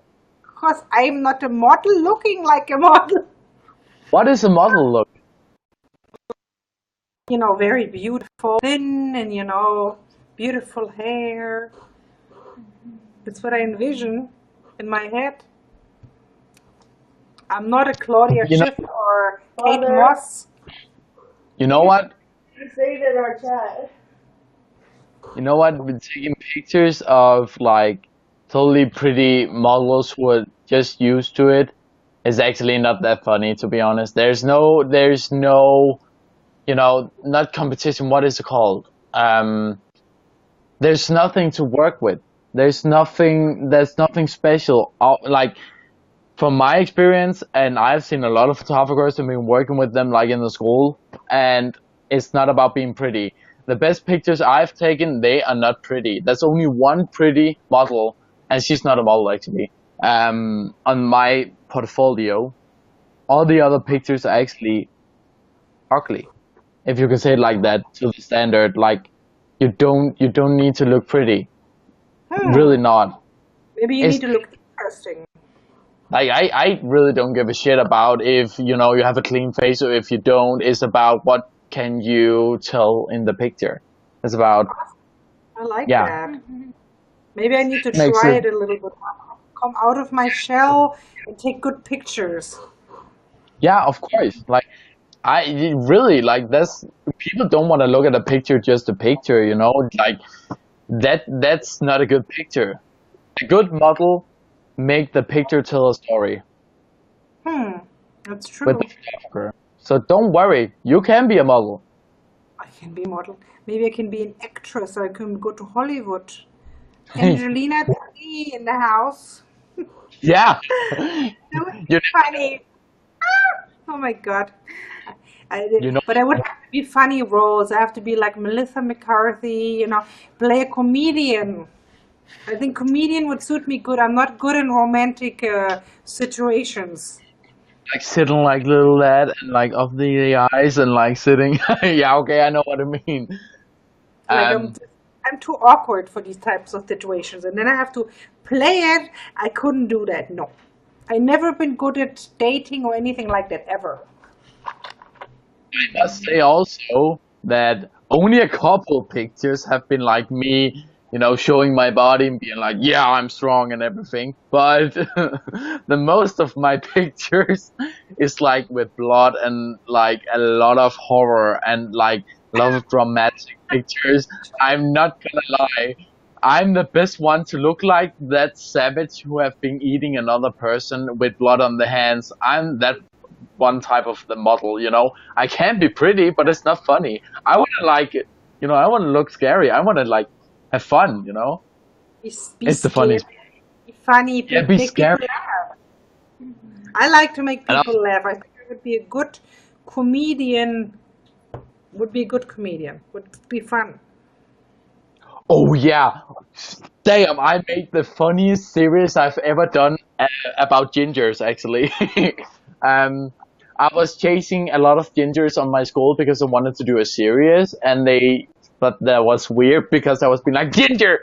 S1: Because I'm not a model looking like a model.
S4: What is a model look?
S1: Very beautiful, thin, and beautiful hair. That's what I envision in my head. I'm not a Claudia Schiff or Kate Moss.
S4: You know what?
S2: You say it in our chat.
S4: You know what? We're taking pictures of like totally pretty models who are just used to it is actually not that funny, to be honest. There's no not competition. What is it called? There's nothing to work with. There's nothing special. Like from my experience, and I've seen a lot of photographers and been working with them like in the school, and it's not about being pretty. The best pictures I've taken, they are not pretty. There's only one pretty model, and she's not a model actually. On my portfolio, all the other pictures are actually ugly, if you can say it like that, to the standard. Like you don't need to look pretty, really not.
S1: Maybe you need to look interesting.
S4: Like I really don't give a shit about if you have a clean face or if you don't. It's about what can you tell in the picture. It's about
S1: I like that. Maybe I need to try it a little bit. Come out of my shell and take good pictures.
S4: Yeah, of course. Like I really like this. People don't want to look at a picture just a picture. Like that's not a good picture. A good model make the picture tell a story.
S1: That's
S4: with
S1: true.
S4: the photographer. So don't worry, you can be a model.
S1: I can be a model. Maybe I can be an actress. I can go to Hollywood. Angelina Jolie in the house.
S4: Yeah.
S1: That would
S4: You
S1: be funny. Oh my God.
S4: you know
S1: But I would have to be funny roles. I have to be like Melissa McCarthy, play a comedian. I think comedian would suit me good. I'm not good in romantic situations.
S4: like sitting like little lad and like of the eyes and like sitting. Yeah, okay, I know what I mean.
S1: Like
S4: Um,
S1: I'm too awkward for these types of situations, and then I have to play it. I couldn't do that. No, I never been good at dating or anything like that ever.
S4: I must say also that only a couple pictures have been like me, showing my body and being like, yeah, I'm strong and everything. But the most of my pictures is like with blood and like a lot of horror and like a lot of dramatic pictures. I'm not gonna lie. I'm the best one to look like that savage who have been eating another person with blood on the hands. I'm that one type of the model. I can be pretty, but it's not funny. I want to like it. I want to look scary. I want to like have fun.
S1: Be
S4: It's the
S1: scary,
S4: funniest.
S1: be funny,
S4: Yeah, be
S1: make people
S4: scary.
S1: laugh. I like to make
S4: And
S1: people laugh. I think I would be a good comedian. Would be a good comedian. Would be fun.
S4: oh yeah, damn! I made the funniest series I've ever done about gingers. Actually, um, I was chasing a lot of gingers on my school because I wanted to do a series, and they thought that was weird because I was being like ginger,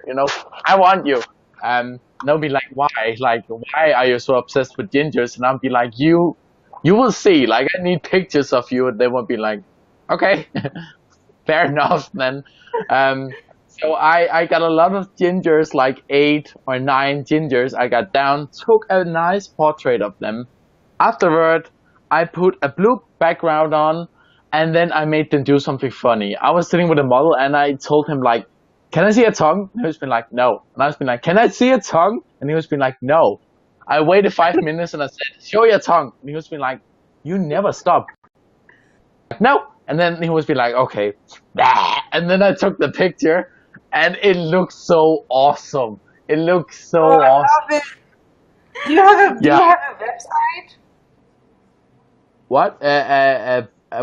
S4: I want you. And they'll be like, why? Like, why are you so obsessed with gingers? And I'll be like, you will see. Like, I need pictures of you. And they will be like, okay, fair enough then. Um, so I got a lot of gingers, like 8 or 9 gingers. I got down, took a nice portrait of them. Afterward, I put a blue background on, and then I made them do something funny. I was sitting with a model, and I told him like, "Can I see a tongue?" And he was been like, "No." And I was been like, "Can I see a tongue?" And he was been like, "No." I waited 5 minutes, and I said, "Show your tongue." And he was been like, "You never stop." Like, no. And then he was be like, okay. And then I took the picture and it looks so awesome. It looks so
S1: Oh, I
S4: awesome.
S1: love it. Do you
S4: Yeah.
S1: have a website?
S4: What?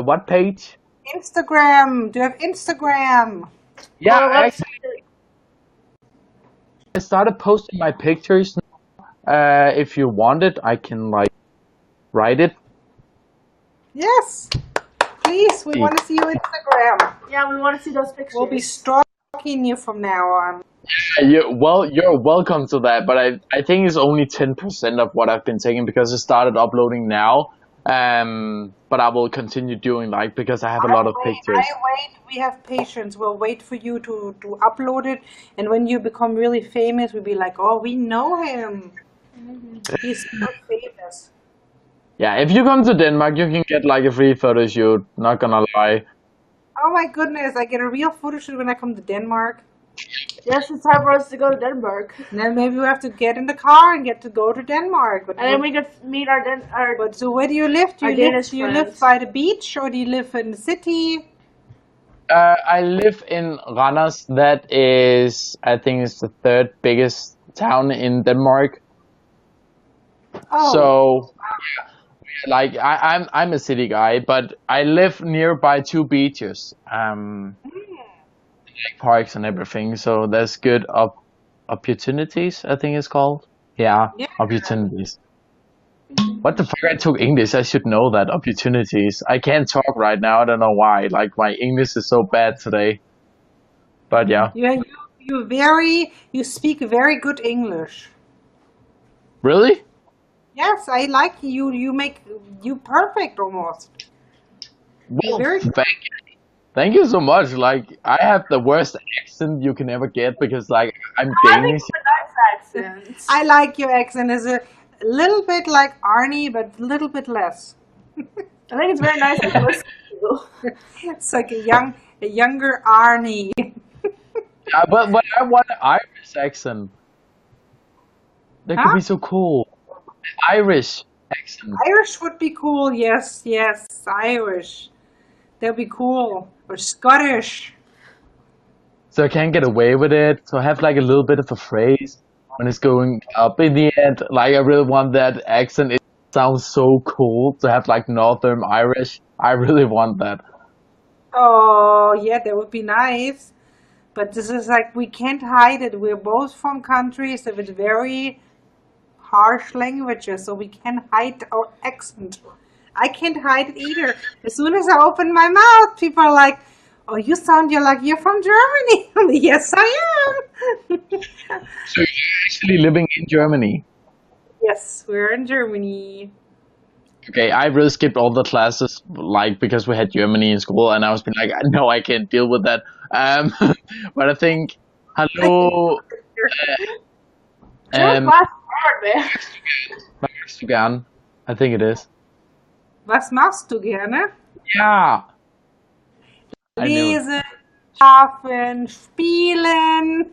S4: What page?
S1: Instagram. Do you have Instagram?
S4: Yeah,
S2: Or website.
S4: actually, I started posting my pictures. If you want it, I can like write it.
S1: Yes. Please, we want to see your Instagram.
S2: Yeah, we want to see those pictures.
S1: We'll be stalking you from now on.
S4: You're welcome to that, but I think it's only 10% of what I've been taking because I started uploading now. But I will continue doing like because I have a lot of pictures.
S1: I wait. We have patience. We'll wait for you to upload it, and when you become really famous, we'll be like, oh, we know him. He's so famous.
S4: Yeah, if you come to Denmark, you can get like a free photo shoot. Not gonna lie.
S1: Oh my goodness! I get a real photo shoot when I come to Denmark.
S2: Yes, it's time for us to go to Denmark.
S1: And then maybe we have to get in the car and get to go to Denmark. But
S2: And then we could meet our
S1: But so where do you live? Do you live by the beach or do you live in the city?
S4: I live in Randers. That is, I think, it's the third biggest town in Denmark.
S1: Oh,
S4: So, like, I'm a city guy, but I live nearby 2 beaches, like parks and everything. So there's good opportunities, I think it's called. Yeah,
S1: yeah.
S4: opportunities. What the fuck? I took English. I should know that. Opportunities. I can't talk right now. I don't know why. Like my English is so bad today. But yeah.
S1: You speak very good English.
S4: Really?
S1: Yes, I like you. You make you perfect almost.
S4: Well,
S1: Very good.
S4: thank you so much. Like I have the worst accent you can ever get because like I'm
S2: I think
S4: Danish.
S2: it's a nice accent.
S1: I like your accent. It's a little bit like Arnie, but a little bit less.
S2: I think it's very nice to listen to.
S1: It's like a younger Arnie.
S4: Yeah, but I want an Irish accent. That could
S1: Huh?
S4: be so cool. Irish accent.
S1: Irish would be cool. Yes, yes, Irish. That'd be cool. Or Scottish.
S4: So I can get away with it. So I have like a little bit of a phrase when it's going up in the end. Like I really want that accent. It sounds so cool to have like Northern Irish. I really want that.
S1: Oh, yeah, that would be nice. But this is like, we can't hide it. We're both from countries with very harsh languages, so we can't hide our accent. I can't hide it either. As soon as I open my mouth, people are like, oh, you sound like you're from Germany. Yes, I am.
S4: So you're actually living in Germany.
S1: Yes, we're in Germany.
S4: Okay, I really skipped all the classes, like because we had Germany in school, and I was being like, no, I can't deal with that. But I think, hello,
S2: German
S4: um,
S2: class is hard, man.
S4: magst du gern? I think it is.
S1: Was machst du gerne?
S4: Yeah, I knew it.
S1: Lesen, schlafen, spielen.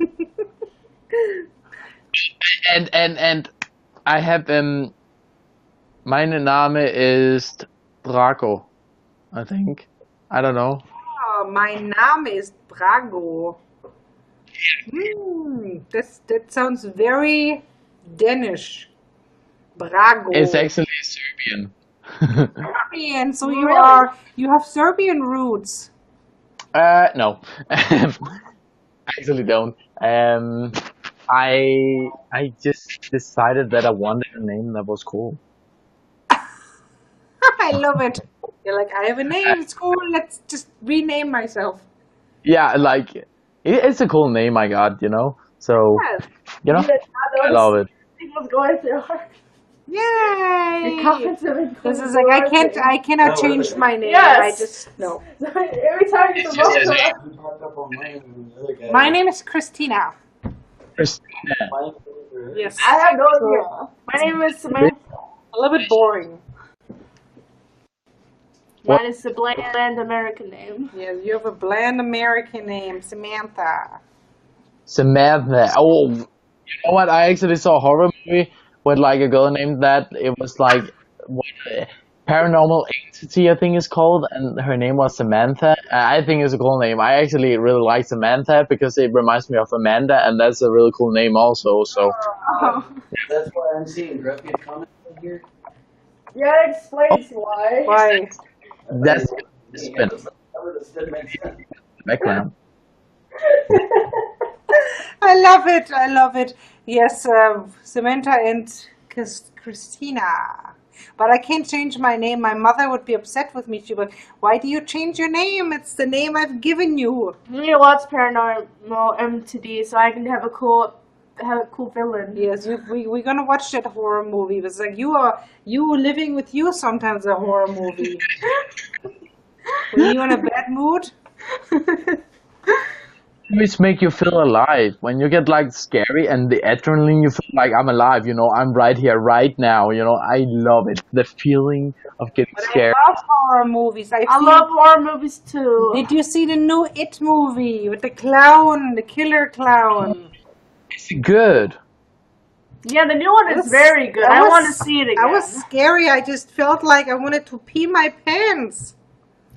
S4: And I have meine Name ist Draco, I think. I don't know.
S1: Oh, mein Name ist Brago. That sounds very Danish. Brago.
S4: It's actually Serbian.
S1: Serbian, so you have Serbian roots.
S4: No, I actually don't. I just decided that I wanted a name that was cool.
S1: I love it. You're like, I have a name, it's cool, let's just rename myself.
S4: Yeah, like it's a cool name I got, you know. So
S1: Yes.
S4: you know, I love it.
S2: People's going through hard.
S1: Yay! This is like, I cannot
S3: No,
S1: change
S3: really.
S1: my name.
S2: Yes.
S1: I just, no.
S2: Every time you
S4: It's just as
S3: I popped up on mine and the other guy.
S1: My name is Christina.
S4: Christina.
S1: Yes.
S2: I have no idea. My name is Samantha.
S1: A little bit boring.
S2: Mine is the bland American name.
S1: Yeah, you have a bland American name, Samantha.
S4: Samantha. Oh, you know what? I actually saw a horror movie with like a girl named that. It was like what, Paranormal Entity, I think it's called, and her name was Samantha. I think it's a cool name. I actually really like Samantha because it reminds me of Amanda, and that's a really cool name also. So
S2: Oh.
S3: That's why I'm seeing Graphene comments in here.
S2: Yeah, that explains why.
S1: Why?
S4: that's spin
S3: That makes sense.
S4: background.
S1: I love it. I love it. Yes, Samantha and Christina. But I can't change my name. My mother would be upset with me. She would, why do you change your name? It's the name I've given you.
S2: We need to watch Paranormal Entity so I can have a cool villain.
S1: Yes, we're gonna watch that horror movie. It's like you living with you sometimes a horror movie. When you're in a bad mood.
S4: Movies make you feel alive. When you get like scary and the adrenaline, you feel like I'm alive. You know, I'm right here, right now. You know, I love it. The feeling of getting
S1: But
S4: scared.
S1: I love horror movies.
S2: I love horror movies too.
S1: Did you see the new It movie with the clown, the killer clown?
S4: It's good.
S2: Yeah, the new one is very good. I want to see it again.
S1: I was scary. I just felt like I wanted to pee my pants.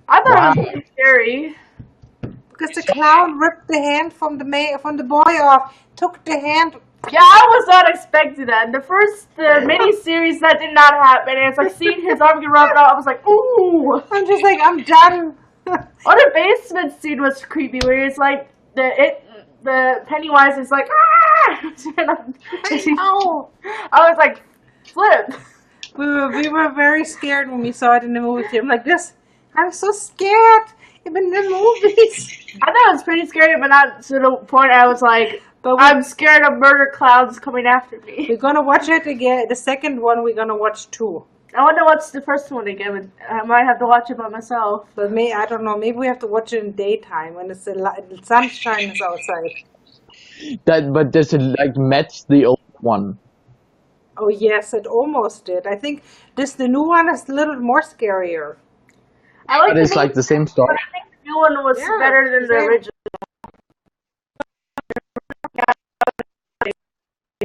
S2: I thought it was pretty scary.
S1: Because the clown ripped the hand from the boy off, took the hand.
S2: Yeah, I was not expecting that. In the first mini-series, that did not happen. And it's like seeing his arm get rubbed off, I was like, ooh.
S1: I'm just like, I'm done.
S2: Oh, the basement scene was creepy, where it's like the Pennywise is like, ah!
S1: Oh.
S2: I was like, flip.
S1: We were very scared when we saw it in the movie theater. I'm like this. I'm so scared. Even in the movies.
S2: I thought it was pretty scary, but not to the point I was like, I'm scared of murder clowns coming after me.
S1: We're gonna watch it again. The second one we're gonna watch too.
S2: I want to watch the first one again. But I might have to watch it by myself.
S1: But I don't know. Maybe we have to watch it in daytime when the sunshine is outside.
S4: But does it like match the old one?
S1: Oh yes, it almost did. I think the new one is a little more scarier.
S2: I like
S4: But it's like the same story.
S2: I think the new one was better than the original.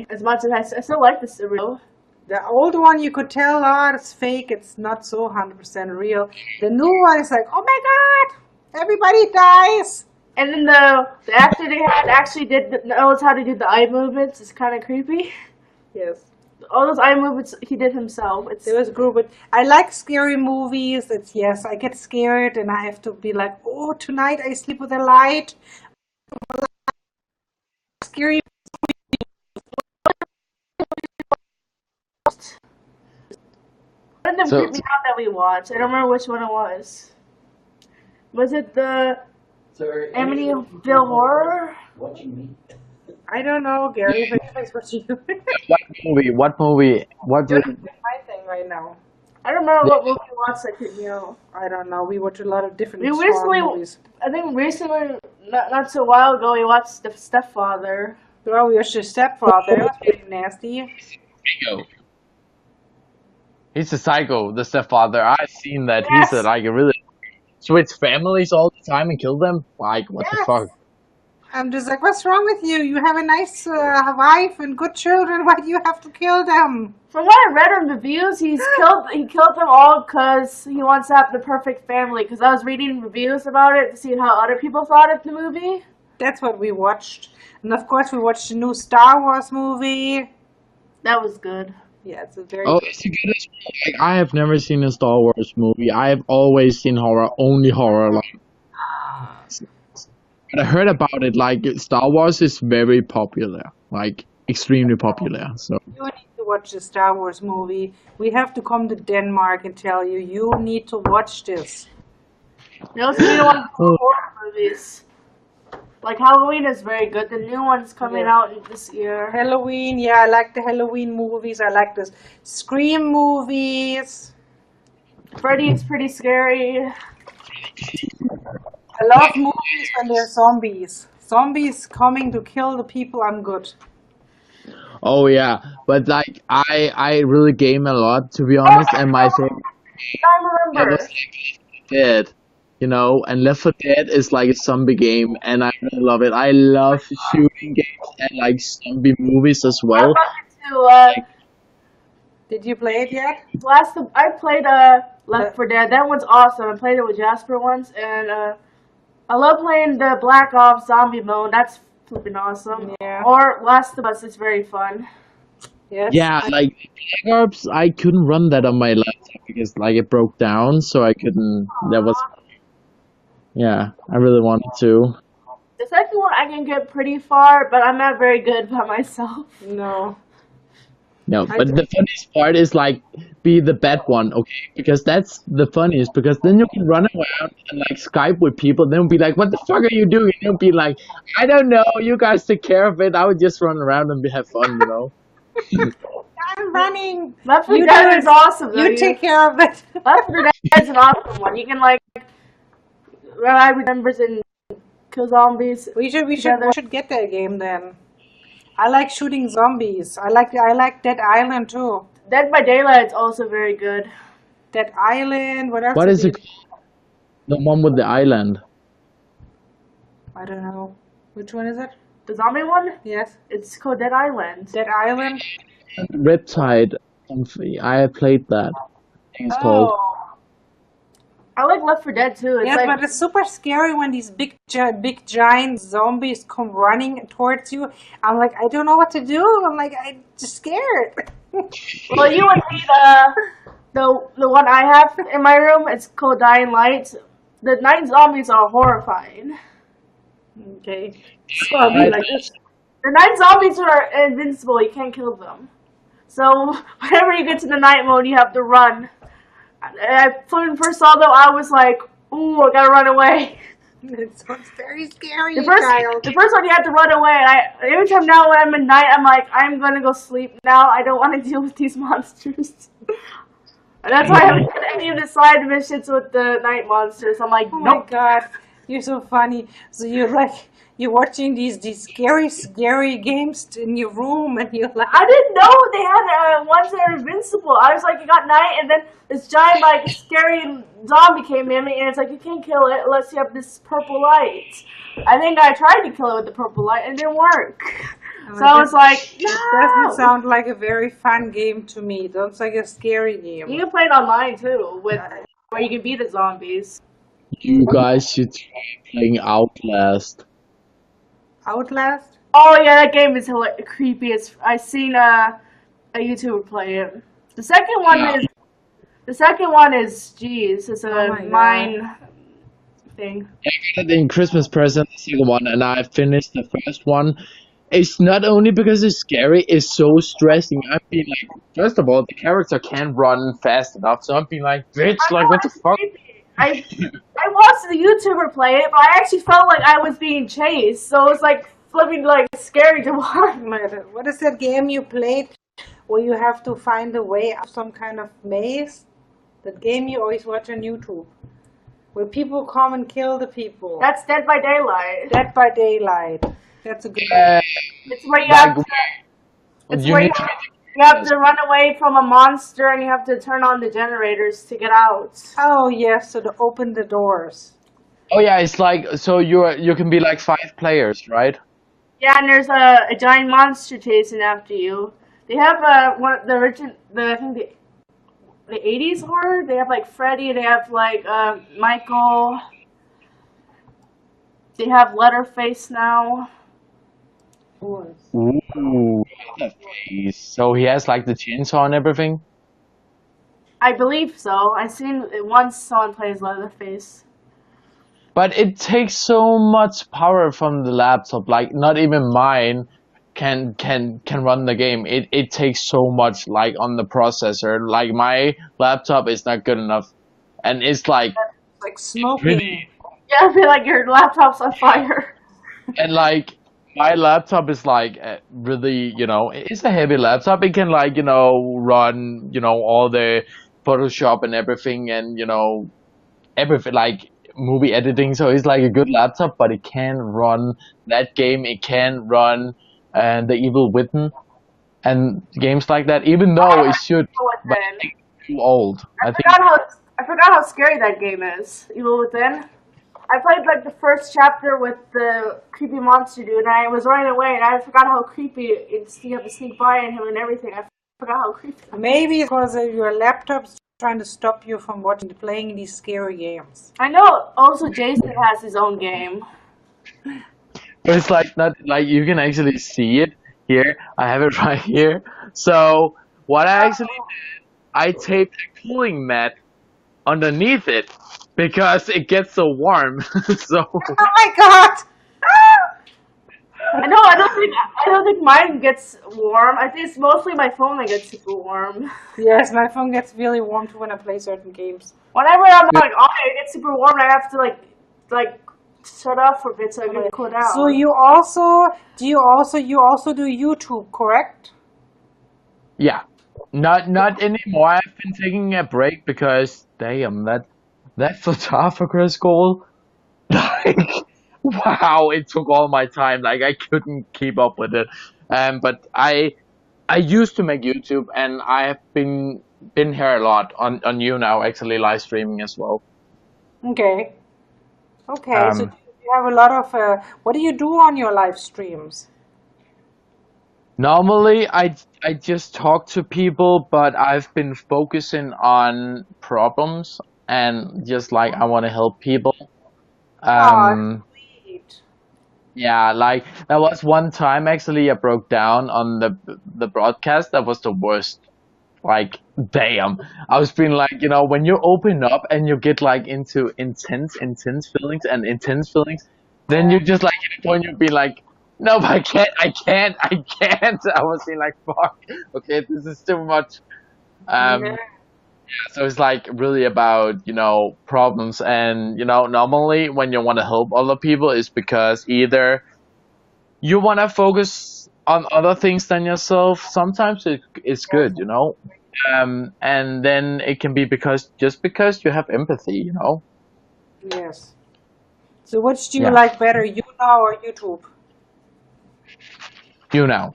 S2: As much as I still like the original.
S1: The old one, you could tell, oh, it's fake. It's not so 100% real. The new one is like, oh my god, everybody dies.
S2: And then the actor they had actually knows how to do the eye movements. It's kind of creepy.
S1: Yes.
S2: All those eye movements he did himself.
S1: It was group. I like scary movies. Yes, I get scared and I have to be like, oh, tonight I sleep with a light. Scary.
S2: One of them creeped me out that we watched. I don't remember which one it was. Was it the Amityville Horror?
S3: Watching me.
S1: I don't know, Gary. But what you
S4: What movie? What
S1: You're
S4: did...
S1: doing my thing right now.
S2: I don't remember what movie we watched that creeped me out.
S1: I don't know. We watch a lot of different movies.
S2: I think recently, not so while ago, we watched The Stepfather.
S1: Well, we watched The Stepfather. That was pretty nasty.
S4: He's a psycho, the stepfather. I've seen that.
S2: Yes.
S4: He's like a really switch families all the time and kill them. Like, what the fuck?
S1: I'm just like, what's wrong with you? You have a nice wife and good children. Why do you have to kill them?
S2: From what I read on reviews, he killed them all because he wants to have the perfect family. Because I was reading reviews about it to see how other people thought of the movie.
S1: That's what we watched. And of course, we watched the new Star Wars movie.
S2: That was good.
S1: Yeah, it's a very
S4: It's a good as well. Like, I have never seen a Star Wars movie. I have always seen horror, only horror. Like, but I heard about it. Like, Star Wars is very popular, like extremely popular. So
S1: You need to watch the Star Wars movie. We have to come to Denmark and tell you, you need to watch this.
S2: You also need to watch horror movies. Like Halloween is very good. The new one's coming out this year.
S1: Halloween, yeah, I like the Halloween movies. I like the Scream movies.
S2: Freddy is pretty scary.
S1: I love movies when there's zombies. Zombies coming to kill the people, I'm good.
S4: oh yeah, but like I really game a lot, to be honest, and my favorite
S2: I remember.
S4: is like Dead. You know, and Left 4 Dead is like a zombie game, and I really love it. I love shooting games and like zombie movies as well.
S1: Did you play it yet?
S2: I played Left 4 Dead. That one's awesome. I played it with Jasper once, and I love playing the Black Ops zombie mode. That's flipping awesome.
S1: Yeah.
S2: Or Last of Us is very fun.
S1: Yes.
S4: Yeah, like Black Ops, I couldn't run that on my laptop because like it broke down, so I couldn't. That was. Yeah, I really wanted to.
S2: The second one I can get pretty far, but I'm not very good by myself.
S1: No.
S4: No, but the funniest part is like be the bad one, okay? Because that's the funniest. Because then you can run around and like Skype with people. Then be like, "What the fuck are you doing?" And you'll be like, "I don't know. You guys take care of it. I would just run around and have fun, you know."
S1: I'm running.
S2: Left 4 Dead is awesome. Though.
S1: You take care of it.
S2: Left 4 Dead is an awesome one. You can like ride with members and kill zombies.
S1: We should get that game then. I like shooting zombies. I like Dead Island too.
S2: Dead by Daylight is also very good.
S1: Dead Island. What else?
S4: What is it? The one with the island.
S1: I don't know. Which one is it?
S2: The zombie one?
S1: Yes.
S2: It's called Dead Island.
S1: Dead Island.
S4: Riptide. I played that. I think it's called.
S2: I like Left 4 Dead too.
S1: Yes, but it's super scary when these big giant zombies come running towards you. I'm like, I don't know what to do. I'm like, I'm just scared.
S2: Well, you would see the one I have in my room. It's called Dying Light. The night zombies are horrifying.
S1: Okay.
S2: So I'll be like this. The night zombies are invincible. You can't kill them. So whenever you get to the night mode, you have to run. When I first saw them, I was like, "Ooh, I gotta run away."
S1: It sounds very scary.
S2: The first one you have to run away, and every time now when I'm at night, I'm like, I'm gonna go sleep now. I don't want to deal with these monsters. And that's why I haven't done any of the side missions with the night monsters. I'm like,
S1: oh
S2: nope.
S1: my god, you're so funny. So you're watching these scary games in your room, and you're like,
S2: I didn't know they had ones that are invincible. I was like, you got night, and then this giant, like, scary zombie came in, and it's like, you can't kill it unless you have this purple light. I think I tried to kill it with the purple light, and it didn't work. So I was like, no!
S1: It doesn't sound like a very fun game to me. It sounds like a scary game.
S2: You can play it online too, where you can beat the zombies.
S4: You guys should try playing Outlast.
S1: Outlast?
S2: Oh yeah, that game is creepy as. I seen a YouTuber play it. The second one is geez, it's a mine thing.
S4: I got it in Christmas present, the second one, and I finished the first one. It's not only because it's scary, it's so stressing. I've been like, first of all, the character can't run fast enough, so I've been like, bitch, like, what the fuck?
S2: I watched the YouTuber play it, but I actually felt like I was being chased, so it was like flipping like scary to watch.
S1: What is that game you played where you have to find a way up some kind of maze? That game you always watch on YouTube, where people come and kill the people.
S2: That's Dead by Daylight.
S1: Dead by Daylight. That's a good one.
S2: It's where you have to. It's where you have to run away from a monster and you have to turn on the generators to get out.
S1: Oh yes, so to open the doors.
S4: Oh yeah, it's like, so you can be like 5 players, right?
S2: Yeah, and there's a giant monster chasing after you. They have I think the 80s horror. They have like Freddy. They have like Michael. They have Leatherface now.
S4: Ooh, Leatherface. So he has like the chainsaw and everything?
S2: I believe so. I seen it once someone plays Leatherface.
S4: But it takes so much power from the laptop. Like not even mine can run the game. It takes so much like on the processor. Like my laptop is not good enough, and it's like
S1: smoking.
S4: Really,
S2: yeah, I feel like your laptop's on fire.
S4: And like my laptop is like really, it's a heavy laptop. It can like run all the Photoshop and everything, and everything like movie editing. So it's like a good laptop, but it can't run that game. It can't run and The Evil Within and games like that. Even though it should, but it's too old.
S2: I forgot how scary that game is. Evil Within. I played like the first chapter with the creepy monster dude, and I was running away, and I forgot how creepy you have to sneak by him and everything. I forgot how creepy.
S1: Maybe because your laptop's trying to stop you from playing these scary games.
S2: I know. Also, Jason has his own game.
S4: But it's like not like you can actually see it here. I have it right here. So what I actually did, I taped a cooling mat underneath it because it gets so warm. So.
S1: Oh my god!
S2: I know. I don't think mine gets warm. I think it's mostly my phone that gets super warm.
S1: Yes, my phone gets really warm too when I play certain games.
S2: Whenever I'm like, oh, it gets super warm, I have to like shut off for a bit so I can cool down.
S1: So you also do YouTube, correct?
S4: Yeah, not anymore. I've been taking a break because damn that photographer's goal, like wow, it took all my time. Like I couldn't keep up with it. But I used to make YouTube, and I have been here a lot on YouNow, actually live streaming as well.
S1: Okay. So you have a lot of. What do you do on your live streams?
S4: Normally, I just talk to people, but I've been focusing on problems and just like I want to help people.
S1: Sweet.
S4: Yeah, like there was one time actually I broke down on the broadcast. That was the worst. Like damn, I was being like, when you open up and you get like into intense feelings, then you just like at a point you'd be like, no, I can't. I was being like, fuck, okay, this is too much. Yeah, so it's like really about problems, and normally when you want to help other people is because either you want to focus on other things than yourself. Sometimes it's good, and then it can be because you have empathy,
S1: Yes. So which do you like better, YouNow or YouTube?
S4: YouNow.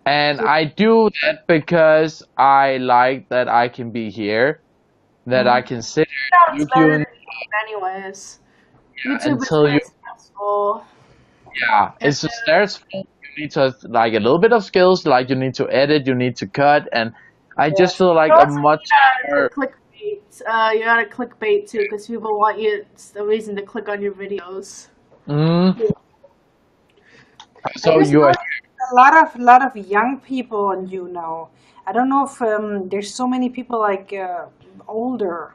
S4: And I do that because I like that I can be here, that I can sit here
S2: Sounds better anyways. YouTube is very stressful.
S4: Yeah, it's just there's you need to have, like a little bit of skills, like you need to edit, you need to cut, and I just
S1: Yes.
S4: feel like
S2: You
S4: a
S2: also
S4: much
S2: to
S4: more.
S2: clickbait. You gotta clickbait too, because people want you. It's the reason to click on your videos.
S4: Mm,
S1: I
S4: so
S1: just
S4: you are.
S1: noticed a lot of young people on YouNow. I don't know if there's so many people like older.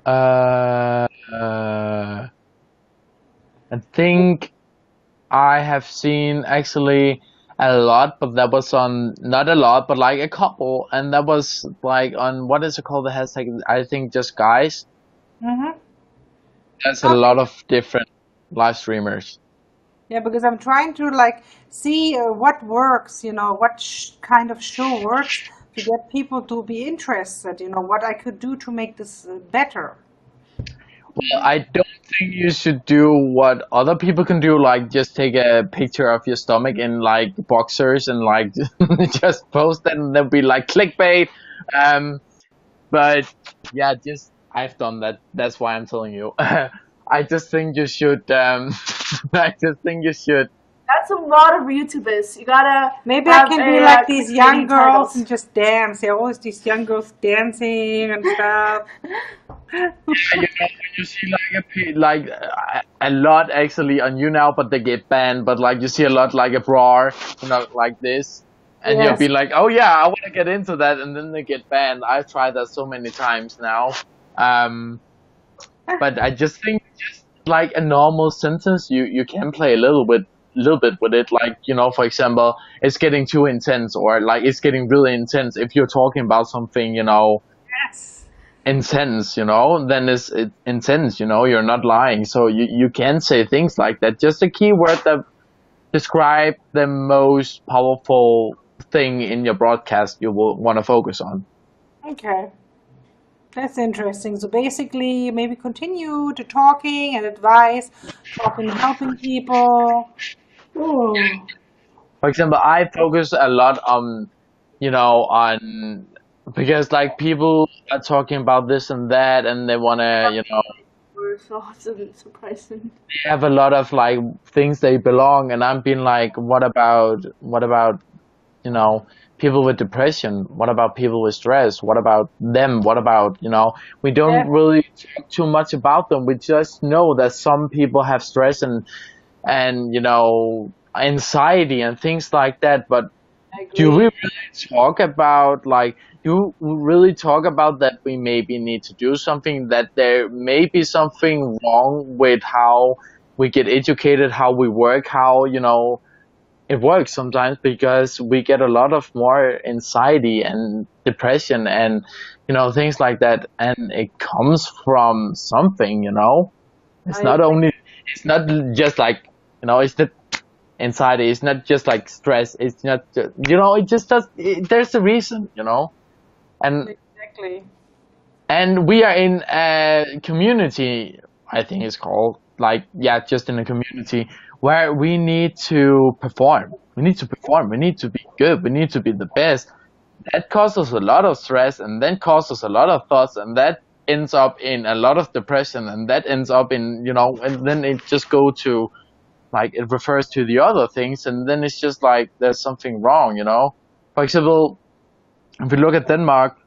S4: Uh, uh, I think I have seen actually a lot, but that was on not a lot, but like a couple, and that was like on what is it called? The hashtag, I think just guys.
S1: Mm-hmm.
S4: That's a
S1: Okay.
S4: lot of different live streamers.
S1: Yeah, because I'm trying to like see what works, what kind of show works to get people to be interested, what I could do to make this better.
S4: Well, I don't think you should do what other people can do, like just take a picture of your stomach in like boxers and like just post it and they'll be like clickbait. Um, but yeah, just I've done that. That's why I'm telling you. I just think you should. I just think you should.
S2: That's a lot of YouTubers. You gotta
S1: Maybe I
S2: have
S1: can be
S2: a
S1: like these young
S2: clickbaity
S1: girls and
S2: titles.
S1: just dance. There are always these young girls dancing and stuff.
S4: You know, when you see like like a lot actually on you now, but they get banned. But like you see a lot like a bra, like this, and you'll
S1: Yes.
S4: be like, oh yeah, I want to get into that, and then they get banned. I've tried that so many times now. Um, but I just think just like a normal sentence, you can play little bit with it. Like for example, it's getting too intense, or like it's getting really intense. If you're talking about something,
S1: Yes.
S4: intense, then it's intense, you're not lying. So you can say things like that. Just a keyword that describe the most powerful thing in your broadcast you will want to focus on.
S1: Okay. That's interesting. So basically, maybe continue to talking and advice, talking, helping people.
S2: Ooh.
S4: For example, I focus a lot on, on because like people are talking about this and that, and they want to,
S2: So it's surprising.
S4: they have a lot of like things they belong, and I'm being like, what about people with depression? What about people with stress? What about them? What about, we don't
S1: Yeah,
S4: really talk too much about them. We just know that some people have stress and anxiety and things like that. But
S1: I
S4: do we
S1: agree.
S4: really talk about like do we really talk about that we maybe need to do something, that there may be something wrong with how we get educated, how we work, how it works sometimes, because we get a lot of more anxiety and depression and things like that, and it comes from something. It's
S1: I
S4: not
S1: agree.
S4: only, it's not just like, it's not anxiety, it's not just like stress, it's not it just does there's a reason, and
S1: Exactly.
S4: we are in a community, I think it's called, like, yeah, just in a community where we need to perform. We need to perform. We need to be good. We need to be the best. That causes a lot of stress, and then causes a lot of thoughts, and that ends up in a lot of depression, and that ends up in, and then it just go to, like, it refers to the other things, and then it's just like there's something wrong. For example, if we look at Denmark,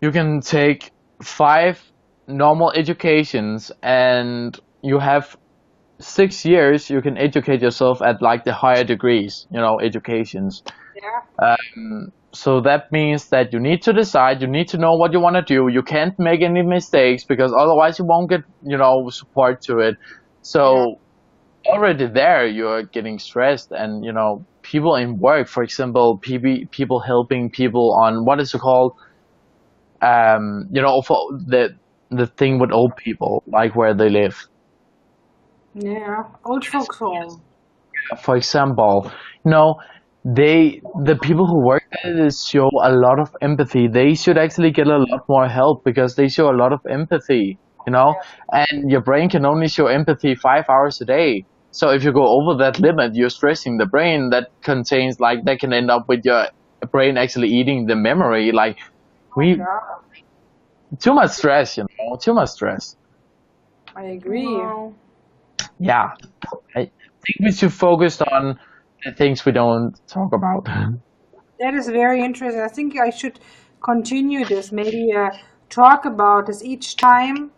S4: you can take 5 normal educations, and you have 6 years you can educate yourself at like the higher degrees, educations.
S1: Yeah,
S4: So that means that you need to decide, you need to know what you want to do. You can't make any mistakes, because otherwise you won't get, support to it.
S1: yeah.
S4: So already there you're getting stressed, and people in work, for example, people helping people on, what is it called, for the thing with old people, like where they live.
S1: Yeah. Old folks home.
S4: For example, the people who work there show a lot of empathy. They should actually get a lot more help, because they show a lot of empathy, and your brain can only show empathy 5 hours a day. So if you go over that limit, you're stressing the brain. That contains, like, that can end up with your brain actually eating the memory. Like,
S1: Oh
S4: we
S1: God,
S4: too much stress, too much stress.
S1: I agree.
S2: Wow.
S4: Yeah. I think we should focus on the things we don't talk about.
S1: That is very interesting. I think I should continue this. Maybe talk about this each time.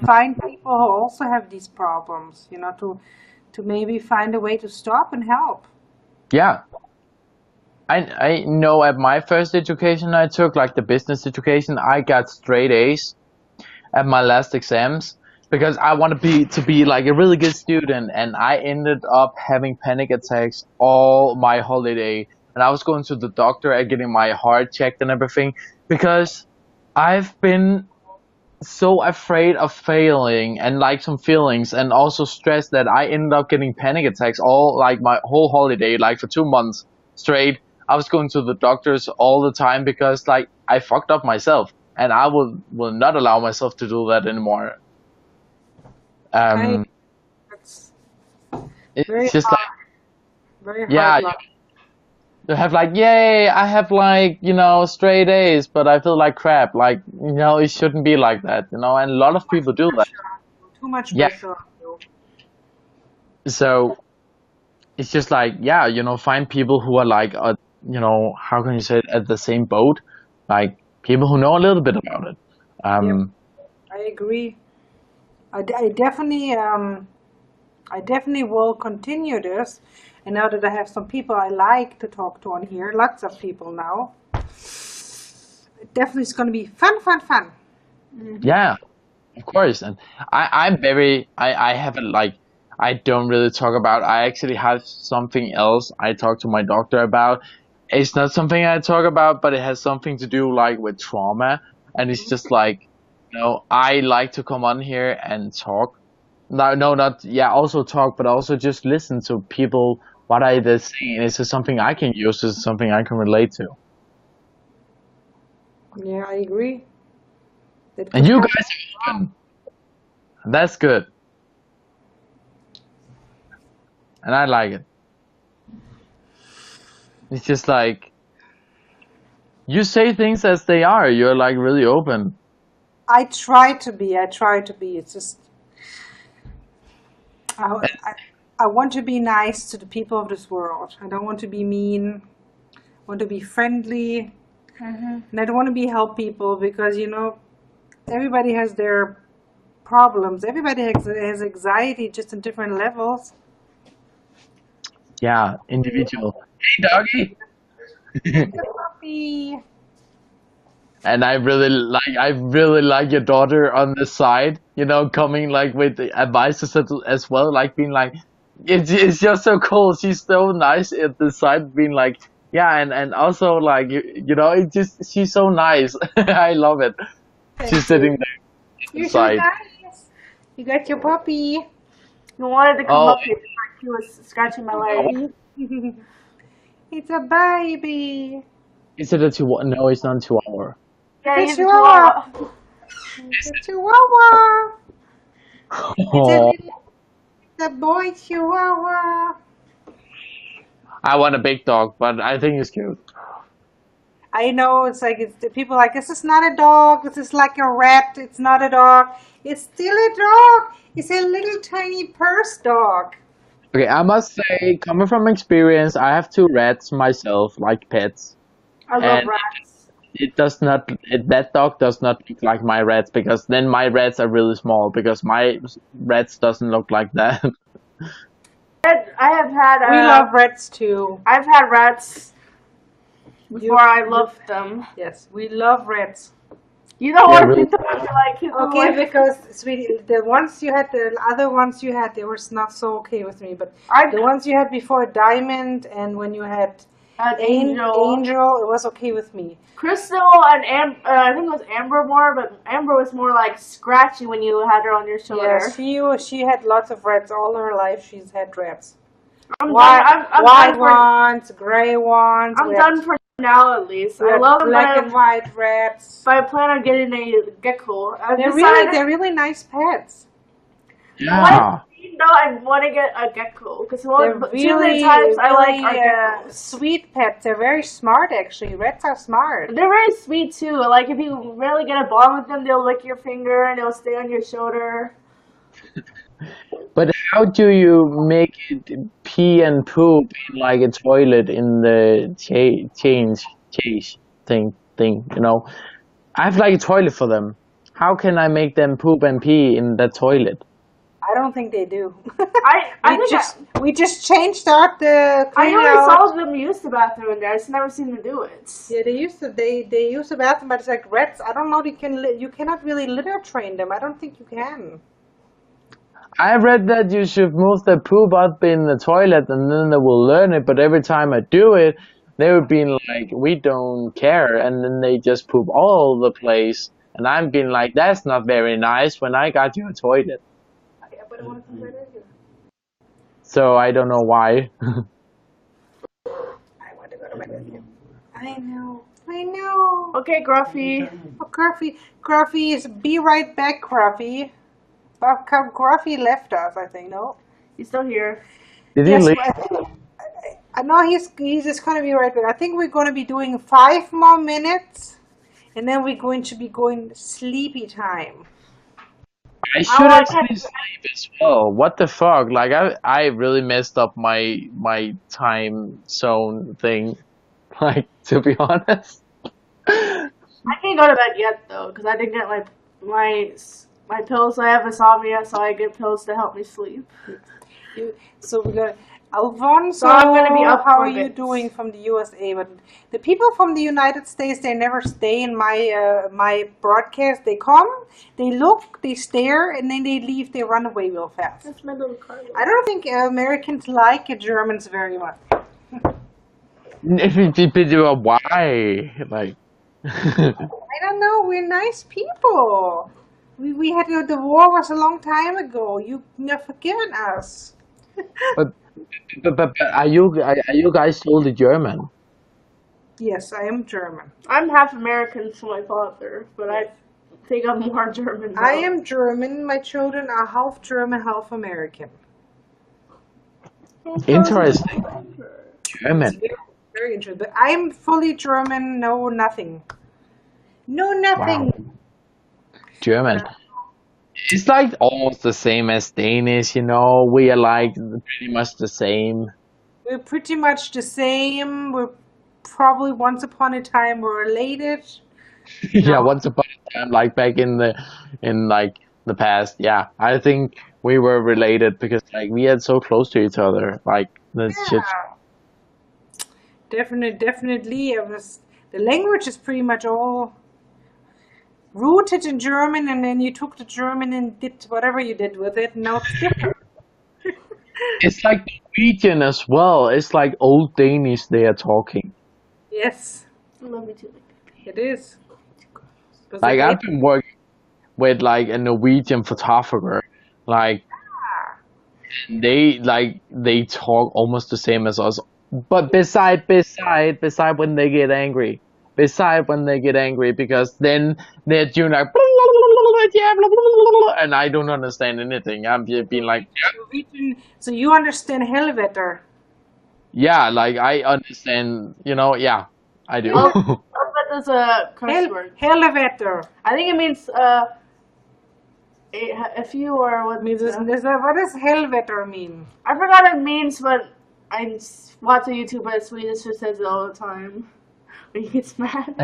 S1: Find people who also have these problems. To maybe find a way to stop and help.
S4: Yeah. I know at my first education I took, like the business education, I got straight A's at my last exams because I wanted to be like a really good student, and I ended up having panic attacks all my holiday, and I was going to the doctor and getting my heart checked and everything because I've been so afraid of failing and like some feelings and also stressed that I ended up getting panic attacks all like my whole holiday, like for 2 months straight. I was going to the doctors all the time because like I fucked up myself, and I will not allow myself to do that anymore. Um,
S1: That's very
S4: it's just
S1: hard.
S4: like,
S1: Very
S4: yeah,
S1: hard luck.
S4: you have like, yay, I have like, straight A's, but I feel like crap. Like, it shouldn't be like that, and a lot of people do that.
S1: Too much
S4: Yeah.
S1: pressure on you.
S4: So it's just like, yeah, find people who are like, how can you say it, at the same boat, like people who know a little bit about it.
S1: Yep, I agree. I definitely will continue this. And now that I have some people I like to talk to on here, lots of people now, it definitely is going to be fun, fun, fun.
S4: Yeah, of course. And I haven't like, I don't really talk about, I actually have something else I talk to my doctor about. It's not something I talk about, but it has something to do like with trauma. And it's just like, I like to come on here and talk. No, not, yeah, also talk, but also just listen to people, what are they saying. It's just something I can use, it's something I can relate to.
S1: Yeah, I agree. That
S4: And
S1: could
S4: you
S1: help.
S4: guys are open. That's good. And I like it. It's just like, you say things as they are. You're like really open.
S1: I try to be. It's just, I want to be nice to the people of this world. I don't want to be mean. I want to be friendly. And I don't want to be help people because, everybody has their problems. Everybody has anxiety just in different levels.
S4: Yeah, individual. Hey, doggy.
S1: Puppy.
S4: And I really like your daughter on the side, coming like with the advices as well, like being like, it's just so cool. She's so nice at the side, being like, yeah, and also like, it just, she's so nice. I love it. She's sitting there at the
S1: You're so
S4: side.
S1: nice. You got your puppy.
S2: You wanted to come
S4: Oh,
S2: up here, like he was scratching my leg.
S1: It's a baby.
S4: is it a Chihuahua? No, it's not a Chihuahua.
S2: Yeah,
S1: It's
S2: he's
S1: a
S2: a
S1: chihuahua.
S2: chihuahua.
S1: It's a chihuahua.
S4: Oh,
S1: It's a boy chihuahua.
S4: I want a big dog, but I think it's cute.
S1: I know people are like, this is not a dog. This is like a rat. It's not a dog. It's still a dog. It's a little tiny purse dog.
S4: Okay, I must say, coming from experience, I have 2 rats myself, like pets.
S2: I love
S4: And
S2: rats.
S4: that dog does not look like my rats, because then my rats are really small, because my rats doesn't look like that.
S2: I have had.
S1: We love rats too.
S2: I've had rats before. I loved them.
S1: Yes, we love rats.
S2: You know
S4: Yeah,
S2: what?
S4: really.
S1: Okay, because sweetie, the other ones you had, they were not so okay with me. But the ones you had before, Diamond, and when you had Angel, it was okay with me.
S2: Crystal and I think it was Amber more, but Amber was more like scratchy when you had her on your shoulder.
S1: Yeah, she had lots of rats all her life. She's had rats.
S2: I'm
S1: White ones, gray ones.
S2: I'm done for now, at least. I love them,
S1: black and white rats.
S2: but I plan on getting a gecko.
S1: They're really nice pets.
S4: Yeah.
S2: No, I want to get a gecko because too many
S1: Really,
S2: times I like
S1: really,
S2: our geckos.
S1: sweet pets. They're very smart, actually. Rats are smart.
S2: They're very sweet too. Like if you really get a bond with them, they'll lick your finger and they'll stay on your shoulder.
S4: But how do you make it pee and poop in like a toilet in the change thing? You know, I have like a toilet for them. How can I make them poop and pee in the toilet?
S1: I don't think they do.
S2: I
S1: we just changed out the.
S2: I only saw them use the bathroom in there. I just never seen them do it.
S1: Yeah, they use the bathroom, but it's like rats. I don't know. You cannot really litter train them. I don't think you can.
S4: I read that you should move the poop up in the toilet and then they will learn it. But every time I do it, they would be like, "We don't care," and then they just poop all over the place. And I'm being like, "That's not very nice." When I got you a toilet.
S1: But I want to come right in here.
S4: So I don't know why.
S1: I want to go to bed with you. I know.
S2: Okay, Gruffy.
S1: Oh, Gruffy is be right back, Gruffy. Gruffy left us, I think. No,
S2: He's still here.
S4: Did he leave?
S1: I know he's just gonna be right back. I think we're gonna be doing 5 more minutes, and then we're going to be going sleepy time.
S4: I should actually sleep as well. What the fuck? Like I really messed up my time zone thing. Like, to be honest.
S2: I can't go to bed yet though, because I didn't get my pills. I have insomnia, so I get pills to help me sleep.
S1: So we got Alfonso.
S2: So I'm gonna be up.
S1: How are you doing from the USA? But the people from the United States, they never stay in my broadcast. They come, they look, they stare, and then they leave. They run away real fast.
S2: That's my little car.
S1: I don't think Americans like Germans very much.
S4: Why? Like.
S1: I don't know. We're nice people. We had the war was a long time ago. You've never forgiven us.
S4: But are you guys totally German?
S1: Yes, I am German.
S2: I'm half American from my father, but I think I'm more German now.
S1: I am German. My children are half German, half American.
S4: Interesting. German.
S1: Very interesting. But I'm fully German. No, nothing. No, nothing.
S4: Wow. German. It's like almost the same as Danish, you know. We are like pretty much the same.
S1: We're pretty much the same. We're probably once upon a time we're related.
S4: Yeah, once upon a time, like back in the past. Yeah, I think we were related because like we are so close to each other. Like that's shit.
S1: Definitely. The language is pretty much all rooted in German, and then you took the German and did whatever you did with it. Now it's different.
S4: It's like Norwegian as well. It's like old Danish they are talking.
S1: Yes.
S2: I love you too.
S1: It is.
S4: Like I've been working with like a Norwegian photographer. Like they talk almost the same as us. But beside when they get angry. Because then they're doing like and I don't understand anything. I'm just being like
S1: So you understand Helveter?
S4: yeah, like I understand, you know, yeah, I do.
S2: That's a curse word.
S1: Helveter.
S2: I think it means if you or what means
S1: What does Helveter mean?
S2: I forgot what it means, but I watch a YouTuber in Swedish who says it all the time when he gets mad.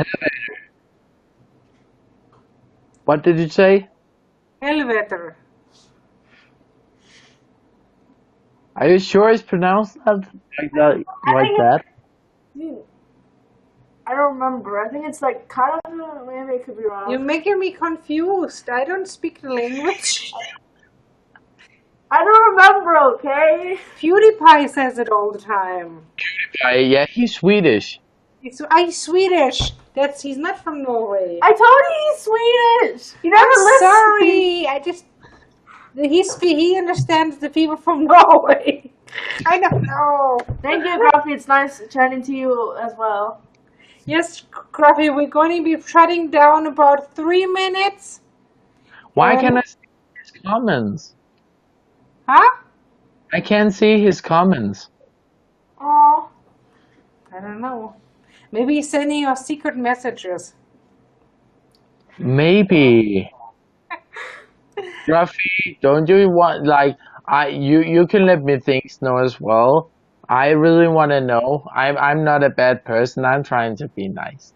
S4: What did you say?
S1: Helveter.
S4: Are you sure it's pronounced like that?
S2: I don't remember. I think it's like kind of, maybe it could be wrong.
S1: You're making me confused. I don't speak the language.
S2: I don't remember, okay?
S1: PewDiePie says it all the time.
S4: Yeah, he's Swedish.
S1: He's Swedish. He's not from Norway.
S2: I told you he's Swedish. You never listened.
S1: Sorry. He understands the people from Norway. I don't know.
S2: Thank you, Graphene. It's nice chatting to you as well.
S1: Yes, Graphene, we're going to be shutting down about 3 minutes.
S4: Why can't I see his comments?
S1: Huh?
S4: I can't see his comments.
S2: Oh.
S1: I don't know. Maybe he's sending us secret messages.
S4: Maybe. Graphene, don't you want like you can let me things know as well. I really want to know. I'm not a bad person. I'm trying to be nice.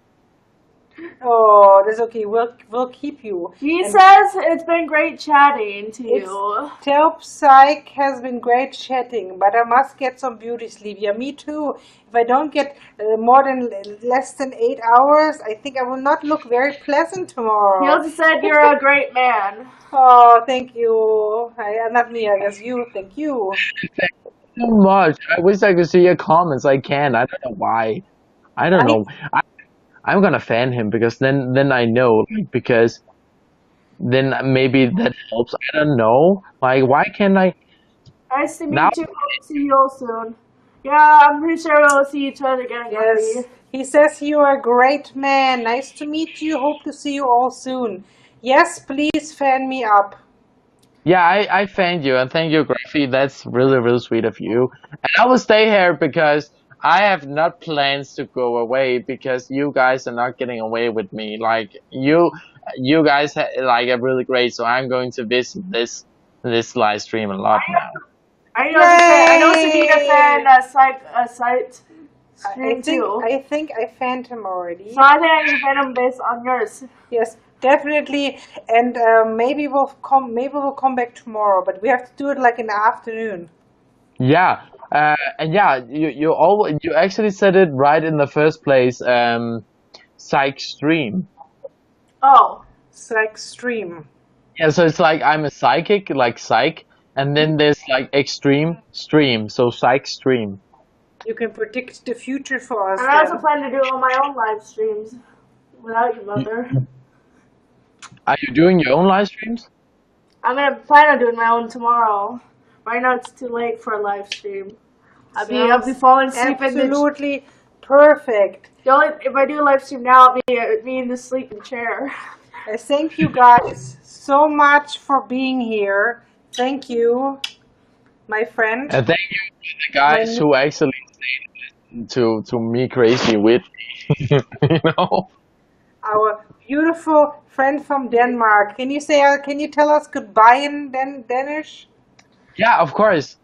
S1: Oh, that's okay. We'll keep you.
S2: He says it's been great chatting to you.
S1: Telp Psych has been great chatting, but I must get some beauty sleep. Yeah, me too. If I don't get less than 8 hours, I think I will not look very pleasant tomorrow.
S2: He also said you're a great man.
S1: Oh, thank you. Not me, I guess you. Thank you.
S4: Thank you so much. I wish I could see your comments. I can. I don't know why. I don't know. I'm gonna fan him because then I know, like, because then maybe that helps. I don't know. Like, why can't I?
S2: Nice to meet you. Hope to see you all soon. Yeah, I'm pretty sure we'll see each other again.
S1: Yes. He says you are a great man. Nice to meet you. Hope to see you all soon. Yes, please fan me up.
S4: Yeah, I thank you, and thank you, Graphene. That's really, really sweet of you. And I will stay here because I have not plans to go away because you guys are not getting away with me. Like you guys like are really great, so I'm going to visit this live stream a lot now.
S2: I know Sabina fan site stream too.
S1: I think I fanned him already.
S2: So I think I can fan him based on yours.
S1: Yes, definitely. And maybe we'll come back tomorrow, but we have to do it like in the afternoon.
S4: Yeah. And yeah, you actually said it right in the first place. Psych stream.
S2: Oh,
S1: psych stream.
S4: Yeah, so it's like I'm a psychic, like psych, and then there's like extreme stream, so psych stream.
S1: You can predict the future for us.
S2: And I also plan to do all my own live streams without you, Mother.
S4: Are you doing your own live streams?
S2: I'm gonna plan on doing my own tomorrow. Right now it's too late for a live stream. I'll be falling asleep.
S1: Absolutely perfect.
S2: If I do a live stream now, I'll be in the sleeping chair.
S1: I thank you guys so much for being here. Thank you, my friend.
S4: And thank you to the guys who actually stayed to me crazy with me. You know?
S1: Our beautiful friend from Denmark. Can you tell us goodbye in Danish?
S4: Yeah, of course.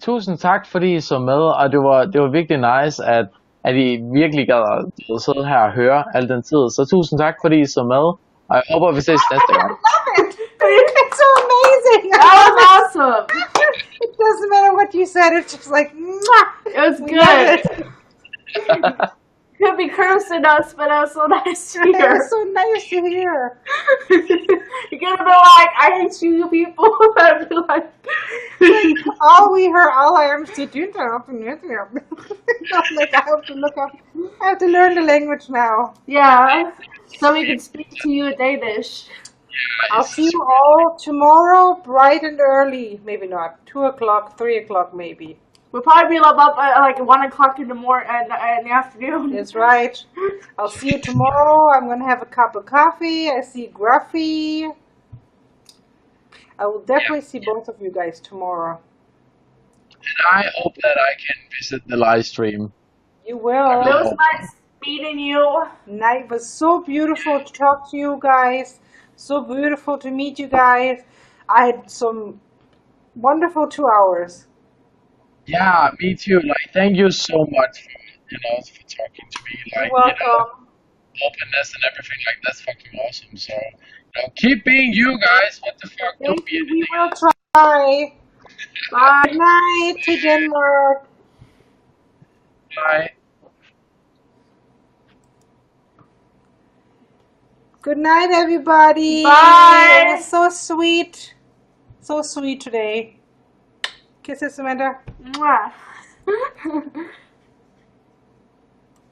S4: Tusind tak, fordi I så med, og det var virkelig nice, at I virkelig gad at sidde her og høre al den tid. Så tusind tak, fordi I så med, og jeg håber, vi ses næste gang.
S1: It's so amazing.
S2: That was awesome.
S1: It doesn't matter what you said. It's just like, mwah.
S2: It was good. Could be cursing us, but it was so nice to hear.
S1: It was so nice to hear.
S2: You're gonna be like, I hate you people. I'd be like,
S1: all I am to do like I have to learn the language now.
S2: Yeah, so we can speak to you in Danish.
S1: I'll see you all tomorrow, bright and early. Maybe not 2 o'clock, 3 o'clock, maybe.
S2: We'll probably be up at like 1 o'clock in the afternoon.
S1: That's right. I'll see you tomorrow. I'm gonna have a cup of coffee. I see Graphene. I will definitely see both of you guys tomorrow.
S4: And I hope that I can visit the live stream.
S1: You will.
S2: It was nice meeting you.
S1: It was so beautiful to talk to you guys. So beautiful to meet you guys. I had some wonderful 2 hours.
S4: Yeah, me too. Like, thank you so much for talking to me. Like,
S1: you're welcome.
S4: Openness and everything. Like, that's fucking awesome. So, keep being you guys. What the fuck? Don't be anything.
S1: We will try. Bye. Good night to Denmark.
S4: Bye.
S1: Good night, everybody.
S2: Bye.
S1: It was so sweet. So sweet today. Kisses, Samantha.
S2: Mwah.